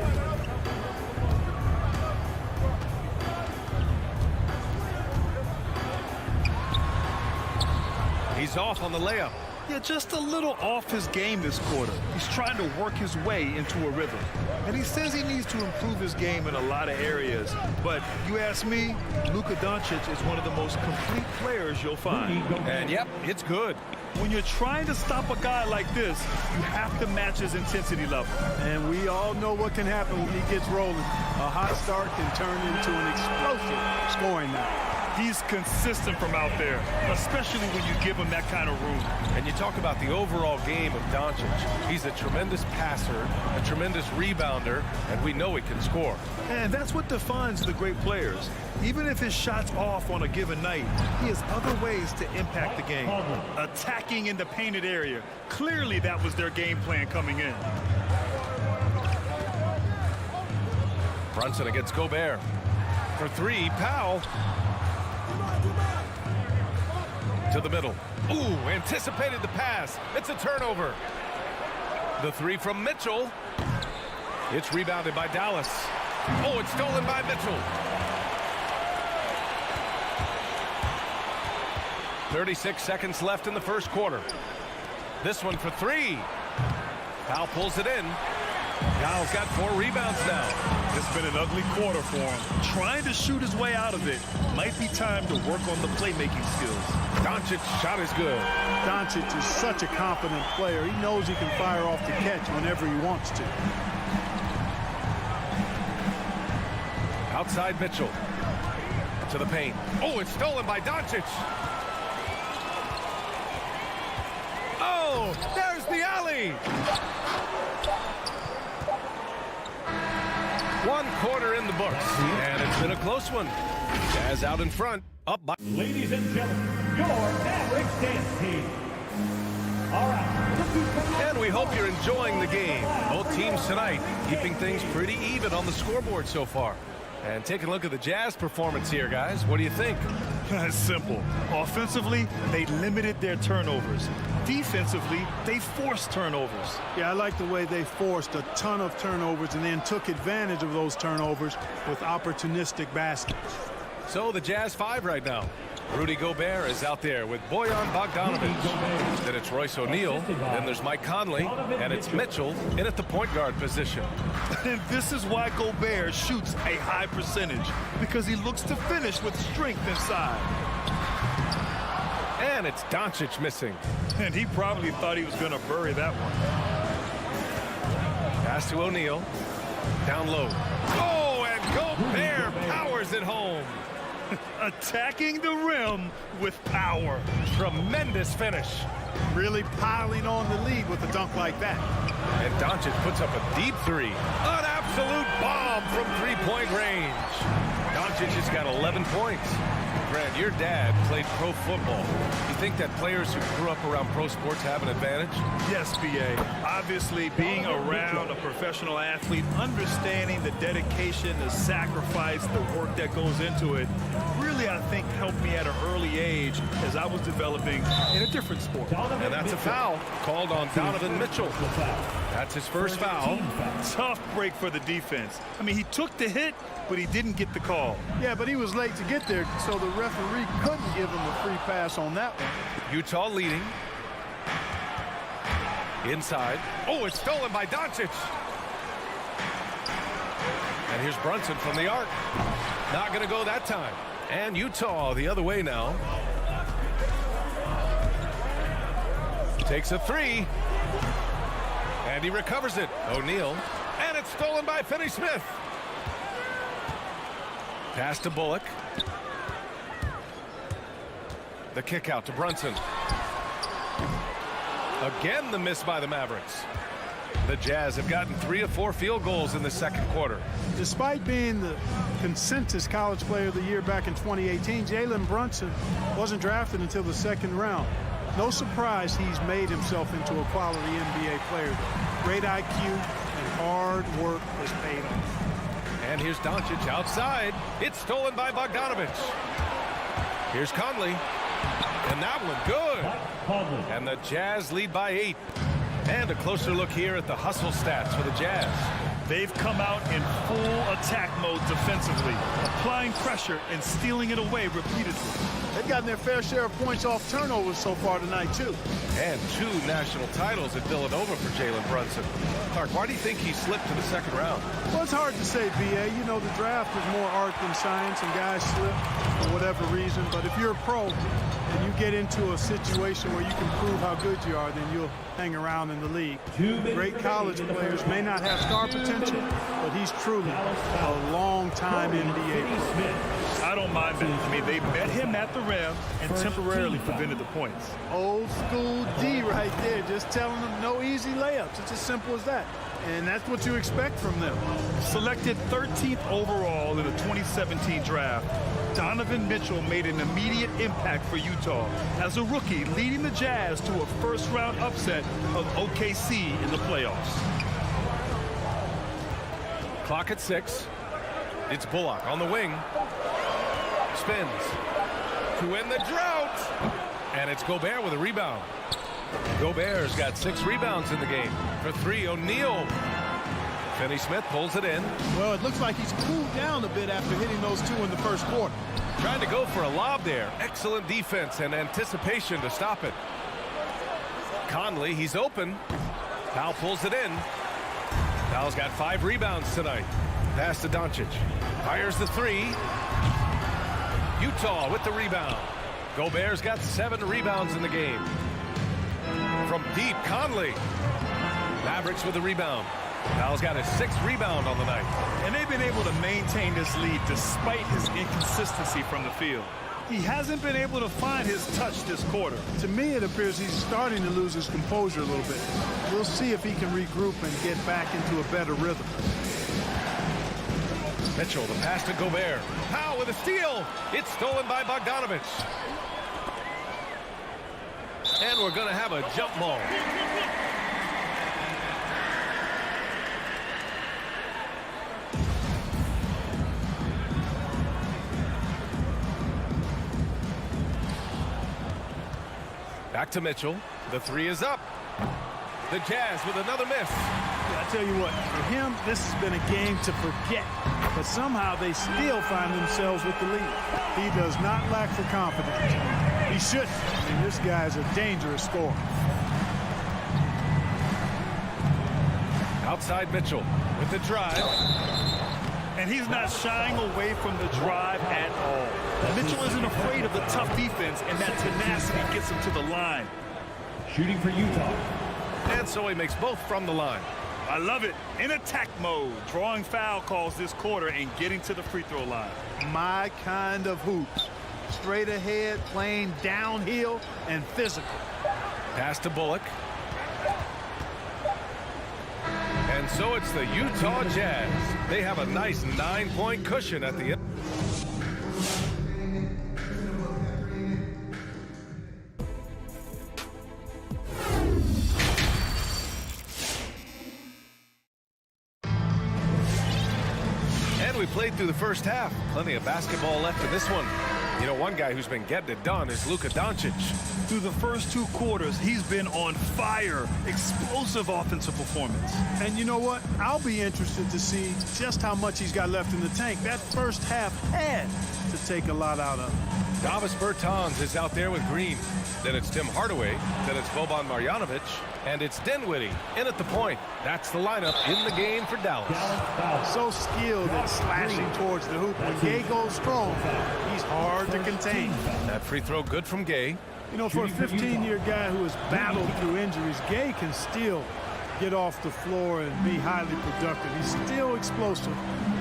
He's off on the layup. Yeah, just a little off his game this quarter. He's trying to work his way into a rhythm. And he says he needs to improve his game in a lot of areas. But you ask me, Luka Doncic is one of the most complete players you'll find. And yep, it's good. When you're trying to stop a guy like this, you have to match his intensity level. And we all know what can happen when he gets rolling. A hot start can turn into an explosive scoring night. He's consistent from out there, especially when you give him that kind of room. And you talk about the overall game of Doncic. He's a tremendous passer, a tremendous rebounder, and we know he can score. And that's what defines the great players. Even if his shot's off on a given night, he has other ways to impact the game. Attacking in the painted area. Clearly that was their game plan coming in. Brunson against Gobert. For 3, Powell. To the middle. Ooh, anticipated the pass. It's a turnover. The three from Mitchell. It's rebounded by Dallas. Oh, it's stolen by Mitchell. 36 seconds left in the first quarter. This one for three. Powell pulls it in. Powell's got 4 rebounds now. It's been an ugly quarter for him. Trying to shoot his way out of it. Might be time to work on the playmaking skills. Doncic shot is good. Doncic is such a confident player. He knows he can fire off the catch whenever he wants to. Outside Mitchell. To the paint. Oh, it's stolen by Doncic. Oh, there's the alley. 1 quarter in the books, and it's been a close one. Jazz out in front, up by... Ladies and gentlemen, your Mavericks dance team. All right. And we hope you're enjoying the game. Both teams tonight keeping things pretty even on the scoreboard so far. And take a look at the Jazz performance here, guys. What do you think? It's simple. Offensively, they limited their turnovers. Defensively, they forced turnovers. Yeah, I like the way they forced a ton of turnovers and then took advantage of those turnovers with opportunistic baskets. So the Jazz 5 right now. Rudy Gobert is out there with Bojan Bogdanovic. Then it's Royce O'Neal. Then there's Mike Conley. And it's Mitchell in at the point guard position. And this is why Gobert shoots a high percentage, because he looks to finish with strength inside. And it's Doncic missing. And he probably thought he was going to bury that one. Pass to O'Neal. Down low. Oh, and Gobert powers it home. Attacking the rim with power. Tremendous finish. Really piling on the lead with a dunk like that. And Doncic puts up a deep three. An absolute bomb from three-point range. Doncic has got 11 points. Grant, your dad played pro football. You think that players who grew up around pro sports have an advantage? Yes, B.A. Obviously, being around a professional athlete, understanding the dedication, the sacrifice, the work that goes into it, really, I think, helped me at an early age as I was developing in a different sport. And that's a foul called on Donovan Mitchell. That's his first foul. Tough break for the defense. I mean, he took the hit, but he didn't get the call. Yeah, but he was late to get there, so the referee couldn't give him a free pass on that one. Utah leading. Inside. Oh, it's stolen by Doncic. And here's Brunson from the arc. Not going to go that time. And Utah the other way now. Takes a three. And he recovers it. O'Neal. And it's stolen by Finney-Smith. Pass to Bullock. The kick out to Brunson. Again, the miss by the Mavericks. The Jazz have gotten 3 of 4 field goals in the second quarter. Despite being the consensus college player of the year back in 2018, Jalen Brunson wasn't drafted until the second round. No surprise he's made himself into a quality NBA player. Great IQ and hard work has paid off. And here's Doncic outside. It's stolen by Bogdanovic. Here's Conley. And that one good. And the Jazz lead by 8. And a closer look here at the hustle stats for the Jazz. They've come out in full attack mode defensively, applying pressure and stealing it away repeatedly. They've gotten their fair share of points off turnovers so far tonight, too. And 2 national titles at Villanova for Jalen Brunson. Clark, why do you think he slipped to the second round? Well, it's hard to say, B.A. You know, the draft is more art than science, and guys slip for whatever reason. But if you're a pro and you get into a situation where you can prove how good you are, then you'll hang around in the league. Great college players may not have star potential, but he's truly a long-time NBA player. I don't mind that. I mean, they met him at the rim and temporarily prevented the points. Old school D right there, just telling them no easy layups. It's as simple as that. And that's what you expect from them. Selected 13th overall in the 2017 draft, Donovan Mitchell made an immediate impact for Utah as a rookie, leading the Jazz to a first-round upset of OKC in the playoffs. Clock at 6. It's Bullock on the wing. Spins to win the drought. And it's Gobert with a rebound. Gobert's got 6 rebounds in the game. For 3, O'Neal. Finney-Smith pulls it in. Well, it looks like he's cooled down a bit after hitting those 2 in the first quarter. Trying to go for a lob there. Excellent defense and anticipation to stop it. Conley, he's open. Powell pulls it in. Powell's got 5 rebounds tonight. Pass to Doncic. Fires the 3. Utah with the rebound. Gobert's got 7 rebounds in the game. From deep, Conley. Mavericks with the rebound. Powell's got his 6th rebound on the night. And they've been able to maintain this lead despite his inconsistency from the field. He hasn't been able to find his touch this quarter. To me, it appears he's starting to lose his composure a little bit. We'll see if he can regroup and get back into a better rhythm. Mitchell, the pass to Gobert. Powell with a steal. It's stolen by Bogdanovic. And we're going to have a jump ball. Back to Mitchell. The 3 is up. The Jazz with another miss. I tell you what, for him, this has been a game to forget. But somehow they still find themselves with the lead. He does not lack for confidence. He shouldn't. I mean, this guy's a dangerous scorer. Outside Mitchell with the drive. And he's not shying away from the drive at all. Mitchell isn't afraid of the tough defense, and that tenacity gets him to the line. Shooting for Utah. And so he makes both from the line. I love it. In attack mode, drawing foul calls this quarter and getting to the free throw line. My kind of hoops. Straight ahead, playing downhill, and physical. Pass to Bullock. And so it's the Utah Jazz. They have a nice 9-point cushion at the end. And we played through the first half. Plenty of basketball left in this one. You know, one guy who's been getting it done is Luka Doncic. Through the first 2 quarters, he's been on fire. Explosive offensive performance. And you know what? I'll be interested to see just how much he's got left in the tank. That first half had to take a lot out of him. Davis Bertans is out there with Green. Then it's Tim Hardaway. Then it's Boban Marjanovic. And it's Dinwiddie in at the point. That's the lineup in the game for Dallas. So skilled at slashing towards the hoop. When Gay goes strong, he's hard to contain. That free throw good from Gay. You know, for a 15-year guy who has battled through injuries, Gay can still get off the floor and be highly productive. He's still explosive.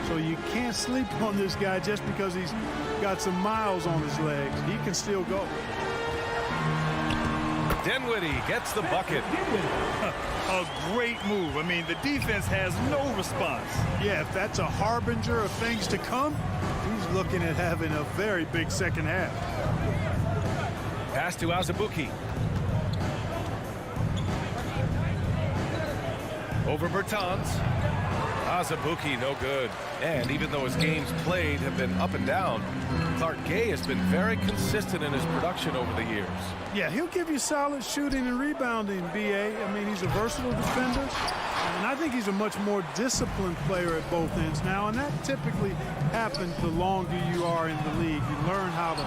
So you can't sleep on this guy just because he's got some miles on his legs. He can still go. Dinwiddie gets the bucket. A great move. I mean, the defense has no response. Yeah, if that's a harbinger of things to come, he's looking at having a very big second half. Pass to Azubuike. Over Bertans. Azubuike, no good. And even though his games played have been up and down, Clark Gay has been very consistent in his production over the years. Yeah, he'll give you solid shooting and rebounding, B.A. I mean, he's a versatile defender, and I think he's a much more disciplined player at both ends now, and that typically happens the longer you are in the league. You learn how to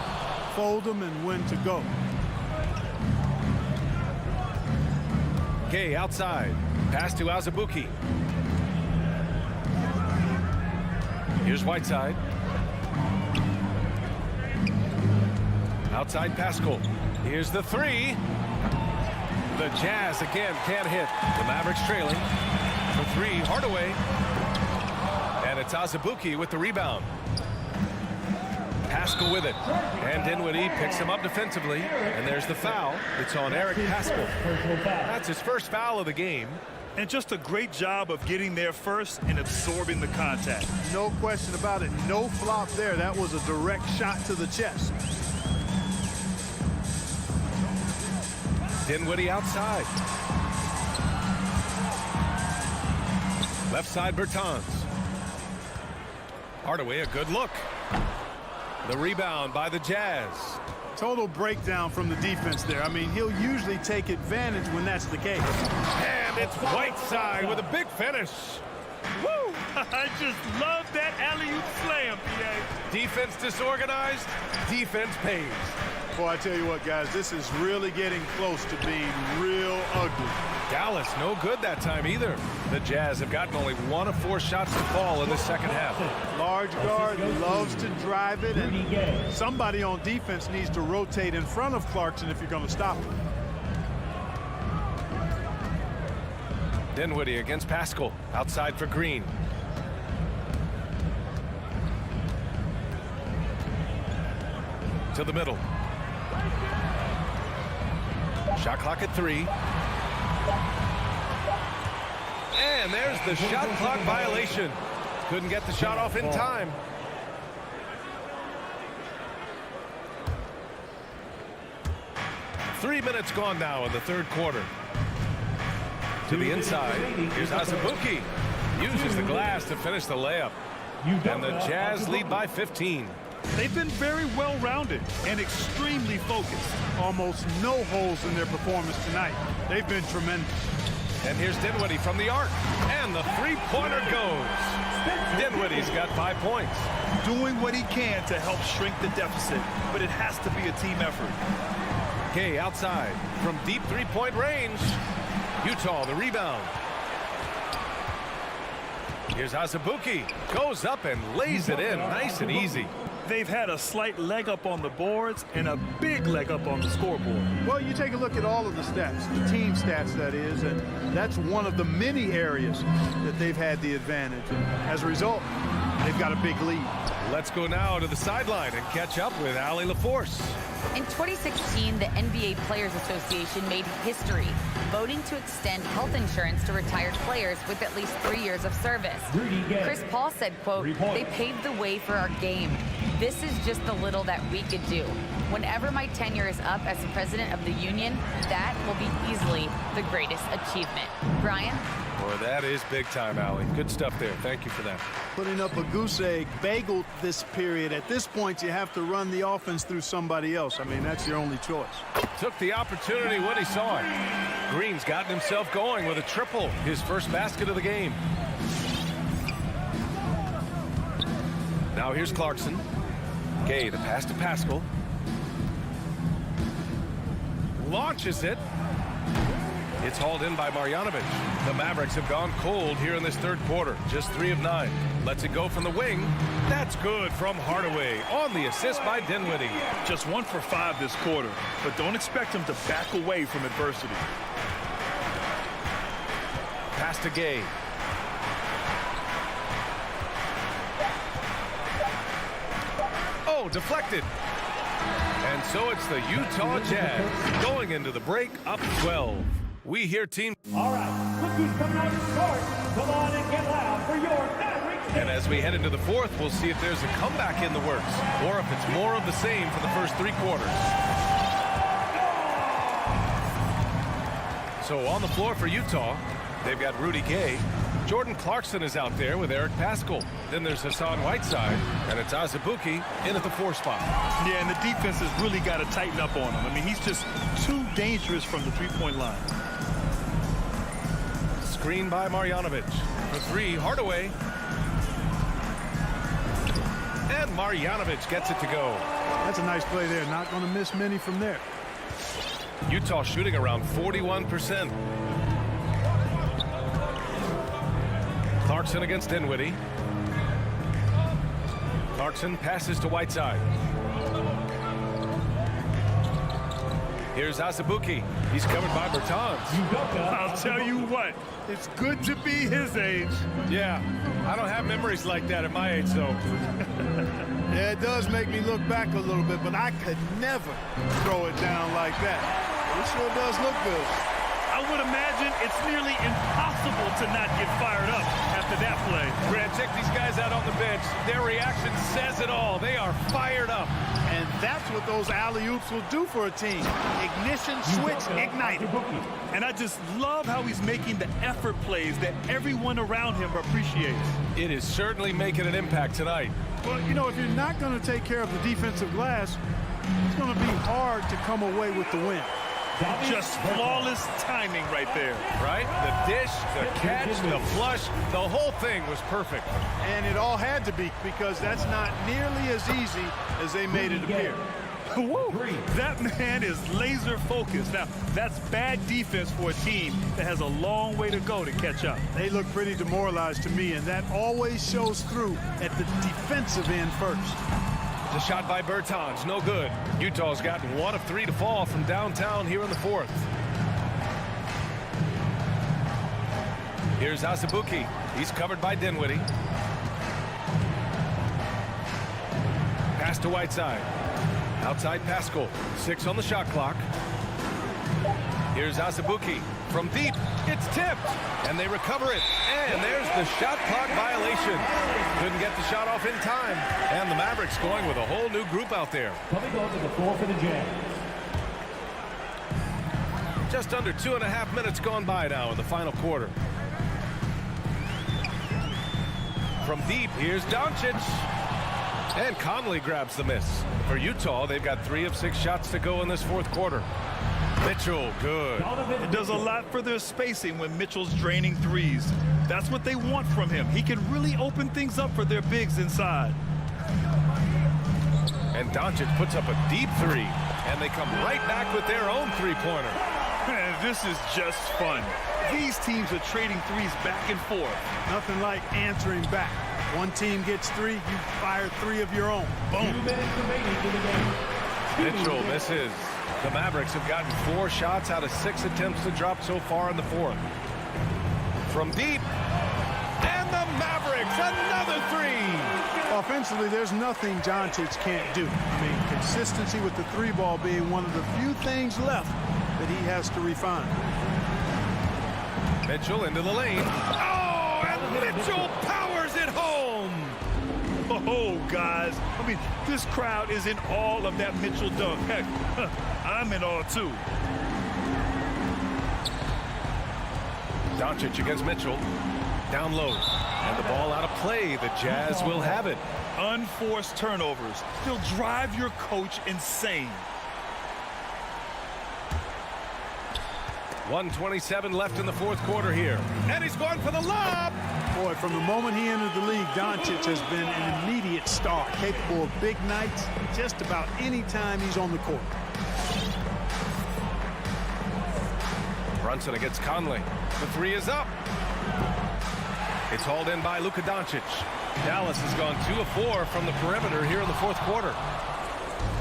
fold them and when to go. Gay outside. Pass to Azubuike. Here's Whiteside. Outside Pascal. Here's the 3. The Jazz again can't hit. The Mavericks trailing. For 3, Hardaway. And it's Azubuike with the rebound. Pascal with it. And Dinwiddie picks him up defensively. And there's the foul. It's on Eric Pascal. That's his first foul of the game. And just a great job of getting there first and absorbing the contact. No question about it. No flop there. That was a direct shot to the chest. Dinwiddie outside. Left side Bertans. Hardaway, a good look. The rebound by the Jazz. Total breakdown from the defense there. I mean, he'll usually take advantage when that's the case. And it's Whiteside with a big finish. Woo! I just love that alley-oop slam, PA. Defense disorganized, defense pays. Boy, I tell you what, guys, this is really getting close to being real ugly. Dallas, no good that time either. The Jazz have gotten only 1 of 4 shots to fall in the second half. Large guard loves to drive it, and somebody on defense needs to rotate in front of Clarkson if you're going to stop him. Dinwiddie against Pascal, outside for Green. To the middle. Shot clock at 3. And there's the shot clock violation. Couldn't get the shot off in time. Three minutes gone now in the third quarter. To the inside, here's Azubuike. Uses the glass to finish the layup. And the Jazz lead by 15. They've been very well-rounded and extremely focused. Almost no holes in their performance tonight. They've been tremendous. And here's Dinwiddie from the arc. And the three-pointer goes. Dinwiddie's got 5 points. Doing what he can to help shrink the deficit, but it has to be a team effort. Gay outside from deep three-point range. Utah the rebound. Here's Azubuike. Goes up and lays it in nice and easy. They've had a slight leg up on the boards and a big leg up on the scoreboard. Well, you take a look at all of the stats, the team stats, that is, and that's one of the many areas that they've had the advantage. And as a result, they've got a big lead. Let's go now to the sideline and catch up with Allie LaForce. In 2016, the NBA Players Association made history, voting to extend health insurance to retired players with at least 3 years of service. Chris Paul said, quote, "They paved the way for our game. This is just the little that we could do. Whenever my tenure is up as the president of the union, that will be easily the greatest achievement." Brian? Boy, that is big time, Allie. Good stuff there. Thank you for that. Putting up a goose egg, bageled this period. At this point, you have to run the offense through somebody else. I mean, that's your only choice. Took the opportunity when he saw it. Green's gotten himself going with a triple, his first basket of the game. Now here's Clarkson. Gay, the pass to Pascal. Launches it. It's hauled in by Marjanovic. The Mavericks have gone cold here in this third quarter. Just 3 of 9. Lets it go from the wing. That's good from Hardaway on the assist by Dinwiddie. Just 1 for 5 this quarter, but don't expect him to back away from adversity. Pass to Gay. Oh, deflected. And so it's the Utah Jazz going into the break up 12. We hear team. All right, look who's coming out to start. Come on and get loud for your Mavericks. And as we head into the fourth, we'll see if there's a comeback in the works or if it's more of the same for the first 3 quarters. So on the floor for Utah, they've got Rudy Gay. Jordan Clarkson is out there with Eric Pascal. Then there's Hassan Whiteside, and it's Azubuike in at the 4 spot. Yeah, and the defense has really got to tighten up on him. I mean, he's just too dangerous from the three-point line. Screen by Marjanovic. For 3, Hardaway. And Marjanovic gets it to go. That's a nice play there. Not going to miss many from there. Utah shooting around 41%. Clarkson against Dinwiddie. Clarkson passes to Whiteside. Here's Azubuike. He's covered by Bertans. I'll tell you what, it's good to be his age. Yeah, I don't have memories like that at my age, so. Yeah, it does make me look back a little bit, but I could never throw it down like that. It sure does look good. I would imagine it's nearly impossible to not get fired up after that play. Grant, check these guys out on the bench. Their reaction says it all. They are fired up. And that's what those alley-oops will do for a team. Ignition, switch, ignite. And I just love how he's making the effort plays that everyone around him appreciates. It is certainly making an impact tonight. Well, you know, if you're not going to take care of the defensive glass, it's going to be hard to come away with the win. Just flawless timing right there. Right? The dish, the catch, the flush, the whole thing was perfect. And it all had to be, because that's not nearly as easy as they made it appear. Woo. That man is laser focused. Now, that's bad defense for a team that has a long way to go to catch up. They look pretty demoralized to me, and that always shows through at the defensive end first. The shot by Bertans, no good. Utah's gotten 1 of 3 to fall from downtown here in the 4th. Here's Azubuike. He's covered by Dinwiddie. Pass to Whiteside. Outside Pascal. 6 on the shot clock. Here's Azubuike from deep. It's tipped, and they recover it. And there's the shot clock violation. Couldn't get the shot off in time. And the Mavericks going with a whole new group out there. Coming on to the floor for the Jazz. Just under 2.5 minutes gone by now in the final quarter. From deep, here's Doncic. And Conley grabs the miss. For Utah, they've got 3 of 6 shots to go in this 4th quarter. Mitchell, good. It does a lot for their spacing when Mitchell's draining threes. That's what they want from him. He can really open things up for their bigs inside. And Doncic puts up a deep 3. And they come right back with their own 3-pointer. Man, this is just fun. These teams are trading threes back and forth. Nothing like answering back. One team gets 3, you fire 3 of your own. Boom. 2 minutes remaining in the game. Mitchell misses. The Mavericks have gotten 4 shots out of 6 attempts to drop so far in the 4th. From deep. And the Mavericks, another 3. Offensively, there's nothing Doncic can't do. I mean, consistency with the 3-ball being one of the few things left that he has to refine. Mitchell into the lane. Oh, and Mitchell powers it home. Oh, guys. I mean, this crowd is in awe of that Mitchell dunk. Heck, I'm in awe, too. Doncic against Mitchell. Down low. And the ball out of play. The Jazz will have it. Unforced turnovers. They'll drive your coach insane. 1:27 left in the 4th quarter here. And he's going for the lob. Boy, from the moment he entered the league, Doncic has been an immediate star, capable of big nights just about any time he's on the court. Brunson against Conley. The 3 is up. It's hauled in by Luka Doncic. Dallas has gone 2 of 4 from the perimeter here in the 4th quarter.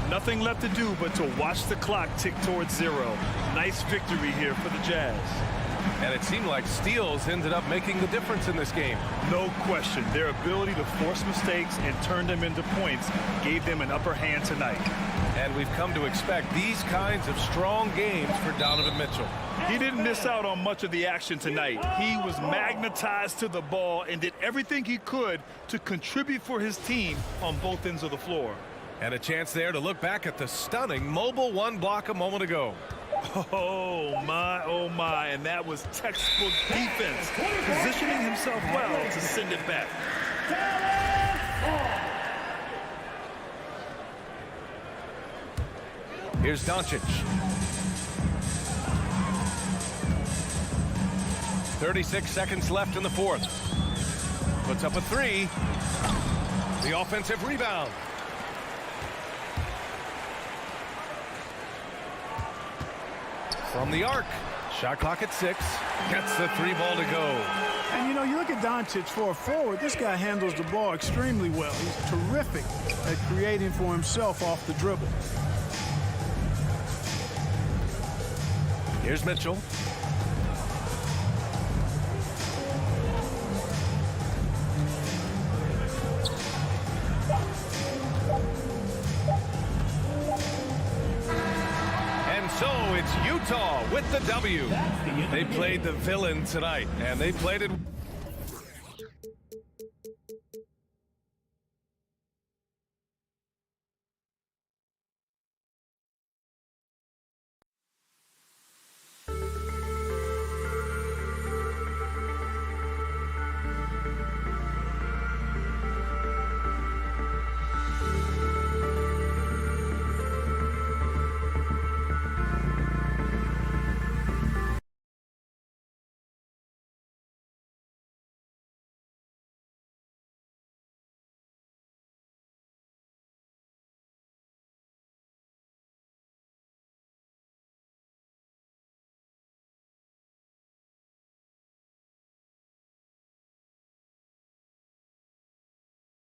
Nothing left to do but to watch the clock tick towards 0. Nice victory here for the Jazz. And it seemed like steals ended up making the difference in this game. No question. Their ability to force mistakes and turn them into points gave them an upper hand tonight. And we've come to expect these kinds of strong games for Donovan Mitchell. He didn't miss out on much of the action tonight. He was magnetized to the ball and did everything he could to contribute for his team on both ends of the floor. And a chance there to look back at the stunning mobile 1 block a moment ago. Oh my, and that was textbook defense, positioning himself well to send it back. Here's Doncic. 36 seconds left in the 4th. Puts up a 3. The offensive rebound. From the arc. Shot clock at 6. Gets the 3-ball to go. And, you know, you look at Doncic for a forward, this guy handles the ball extremely well. He's terrific at creating for himself off the dribble. Here's Mitchell. So it's Utah with the W. They played the villain tonight, and they played it